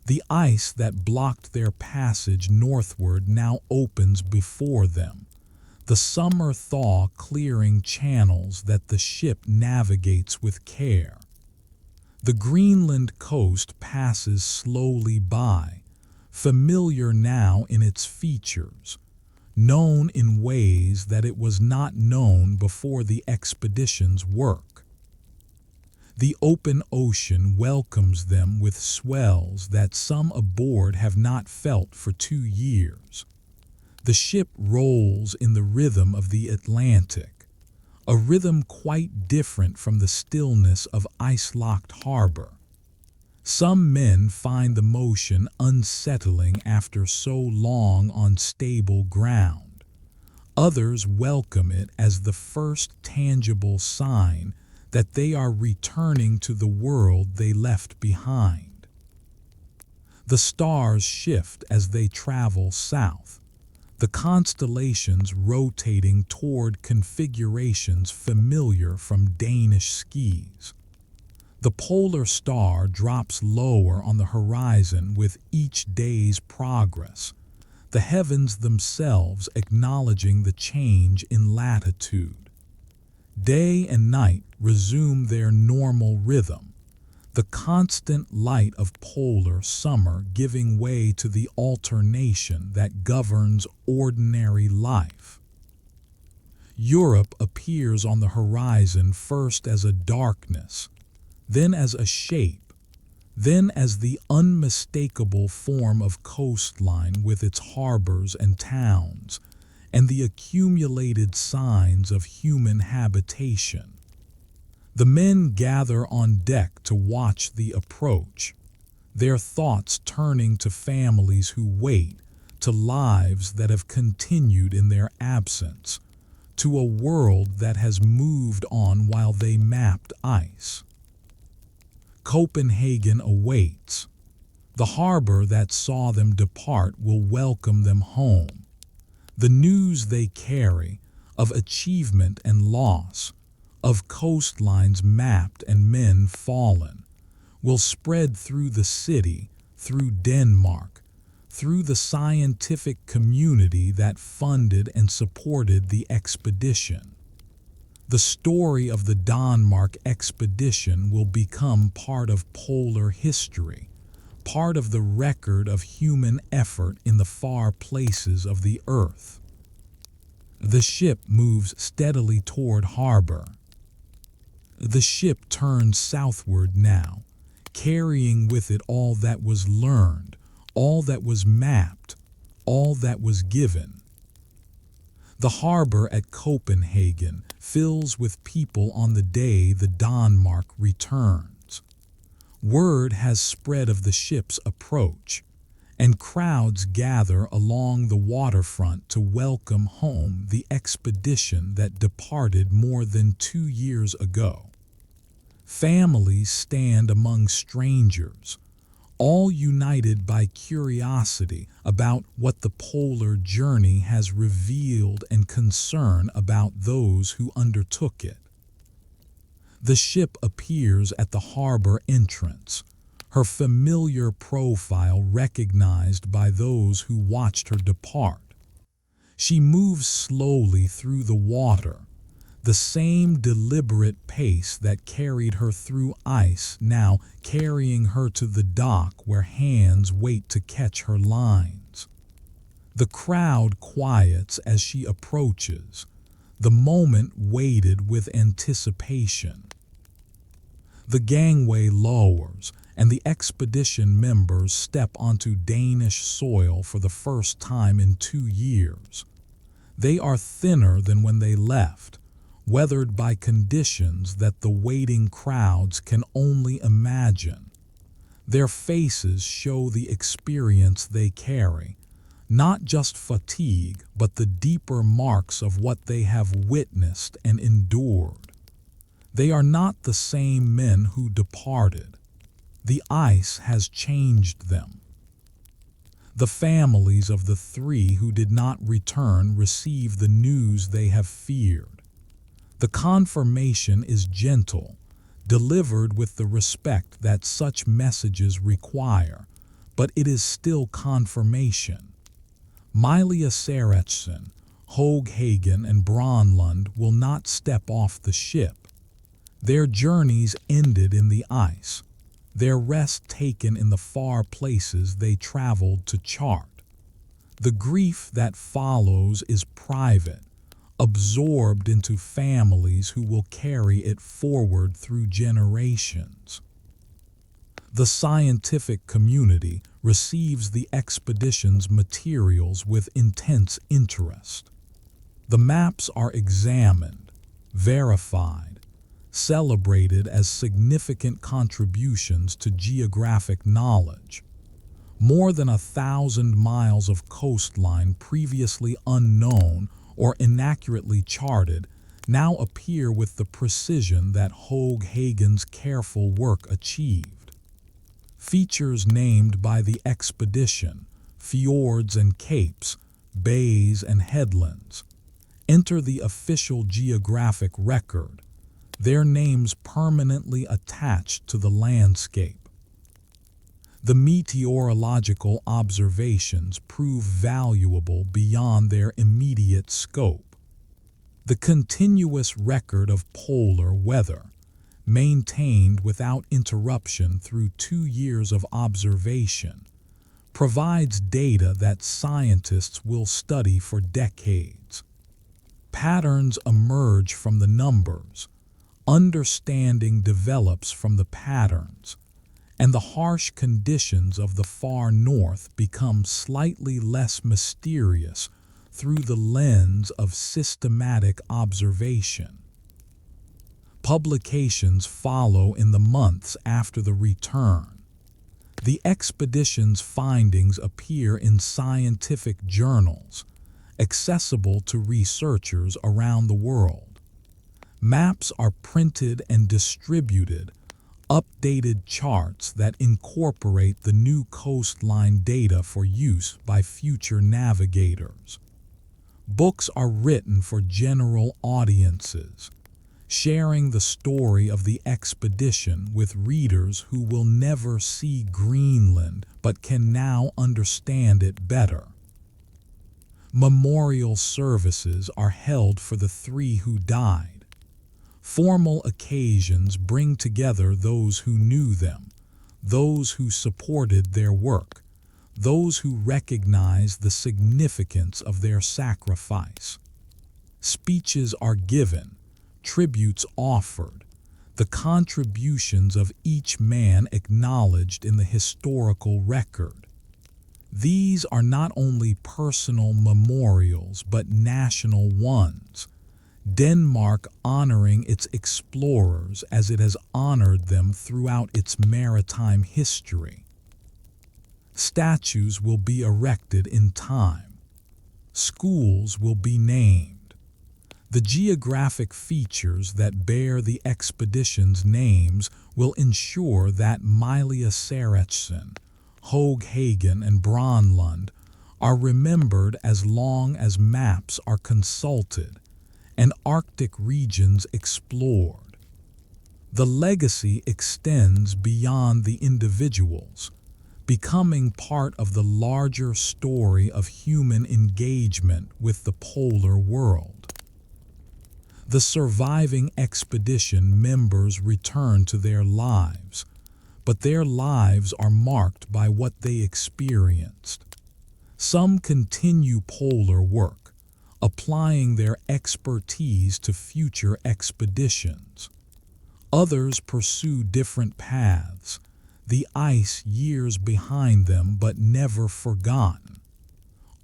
The ice that blocked their passage northward now opens before them, the summer thaw clearing channels that the ship navigates with care. The Greenland coast passes slowly by, familiar now in its features, known in ways that it was not known before the expedition's work. The open ocean welcomes them with swells that some aboard have not felt for 2 years. The ship rolls in the rhythm of the Atlantic, a rhythm quite different from the stillness of ice-locked harbor. Some men find the motion unsettling after so long on stable ground. Others welcome it as the first tangible sign that they are returning to the world they left behind. The stars shift as they travel south, the constellations rotating toward configurations familiar from Danish skis. The polar star drops lower on the horizon with each day's progress, the heavens themselves acknowledging the change in latitude. Day and night resume their normal rhythm, the constant light of polar summer giving way to the alternation that governs ordinary life. Europe appears on the horizon first as a darkness, then as a shape, then as the unmistakable form of coastline with its harbors and towns, and the accumulated signs of human habitation. The men gather on deck to watch the approach, their thoughts turning to families who wait, to lives that have continued in their absence, to a world that has moved on while they mapped ice. Copenhagen awaits. The harbor that saw them depart will welcome them home. The news they carry of achievement and loss, of coastlines mapped and men fallen, will spread through the city, through Denmark, through the scientific community that funded and supported the expedition. The story of the Denmark expedition will become part of polar history, part of the record of human effort in the far places of the earth. The ship moves steadily toward harbor. The ship turns southward now, carrying with it all that was learned, all that was mapped, all that was given. The harbor at Copenhagen fills with people on the day the Denmark returns. Word has spread of the ship's approach, and crowds gather along the waterfront to welcome home the expedition that departed more than 2 years ago. Families stand among strangers, all united by curiosity about what the polar journey has revealed and concern about those who undertook it. The ship appears at the harbor entrance, her familiar profile recognized by those who watched her depart. She moves slowly through the water, the same deliberate pace that carried her through ice now carrying her to the dock where hands wait to catch her lines. The crowd quiets as she approaches, the moment waited with anticipation. The gangway lowers, and the expedition members step onto Danish soil for the first time in 2 years. They are thinner than when they left, weathered by conditions that the waiting crowds can only imagine. Their faces show the experience they carry, not just fatigue, but the deeper marks of what they have witnessed and endured. They are not the same men who departed. The ice has changed them. The families of the 3 who did not return receive the news they have feared. The confirmation is gentle, delivered with the respect that such messages require, but it is still confirmation. Mylius-Erichsen, Hagen, and Greenland will not step off the ship. Their journeys ended in the ice, their rest taken in the far places they traveled to chart. The grief that follows is private, absorbed into families who will carry it forward through generations. The scientific community receives the expedition's materials with intense interest. The maps are examined, verified, celebrated as significant contributions to geographic knowledge. More than 1,000 miles of coastline previously unknown or inaccurately charted now appear with the precision that Hagen's careful work achieved. Features named by the expedition, fjords and capes, bays and headlands, enter the official geographic record, their names permanently attached to the landscape. The meteorological observations prove valuable beyond their immediate scope. The continuous record of polar weather, maintained without interruption through 2 years of observation, provides data that scientists will study for decades. Patterns emerge from the numbers, understanding develops from the patterns, and the harsh conditions of the far north become slightly less mysterious through the lens of systematic observation. Publications follow in the months after the return. The expedition's findings appear in scientific journals, accessible to researchers around the world. Maps are printed and distributed, updated charts that incorporate the new coastline data for use by future navigators. Books are written for general audiences, sharing the story of the expedition with readers who will never see Greenland but can now understand it better. Memorial services are held for the 3 who died. Formal occasions bring together those who knew them, those who supported their work, those who recognize the significance of their sacrifice. Speeches are given, tributes offered, the contributions of each man acknowledged in the historical record. These are not only personal memorials but national ones, Denmark honoring its explorers as it has honored them throughout its maritime history. Statues will be erected in time. Schools will be named. The geographic features that bear the expedition's names will ensure that Mylius-Erichsen, Hooghagen, and Brønlund are remembered as long as maps are consulted and Arctic regions explored. The legacy extends beyond the individuals, becoming part of the larger story of human engagement with the polar world. The surviving expedition members return to their lives, but their lives are marked by what they experienced. Some continue polar work, applying their expertise to future expeditions. Others pursue different paths, the ice years behind them but never forgotten.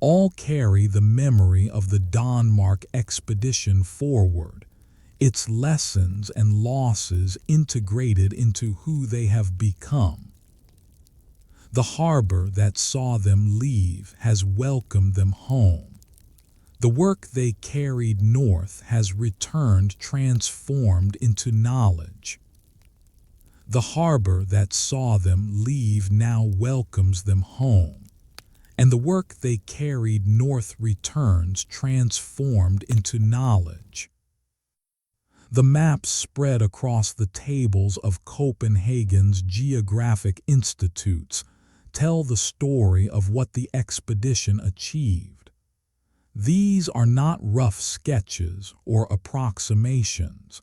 All carry the memory of the Denmark expedition forward, its lessons and losses integrated into who they have become. The harbor that saw them leave has welcomed them home. The work they carried north has returned transformed into knowledge. The harbor that saw them leave now welcomes them home, and the work they carried north returns transformed into knowledge. The maps spread across the tables of Copenhagen's geographic institutes tell the story of what the expedition achieved. These are not rough sketches or approximations,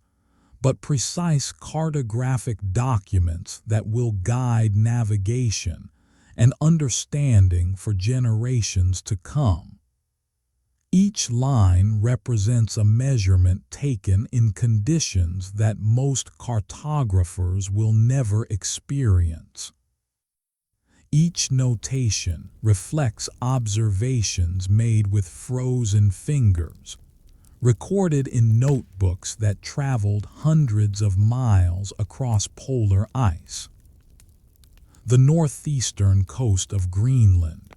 but precise cartographic documents that will guide navigation and understanding for generations to come. Each line represents a measurement taken in conditions that most cartographers will never experience. Each notation reflects observations made with frozen fingers, recorded in notebooks that traveled hundreds of miles across polar ice. The northeastern coast of Greenland,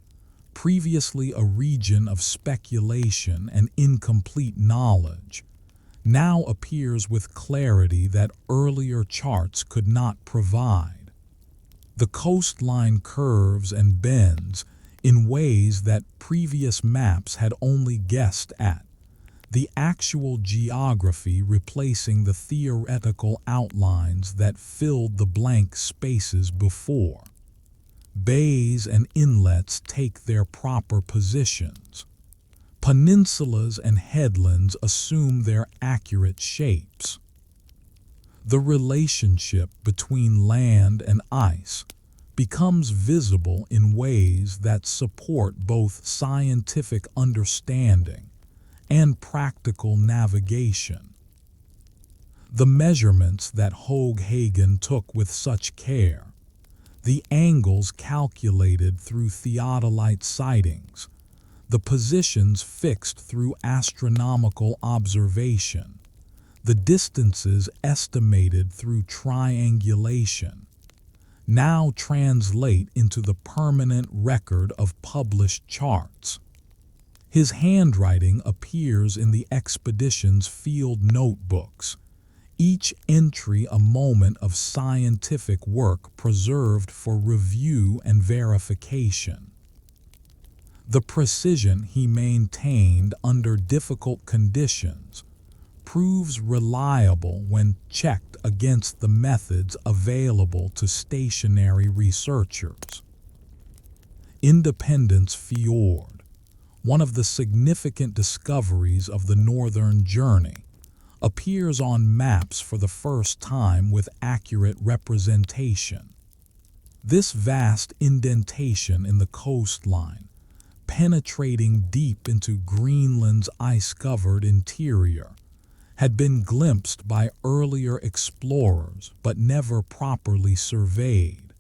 previously a region of speculation and incomplete knowledge, now appears with clarity that earlier charts could not provide. The coastline curves and bends in ways that previous maps had only guessed at, the actual geography replacing the theoretical outlines that filled the blank spaces before. Bays and inlets take their proper positions. Peninsulas and headlands assume their accurate shapes. The relationship between land and ice becomes visible in ways that support both scientific understanding and practical navigation. The measurements that Hagen took with such care, the angles calculated through theodolite sightings, the positions fixed through astronomical observation, the distances estimated through triangulation, now translate into the permanent record of published charts. His handwriting appears in the expedition's field notebooks, each entry a moment of scientific work preserved for review and verification. The precision he maintained under difficult conditions proves reliable when checked against the methods available to stationary researchers. Independence Fjord, one of the significant discoveries of the northern journey, appears on maps for the first time with accurate representation. This vast indentation in the coastline, penetrating deep into Greenland's ice-covered interior, had been glimpsed by earlier explorers but never properly surveyed.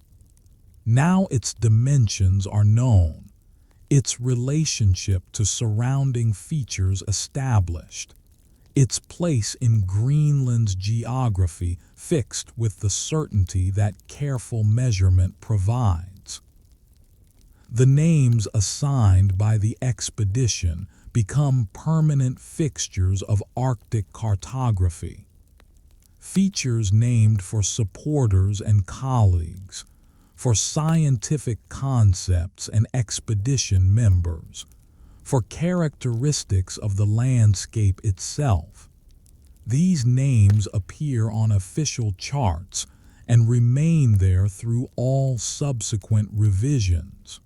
Now its dimensions are known, its relationship to surrounding features established, its place in Greenland's geography fixed with the certainty that careful measurement provides. The names assigned by the expedition become permanent fixtures of Arctic cartography. Features named for supporters and colleagues, for scientific concepts and expedition members, for characteristics of the landscape itself. These names appear on official charts and remain there through all subsequent revisions.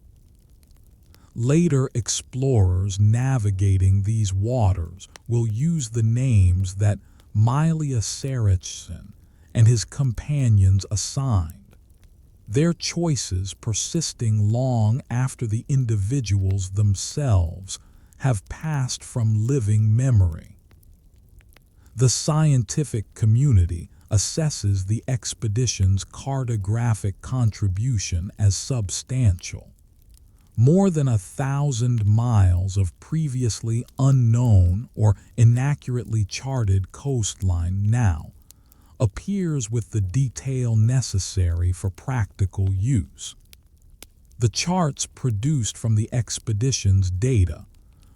Later explorers navigating these waters will use the names that Mylius-Erichsen and his companions assigned, their choices persisting long after the individuals themselves have passed from living memory. The scientific community assesses the expedition's cartographic contribution as substantial. More than 1,000 miles of previously unknown or inaccurately charted coastline now appears with the detail necessary for practical use. The charts produced from the expedition's data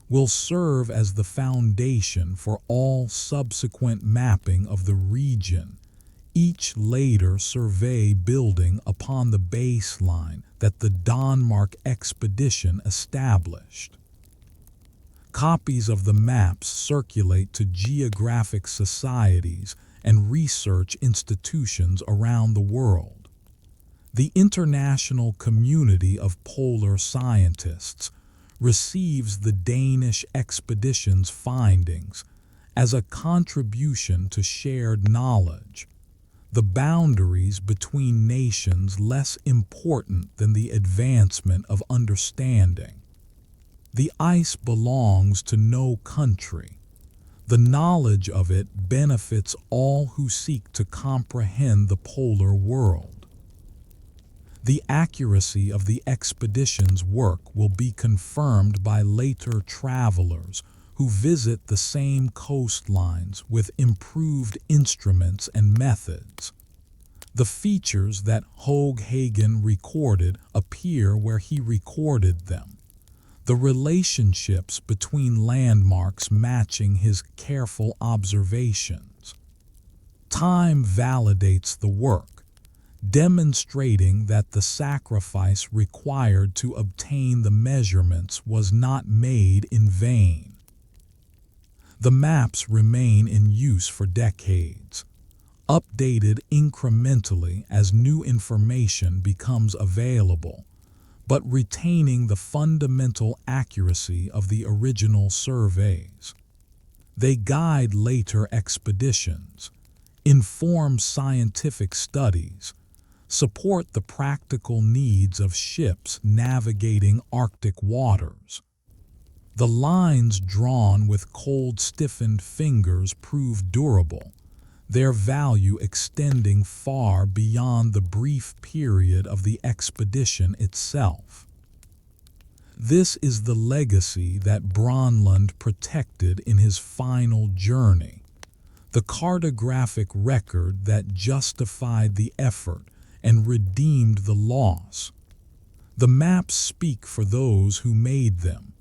will serve as the foundation for all subsequent mapping of the region, each later survey building upon the baseline that the Denmark expedition established. Copies of the maps circulate to geographic societies and research institutions around the world. The international community of polar scientists receives the Danish expedition's findings as a contribution to shared knowledge, the boundaries between nations less important than the advancement of understanding. The ice belongs to no country. The knowledge of it benefits all who seek to comprehend the polar world. The accuracy of the expedition's work will be confirmed by later travelers who visit the same coastlines with improved instruments and methods. The features that Hagen recorded appear where he recorded them, the relationships between landmarks matching his careful observations. Time validates the work, demonstrating that the sacrifice required to obtain the measurements was not made in vain. The maps remain in use for decades, updated incrementally as new information becomes available, but retaining the fundamental accuracy of the original surveys. They guide later expeditions, inform scientific studies, support the practical needs of ships navigating Arctic waters. The lines drawn with cold, stiffened fingers prove durable, their value extending far beyond the brief period of the expedition itself. This is the legacy that Greenland protected in his final journey, the cartographic record that justified the effort and redeemed the loss. The maps speak for those who made them,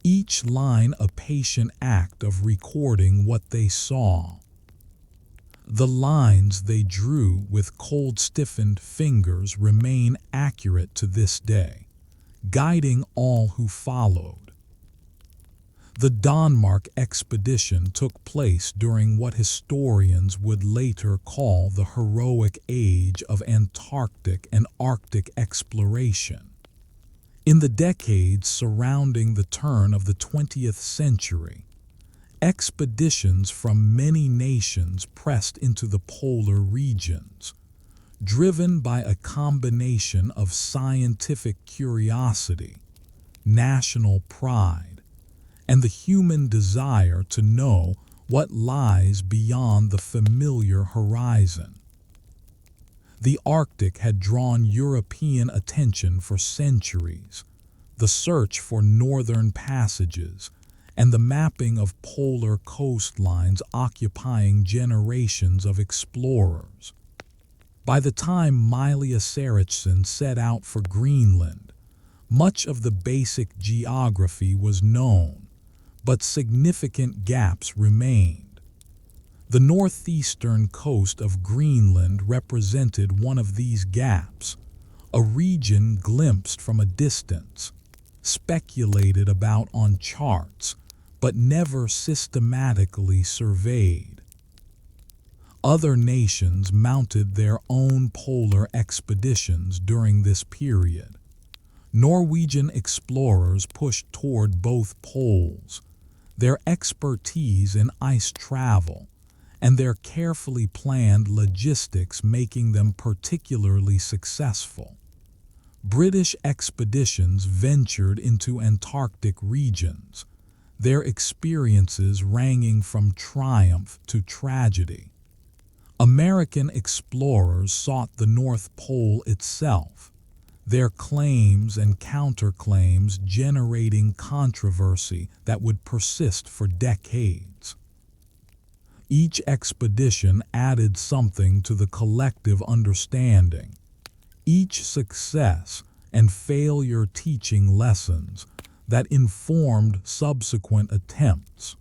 each line a patient act of recording what they saw. The lines they drew with cold, stiffened fingers remain accurate to this day, guiding all who followed. The Denmark expedition took place during what historians would later call the heroic age of Antarctic and Arctic exploration. In the decades surrounding the turn of the 20th century, expeditions from many nations pressed into the polar regions, driven by a combination of scientific curiosity, national pride, and the human desire to know what lies beyond the familiar horizon. The Arctic had drawn European attention for centuries, the search for northern passages, and the mapping of polar coastlines occupying generations of explorers. By the time Mylius-Erichsen set out for Greenland, much of the basic geography was known, but significant gaps remained. The northeastern coast of Greenland represented one of these gaps, a region glimpsed from a distance, speculated about on charts, but never systematically surveyed. Other nations mounted their own polar expeditions during this period. Norwegian explorers pushed toward both poles, their expertise in ice travel and their carefully planned logistics making them particularly successful. British expeditions ventured into Antarctic regions, their experiences ranging from triumph to tragedy. American explorers sought the North Pole itself, their claims and counterclaims generating controversy that would persist for decades. Each expedition added something to the collective understanding, each success and failure teaching lessons that informed subsequent attempts.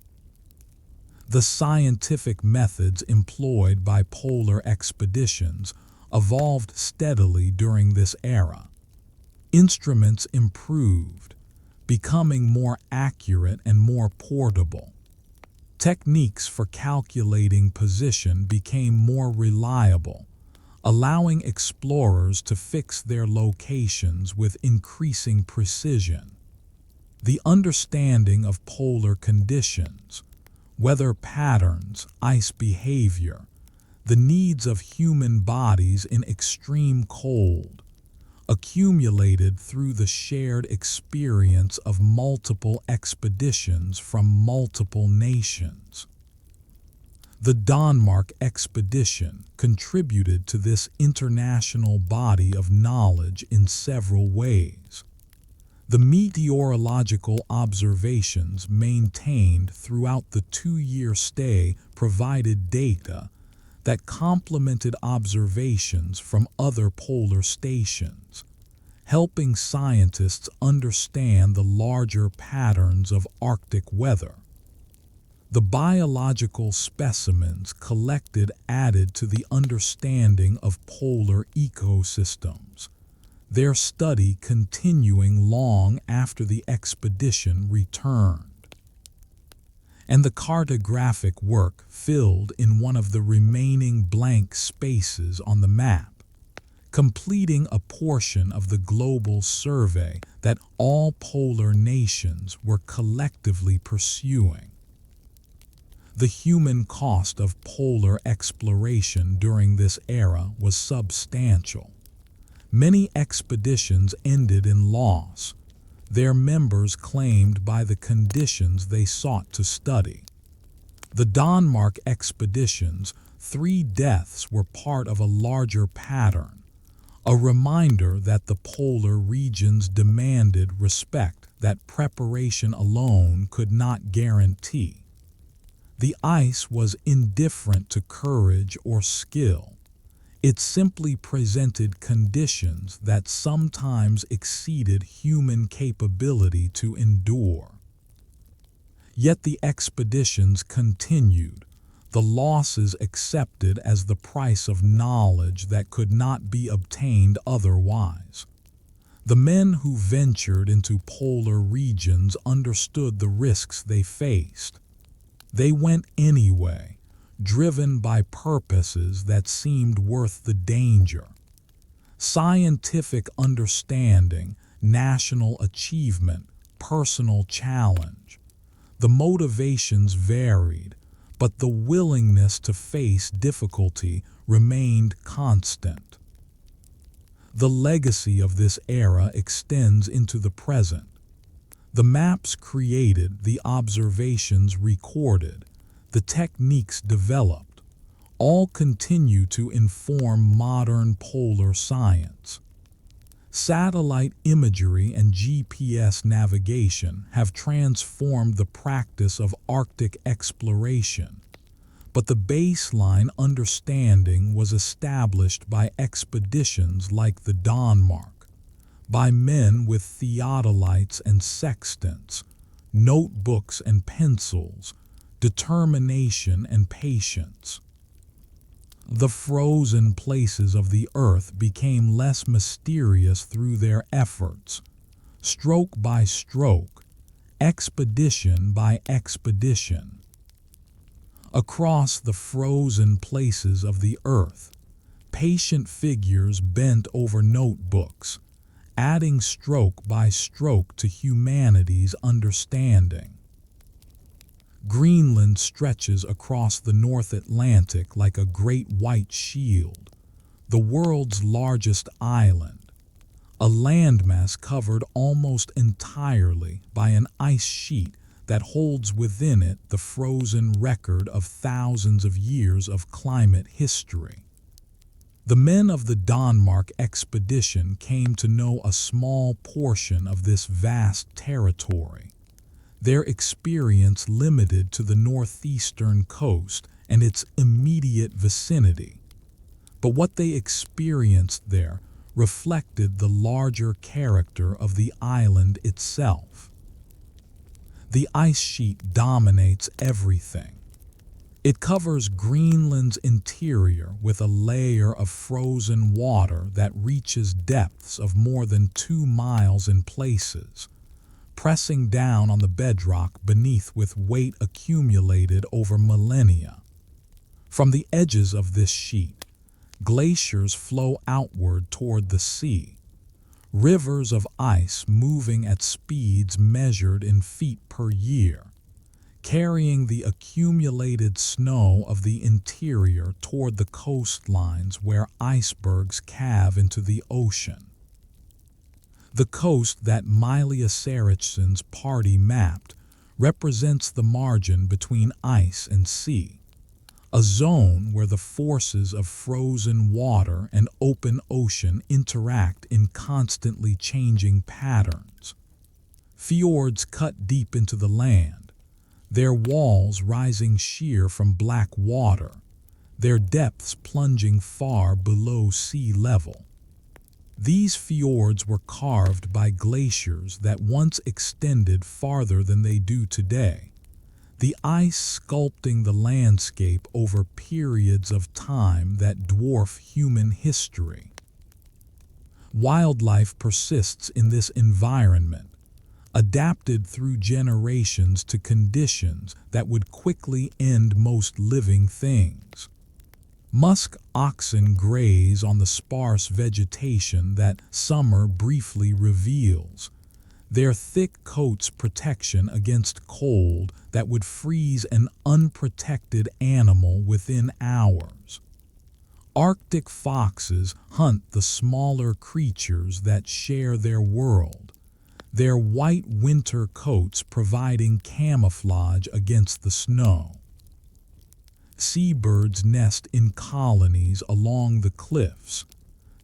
The scientific methods employed by polar expeditions evolved steadily during this era. Instruments improved, becoming more accurate and more portable. Techniques for calculating position became more reliable, allowing explorers to fix their locations with increasing precision. The understanding of polar conditions, weather patterns, ice behavior, the needs of human bodies in extreme cold, accumulated through the shared experience of multiple expeditions from multiple nations. The Denmark expedition contributed to this international body of knowledge in several ways. The meteorological observations maintained throughout the 2-year stay provided data that complemented observations from other polar stations, helping scientists understand the larger patterns of Arctic weather. The biological specimens collected added to the understanding of polar ecosystems, their study continuing long after the expedition returned. and the cartographic work filled in one of the remaining blank spaces on the map, completing a portion of the global survey that all polar nations were collectively pursuing. The human cost of polar exploration during this era was substantial. Many expeditions ended in loss, their members claimed by the conditions they sought to study. The Denmark expedition's 3 deaths were part of a larger pattern, a reminder that the polar regions demanded respect that preparation alone could not guarantee. The ice was indifferent to courage or skill. It simply presented conditions that sometimes exceeded human capability to endure. Yet the expeditions continued, the losses accepted as the price of knowledge that could not be obtained otherwise. The men who ventured into polar regions understood the risks they faced. They went anyway, driven by purposes that seemed worth the danger. Scientific understanding, national achievement, personal challenge. The motivations varied, but the willingness to face difficulty remained constant. The legacy of this era extends into the present. The maps created, the observations recorded, the techniques developed, all continue to inform modern polar science. Satellite imagery and GPS navigation have transformed the practice of Arctic exploration, but the baseline understanding was established by expeditions like the Denmark, by men with theodolites and sextants, notebooks and pencils, determination and patience. The frozen places of the earth became less mysterious through their efforts, stroke by stroke, expedition by expedition. Across the frozen places of the earth, patient figures bent over notebooks, adding stroke by stroke to humanity's understanding. Greenland stretches across the North Atlantic like a great white shield, the world's largest island, a landmass covered almost entirely by an ice sheet that holds within it the frozen record of thousands of years of climate history. The men of the Denmark expedition came to know a small portion of this vast territory, their experience limited to the northeastern coast and its immediate vicinity. But what they experienced there reflected the larger character of the island itself. The ice sheet dominates everything. It covers Greenland's interior with a layer of frozen water that reaches depths of more than 2 miles in places, pressing down on the bedrock beneath with weight accumulated over millennia. From the edges of this sheet, glaciers flow outward toward the sea, rivers of ice moving at speeds measured in feet per year, carrying the accumulated snow of the interior toward the coastlines where icebergs calve into the ocean. The coast that Mylius-Erichsen's party mapped represents the margin between ice and sea, a zone where the forces of frozen water and open ocean interact in constantly changing patterns. Fjords cut deep into the land, their walls rising sheer from black water, their depths plunging far below sea level. These fjords were carved by glaciers that once extended farther than they do today, the ice sculpting the landscape over periods of time that dwarf human history. Wildlife persists in this environment, adapted through generations to conditions that would quickly end most living things. Musk oxen graze on the sparse vegetation that summer briefly reveals, their thick coats protection against cold that would freeze an unprotected animal within hours. Arctic foxes hunt the smaller creatures that share their world, their white winter coats providing camouflage against the snow. Seabirds nest in colonies along the cliffs,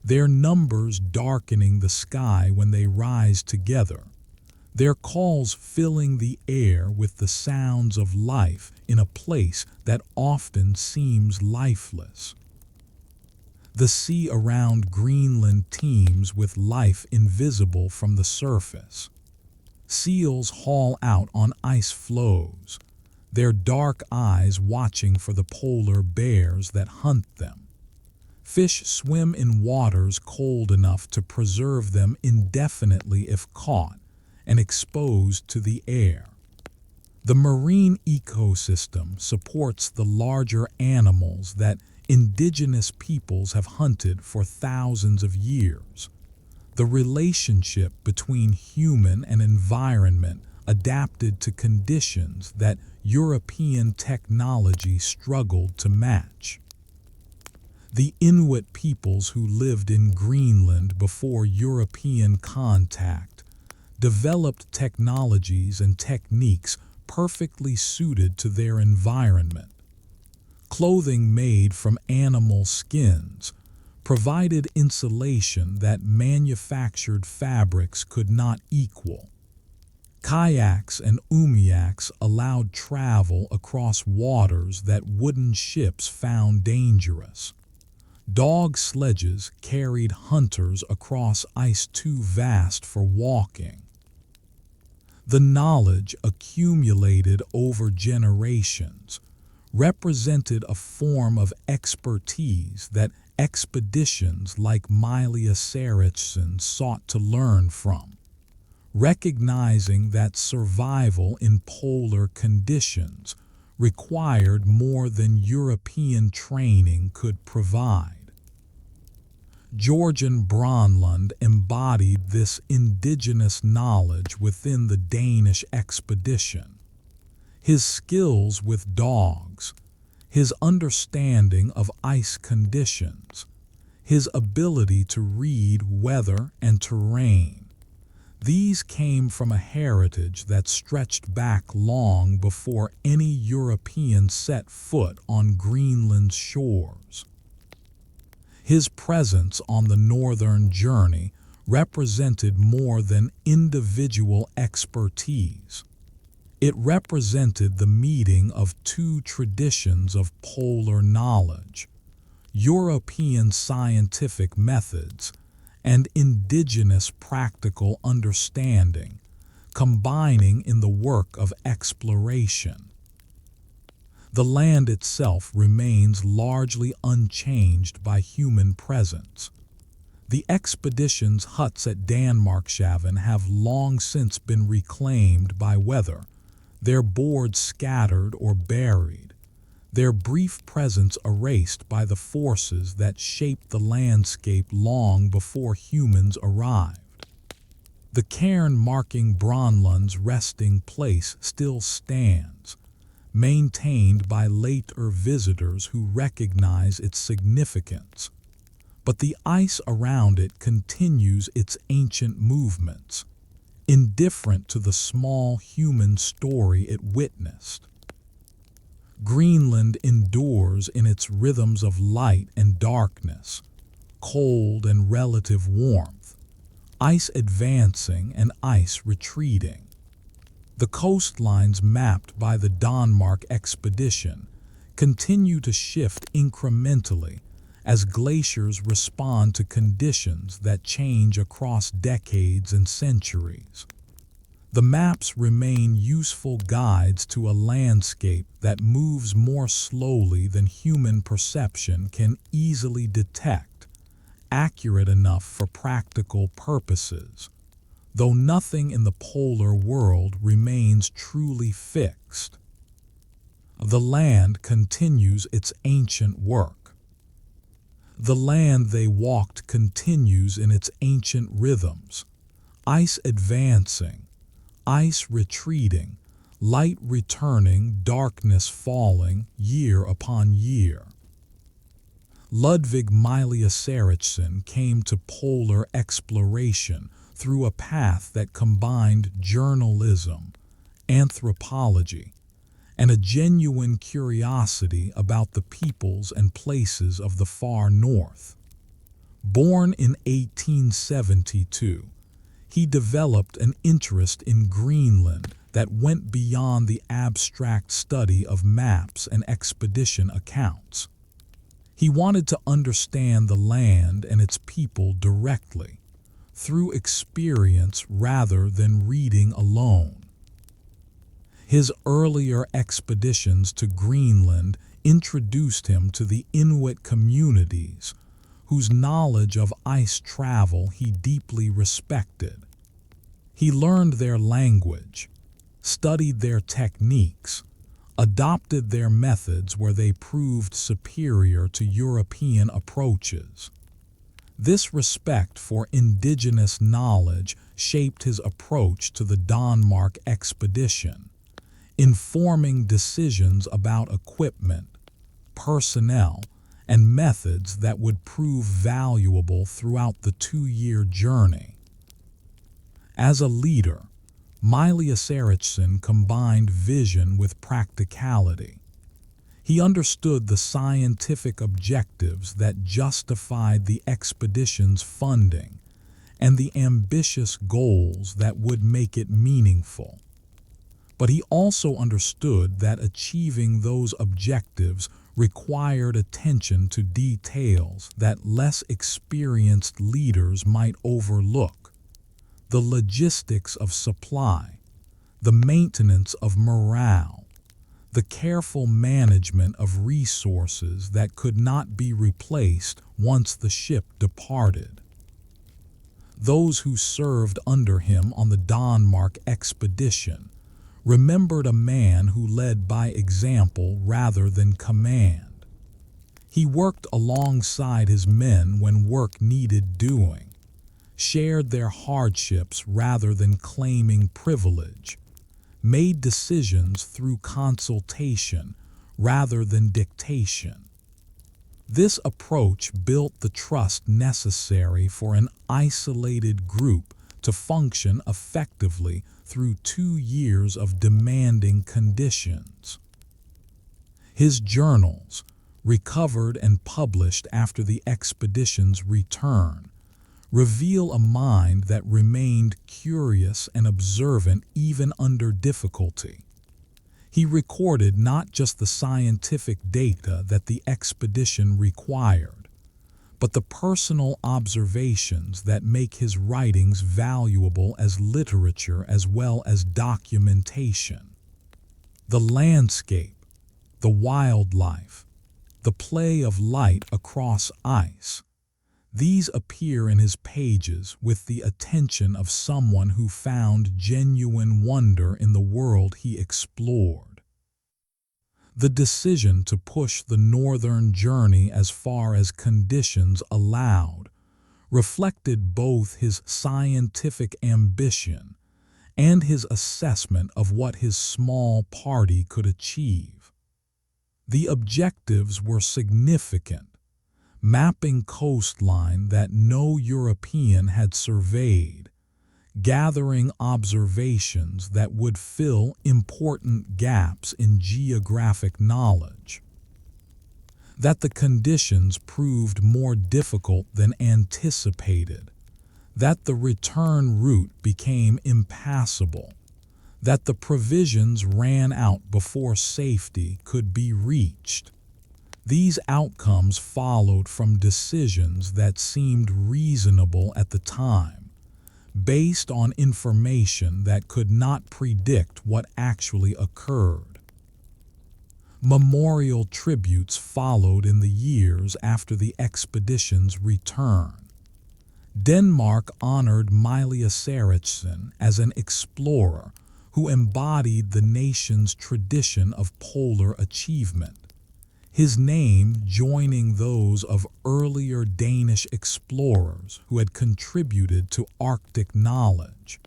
their numbers darkening the sky when they rise together, their calls filling the air with the sounds of life in a place that often seems lifeless. The sea around Greenland teems with life invisible from the surface. Seals haul out on ice floes, their dark eyes watching for the polar bears that hunt them. Fish swim in waters cold enough to preserve them indefinitely if caught and exposed to the air. The marine ecosystem supports the larger animals that indigenous peoples have hunted for thousands of years. The relationship between human and environment adapted to conditions that European technology struggled to match. The Inuit peoples who lived in Greenland before European contact developed technologies and techniques perfectly suited to their environment. Clothing made from animal skins provided insulation that manufactured fabrics could not equal. Kayaks and umiaks allowed travel across waters that wooden ships found dangerous. Dog sledges carried hunters across ice too vast for walking. The knowledge accumulated over generations represented a form of expertise that expeditions like Mylius-Erichsen sought to learn from. Recognizing that survival in polar conditions required more than European training could provide. Georgian Bronlund embodied this indigenous knowledge within the Danish expedition. His skills with dogs, his understanding of ice conditions, his ability to read weather and terrain, these came from a heritage that stretched back long before any European set foot on Greenland's shores. His presence on the northern journey represented more than individual expertise. It represented the meeting of two traditions of polar knowledge, European scientific methods and indigenous practical understanding, combining in the work of exploration. The land itself remains largely unchanged by human presence. The expedition's huts at Danmarkshaven have long since been reclaimed by weather, their boards scattered or buried, their brief presence erased by the forces that shaped the landscape long before humans arrived. The cairn marking Bronlund's resting place still stands, maintained by later visitors who recognize its significance, but the ice around it continues its ancient movements, indifferent to the small human story it witnessed. Greenland endures in its rhythms of light and darkness, cold and relative warmth, ice advancing and ice retreating. The coastlines mapped by the Danmark expedition continue to shift incrementally as glaciers respond to conditions that change across decades and centuries. The maps remain useful guides to a landscape that moves more slowly than human perception can easily detect, accurate enough for practical purposes, though nothing in the polar world remains truly fixed. The land continues its ancient work. The land they walked continues in its ancient rhythms, ice advancing, ice retreating, light returning, darkness falling, year upon year. Ludwig Mylius-Erichsen came to polar exploration through a path that combined journalism, anthropology, and a genuine curiosity about the peoples and places of the far north. Born in 1872, he developed an interest in Greenland that went beyond the abstract study of maps and expedition accounts. He wanted to understand the land and its people directly, through experience rather than reading alone. His earlier expeditions to Greenland introduced him to the Inuit communities, whose knowledge of ice travel he deeply respected. He learned their language, studied their techniques, adopted their methods where they proved superior to European approaches. This respect for indigenous knowledge shaped his approach to the Denmark expedition, informing decisions about equipment, personnel, and methods that would prove valuable throughout the 2-year journey. As a leader, Mylius-Erichsen combined vision with practicality. He understood the scientific objectives that justified the expedition's funding and the ambitious goals that would make it meaningful. But he also understood that achieving those objectives required attention to details that less experienced leaders might overlook: the logistics of supply, the maintenance of morale, the careful management of resources that could not be replaced once the ship departed. Those who served under him on the Denmark expedition remembered a man who led by example rather than command. He worked alongside his men when work needed doing, shared their hardships rather than claiming privilege, made decisions through consultation rather than dictation. This approach built the trust necessary for an isolated group to function effectively through 2 years of demanding conditions. His journals, recovered and published after the expedition's return, reveal a mind that remained curious and observant even under difficulty. He recorded not just the scientific data that the expedition required, but the personal observations that make his writings valuable as literature as well as documentation. The landscape, the wildlife, the play of light across ice, these appear in his pages with the attention of someone who found genuine wonder in the world he explored. The decision to push the northern journey as far as conditions allowed reflected both his scientific ambition and his assessment of what his small party could achieve. The objectives were significant: mapping coastline that no European had surveyed, gathering observations that would fill important gaps in geographic knowledge. That the conditions proved more difficult than anticipated, that the return route became impassable, that the provisions ran out before safety could be reached. These outcomes followed from decisions that seemed reasonable at the time, based on information that could not predict what actually occurred. Memorial tributes followed in the years after the expedition's return. Denmark honored Mylius-Erichsen as an explorer who embodied the nation's tradition of polar achievement, his name joining those of earlier Danish explorers who had contributed to Arctic knowledge.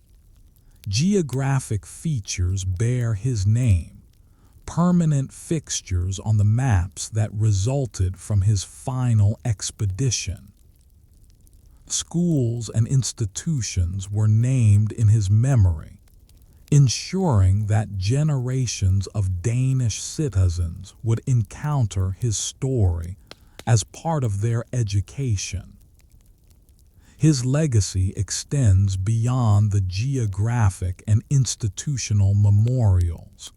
Geographic features bear his name, permanent fixtures on the maps that resulted from his final expedition. Schools and institutions were named in his memory, ensuring that generations of Danish citizens would encounter his story as part of their education. His legacy extends beyond the geographic and institutional memorials.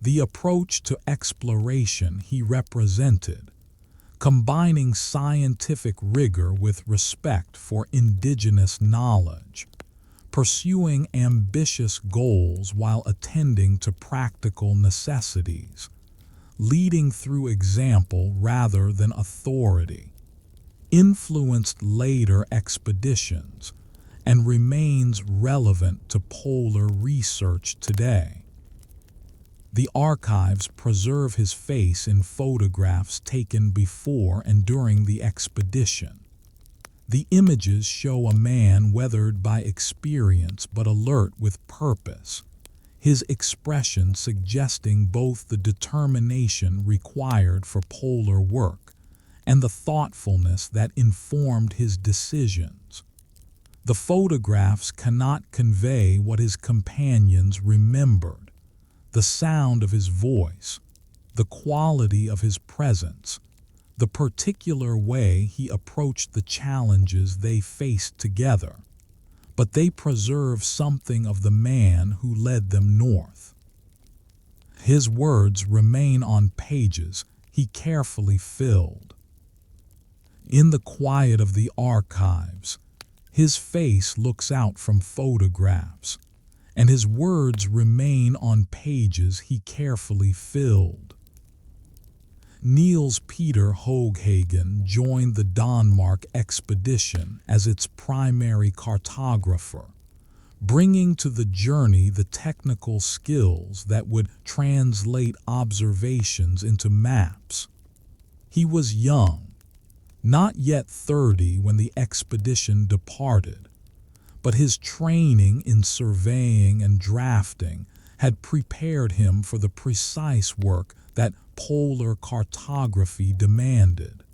The approach to exploration he represented, combining scientific rigor with respect for indigenous knowledge, pursuing ambitious goals while attending to practical necessities, leading through example rather than authority, influenced later expeditions and remains relevant to polar research today. The archives preserve his face in photographs taken before and during the expedition. The images show a man weathered by experience but alert with purpose, his expression suggesting both the determination required for polar work and the thoughtfulness that informed his decisions. The photographs cannot convey what his companions remembered: the sound of his voice, the quality of his presence, the particular way he approached the challenges they faced together, but they preserve something of the man who led them north. His words remain on pages he carefully filled. In the quiet of the archives, his face looks out from photographs, and his words remain on pages he carefully filled. Niels Peter Hooghagen joined the Denmark expedition as its primary cartographer, bringing to the journey the technical skills that would translate observations into maps. He was young, not yet 30 when the expedition departed, but his training in surveying and drafting had prepared him for the precise work that polar cartography demanded.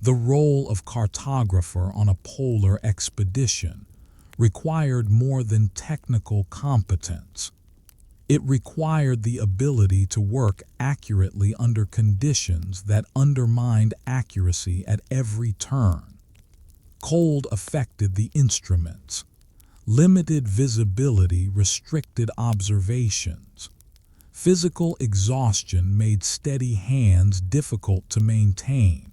The role of cartographer on a polar expedition required more than technical competence. It required the ability to work accurately under conditions that undermined accuracy at every turn. Cold affected the instruments. Limited visibility restricted observations. Physical exhaustion made steady hands difficult to maintain.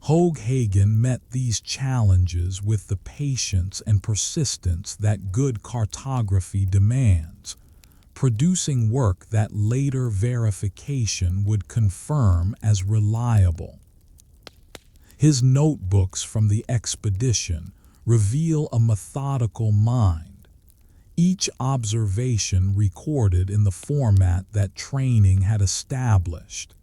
Hooghagen met these challenges with the patience and persistence that good cartography demands, producing work that later verification would confirm as reliable. His notebooks from the expedition reveal a methodical mind, each observation recorded in the format that training had established,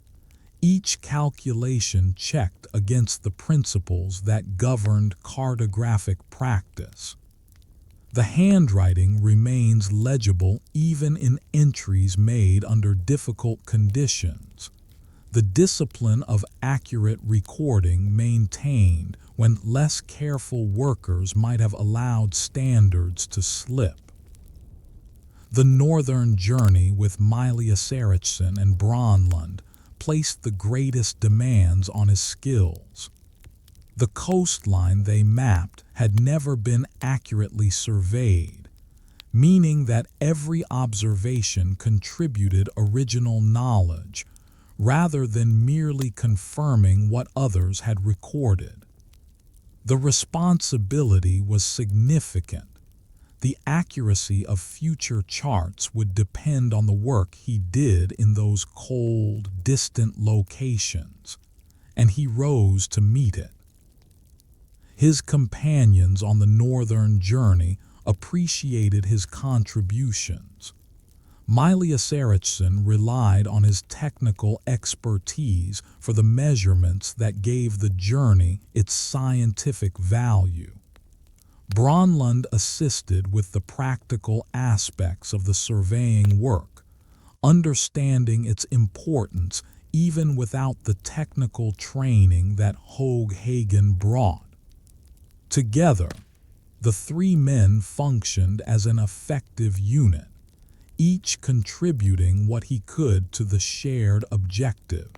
each calculation checked against the principles that governed cartographic practice. The handwriting remains legible even in entries made under difficult conditions, the discipline of accurate recording maintained when less careful workers might have allowed standards to slip. The northern journey with Mylius-Erichsen and Greenland placed the greatest demands on his skills. The coastline they mapped had never been accurately surveyed, meaning that every observation contributed original knowledge rather than merely confirming what others had recorded. The responsibility was significant. The accuracy of future charts would depend on the work he did in those cold, distant locations, and he rose to meet it. His companions on the northern journey appreciated his contributions. Mylius-Erichsen relied on his technical expertise for the measurements that gave the journey its scientific value. Greenland assisted with the practical aspects of the surveying work, understanding its importance even without the technical training that Hagen brought. Together, the three men functioned as an effective unit, each contributing what he could to the shared objective.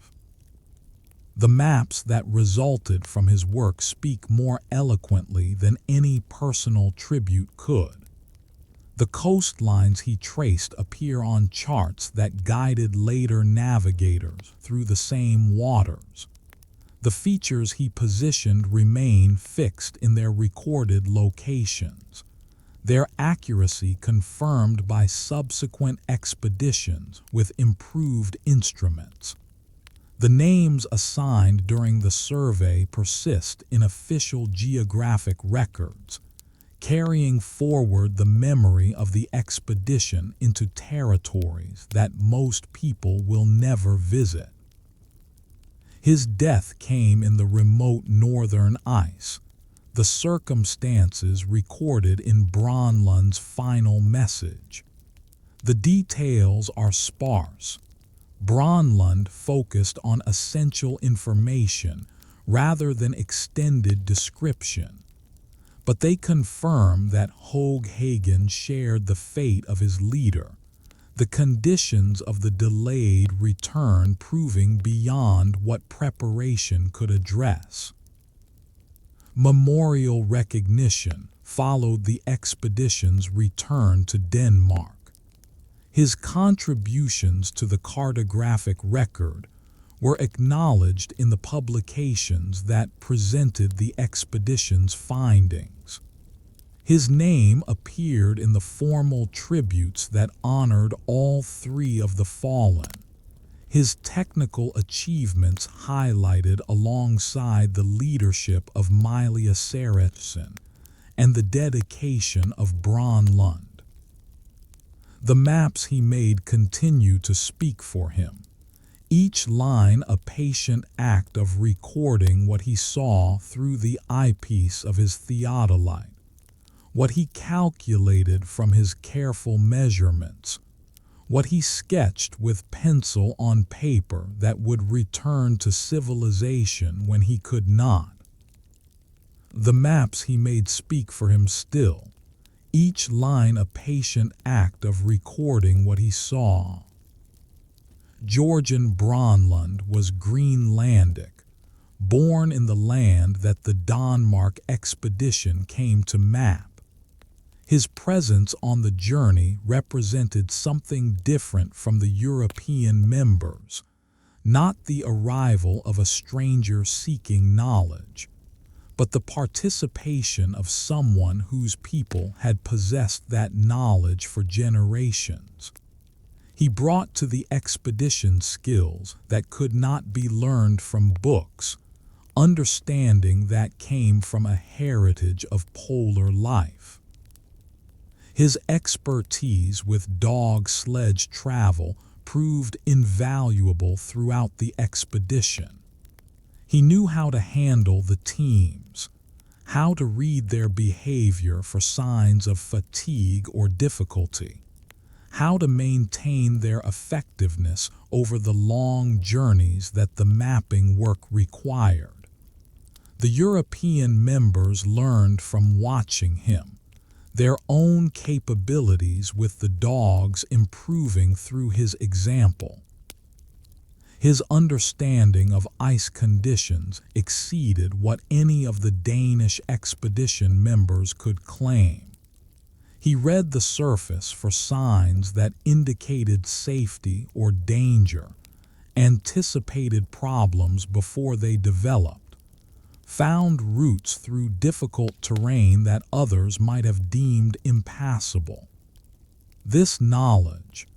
The maps that resulted from his work speak more eloquently than any personal tribute could. The coastlines he traced appear on charts that guided later navigators through the same waters. The features he positioned remain fixed in their recorded locations, their accuracy confirmed by subsequent expeditions with improved instruments. The names assigned during the survey persist in official geographic records, carrying forward the memory of the expedition into territories that most people will never visit. His death came in the remote northern ice, the circumstances recorded in Greenland's final message. The details are sparse. Greenland focused on essential information rather than extended description, but they confirm that Hagen shared the fate of his leader, the conditions of the delayed return proving beyond what preparation could address. Memorial recognition followed the expedition's return to Denmark. His contributions to the cartographic record were acknowledged in the publications that presented the expedition's findings. His name appeared in the formal tributes that honored all three of the fallen, his technical achievements highlighted alongside the leadership of Mylius-Erichsen and the dedication of Greenland. The maps he made continue to speak for him, each line a patient act of recording what he saw through the eyepiece of his theodolite, what he calculated from his careful measurements, what he sketched with pencil on paper that would return to civilization when he could not. The maps he made speak for him still, each line a patient act of recording what he saw. Georgian Greenland was Greenlandic, born in the land that the Denmark expedition came to map. His presence on the journey represented something different from the European members, not the arrival of a stranger seeking knowledge, but the participation of someone whose people had possessed that knowledge for generations. He brought to the expedition skills that could not be learned from books, understanding that came from a heritage of polar life. His expertise with dog sledge travel proved invaluable throughout the expedition. He knew how to handle the teams, how to read their behavior for signs of fatigue or difficulty, how to maintain their effectiveness over the long journeys that the mapping work required. The European members learned from watching him, their own capabilities with the dogs improving through his example. His understanding of ice conditions exceeded what any of the Danish expedition members could claim. He read the surface for signs that indicated safety or danger, anticipated problems before they developed, found routes through difficult terrain that others might have deemed impassable. This knowledge,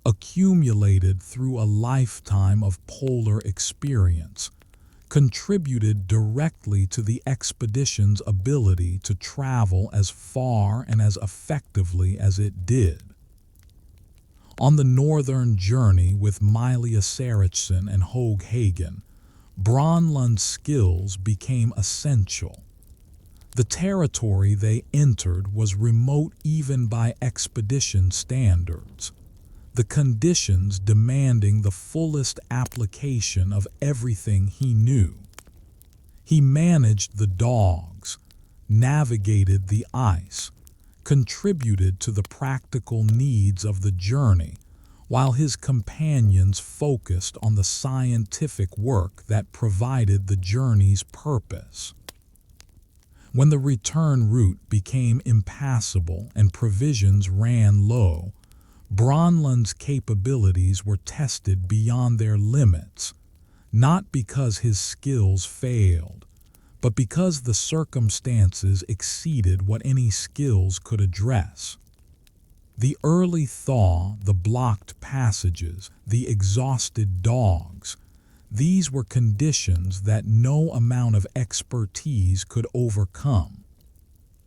accumulated through a lifetime of polar experience, contributed directly to the expedition's ability to travel as far and as effectively as it did. On the northern journey with Mylius-Erichsen and Hagen, Greenland's skills became essential. The territory they entered was remote even by expedition standards, the conditions demanding the fullest application of everything he knew. He managed the dogs, navigated the ice, contributed to the practical needs of the journey, while his companions focused on the scientific work that provided the journey's purpose. When the return route became impassable and provisions ran low, Greenland's capabilities were tested beyond their limits, not because his skills failed, but because the circumstances exceeded what any skills could address. The early thaw, the blocked passages, the exhausted dogs, these were conditions that no amount of expertise could overcome.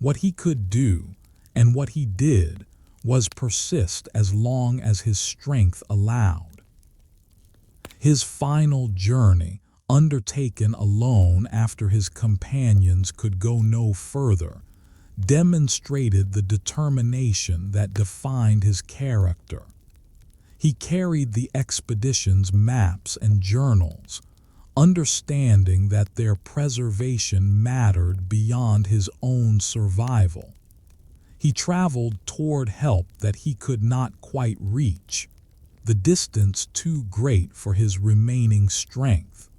What he could do, and what he did, was persist as long as his strength allowed. His final journey, undertaken alone after his companions could go no further, demonstrated the determination that defined his character. He carried the expedition's maps and journals, understanding that their preservation mattered beyond his own survival. He traveled toward help that he could not quite reach, the distance too great for his remaining strength.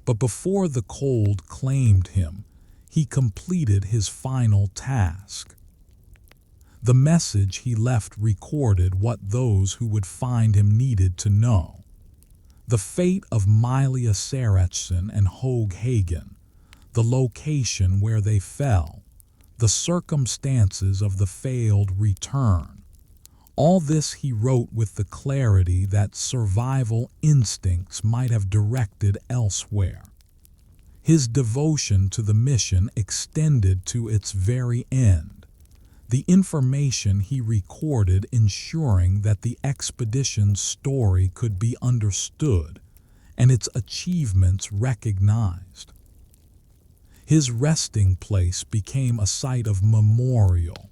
But before the cold claimed him, he completed his final task. The message he left recorded what those who would find him needed to know. The fate of Mylius-Erichsen and Hagen, the location where they fell, the circumstances of the failed return. All this he wrote with the clarity that survival instincts might have directed elsewhere. His devotion to the mission extended to its very end, the information he recorded ensuring that the expedition's story could be understood and its achievements recognized. His resting place became a site of memorial,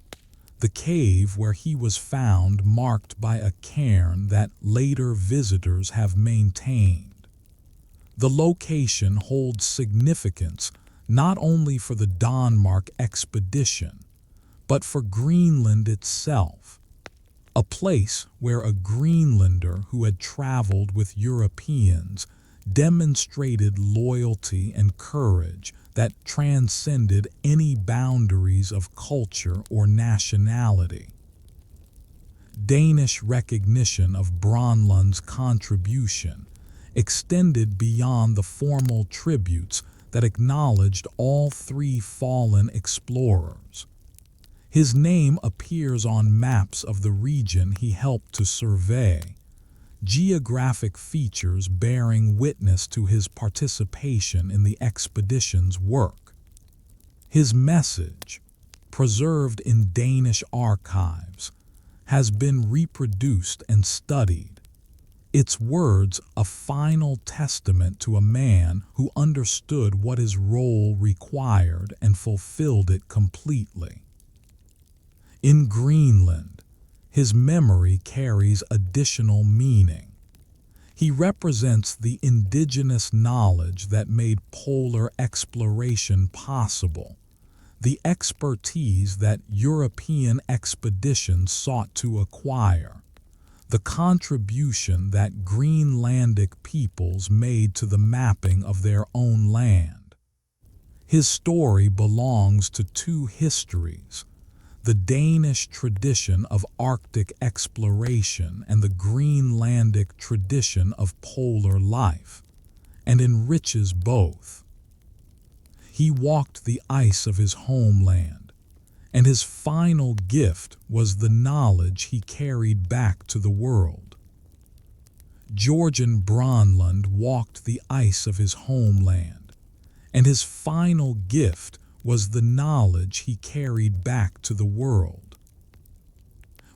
the cave where he was found marked by a cairn that later visitors have maintained. The location holds significance not only for the Denmark expedition, but for Greenland itself, a place where a Greenlander who had traveled with Europeans demonstrated loyalty and courage that transcended any boundaries of culture or nationality. Danish recognition of Greenland's contribution extended beyond the formal tributes that acknowledged all three fallen explorers. His name appears on maps of the region he helped to survey, geographic features bearing witness to his participation in the expedition's work. His message, preserved in Danish archives, has been reproduced and studied, its words a final testament to a man who understood what his role required and fulfilled it completely. In Greenland, his memory carries additional meaning. He represents the indigenous knowledge that made polar exploration possible, the expertise that European expeditions sought to acquire, the contribution that Greenlandic peoples made to the mapping of their own land. His story belongs to two histories, the Danish tradition of Arctic exploration and the Greenlandic tradition of polar life, and enriches both. He walked the ice of his homeland, and his final gift was the knowledge he carried back to the world. Georgian Greenland walked the ice of his homeland, and his final gift was the knowledge he carried back to the world.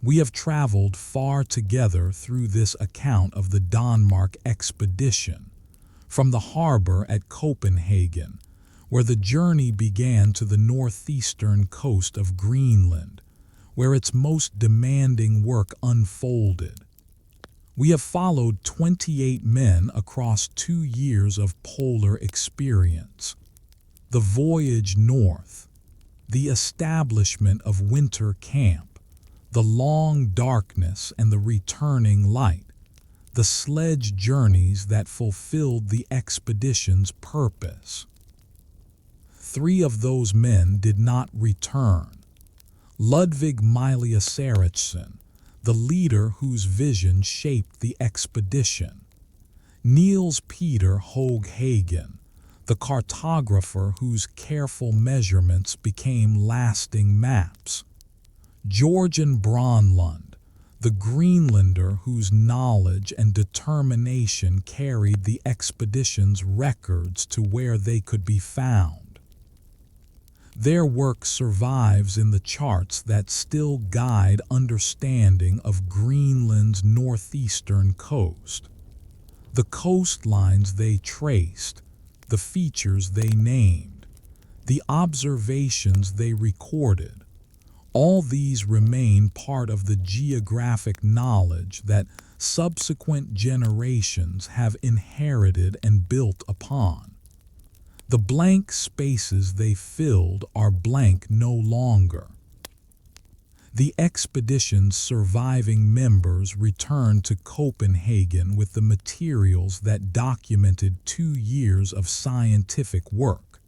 We have traveled far together through this account of the Denmark expedition, from the harbor at Copenhagen, where the journey began, to the northeastern coast of Greenland, where its most demanding work unfolded. We have followed 28 men across 2 years of polar experience. The voyage north, the establishment of winter camp, the long darkness and the returning light, the sledge journeys that fulfilled the expedition's purpose. 3 of those men did not return. Ludwig Mylius-Erichsen, the leader whose vision shaped the expedition. Niels Peter Hoag Hagen, the cartographer whose careful measurements became lasting maps. Jorgen Bronlund, the Greenlander whose knowledge and determination carried the expedition's records to where they could be found. Their work survives in the charts that still guide understanding of Greenland's northeastern coast. The coastlines they traced, the features they named, the observations they recorded, all these remain part of the geographic knowledge that subsequent generations have inherited and built upon. The blank spaces they filled are blank no longer. The expedition's surviving members returned to Copenhagen with the materials that documented 2 years of scientific work.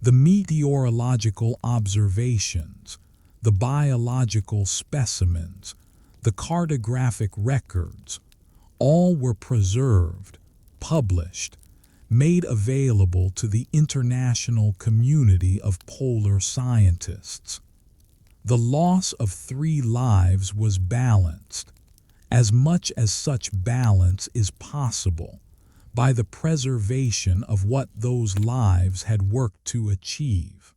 The meteorological observations, the biological specimens, the cartographic records, all were preserved, published, made available to the international community of polar scientists. The loss of 3 lives was balanced, as much as such balance is possible, by the preservation of what those lives had worked to achieve.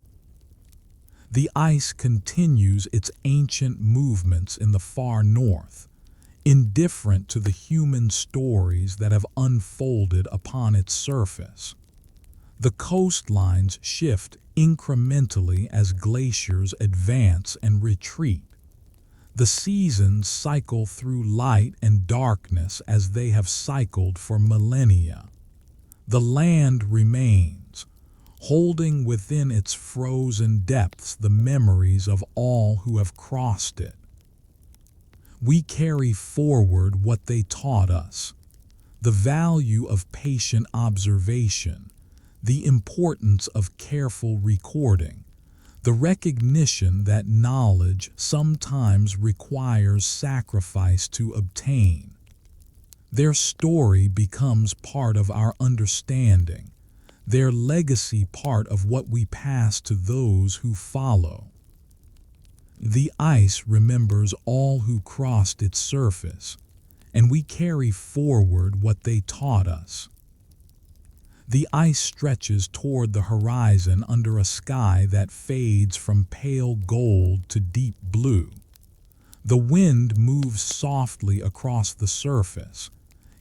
The ice continues its ancient movements in the far north, indifferent to the human stories that have unfolded upon its surface. The coastlines shift incrementally as glaciers advance and retreat. The seasons cycle through light and darkness as they have cycled for millennia. The land remains, holding within its frozen depths the memories of all who have crossed it. We carry forward what they taught us, the value of patient observation, the importance of careful recording, the recognition that knowledge sometimes requires sacrifice to obtain. Their story becomes part of our understanding, their legacy part of what we pass to those who follow. The ice remembers all who crossed its surface, and we carry forward what they taught us. The ice stretches toward the horizon under a sky that fades from pale gold to deep blue. The wind moves softly across the surface,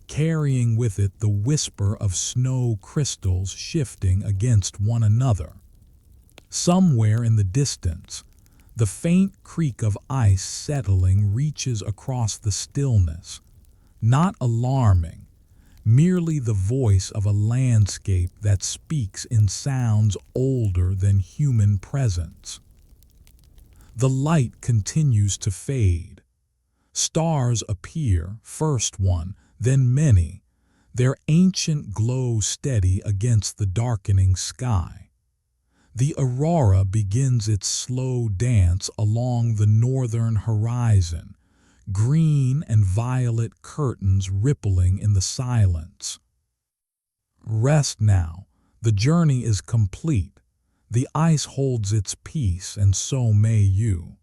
carrying with it the whisper of snow crystals shifting against one another. Somewhere in the distance, the faint creak of ice settling reaches across the stillness, not alarming, merely the voice of a landscape that speaks in sounds older than human presence. The light continues to fade. Stars appear, first one, then many, their ancient glow steady against the darkening sky. The aurora begins its slow dance along the northern horizon, green and violet curtains rippling in the silence. Rest now. The journey is complete. The ice holds its peace, and so may you.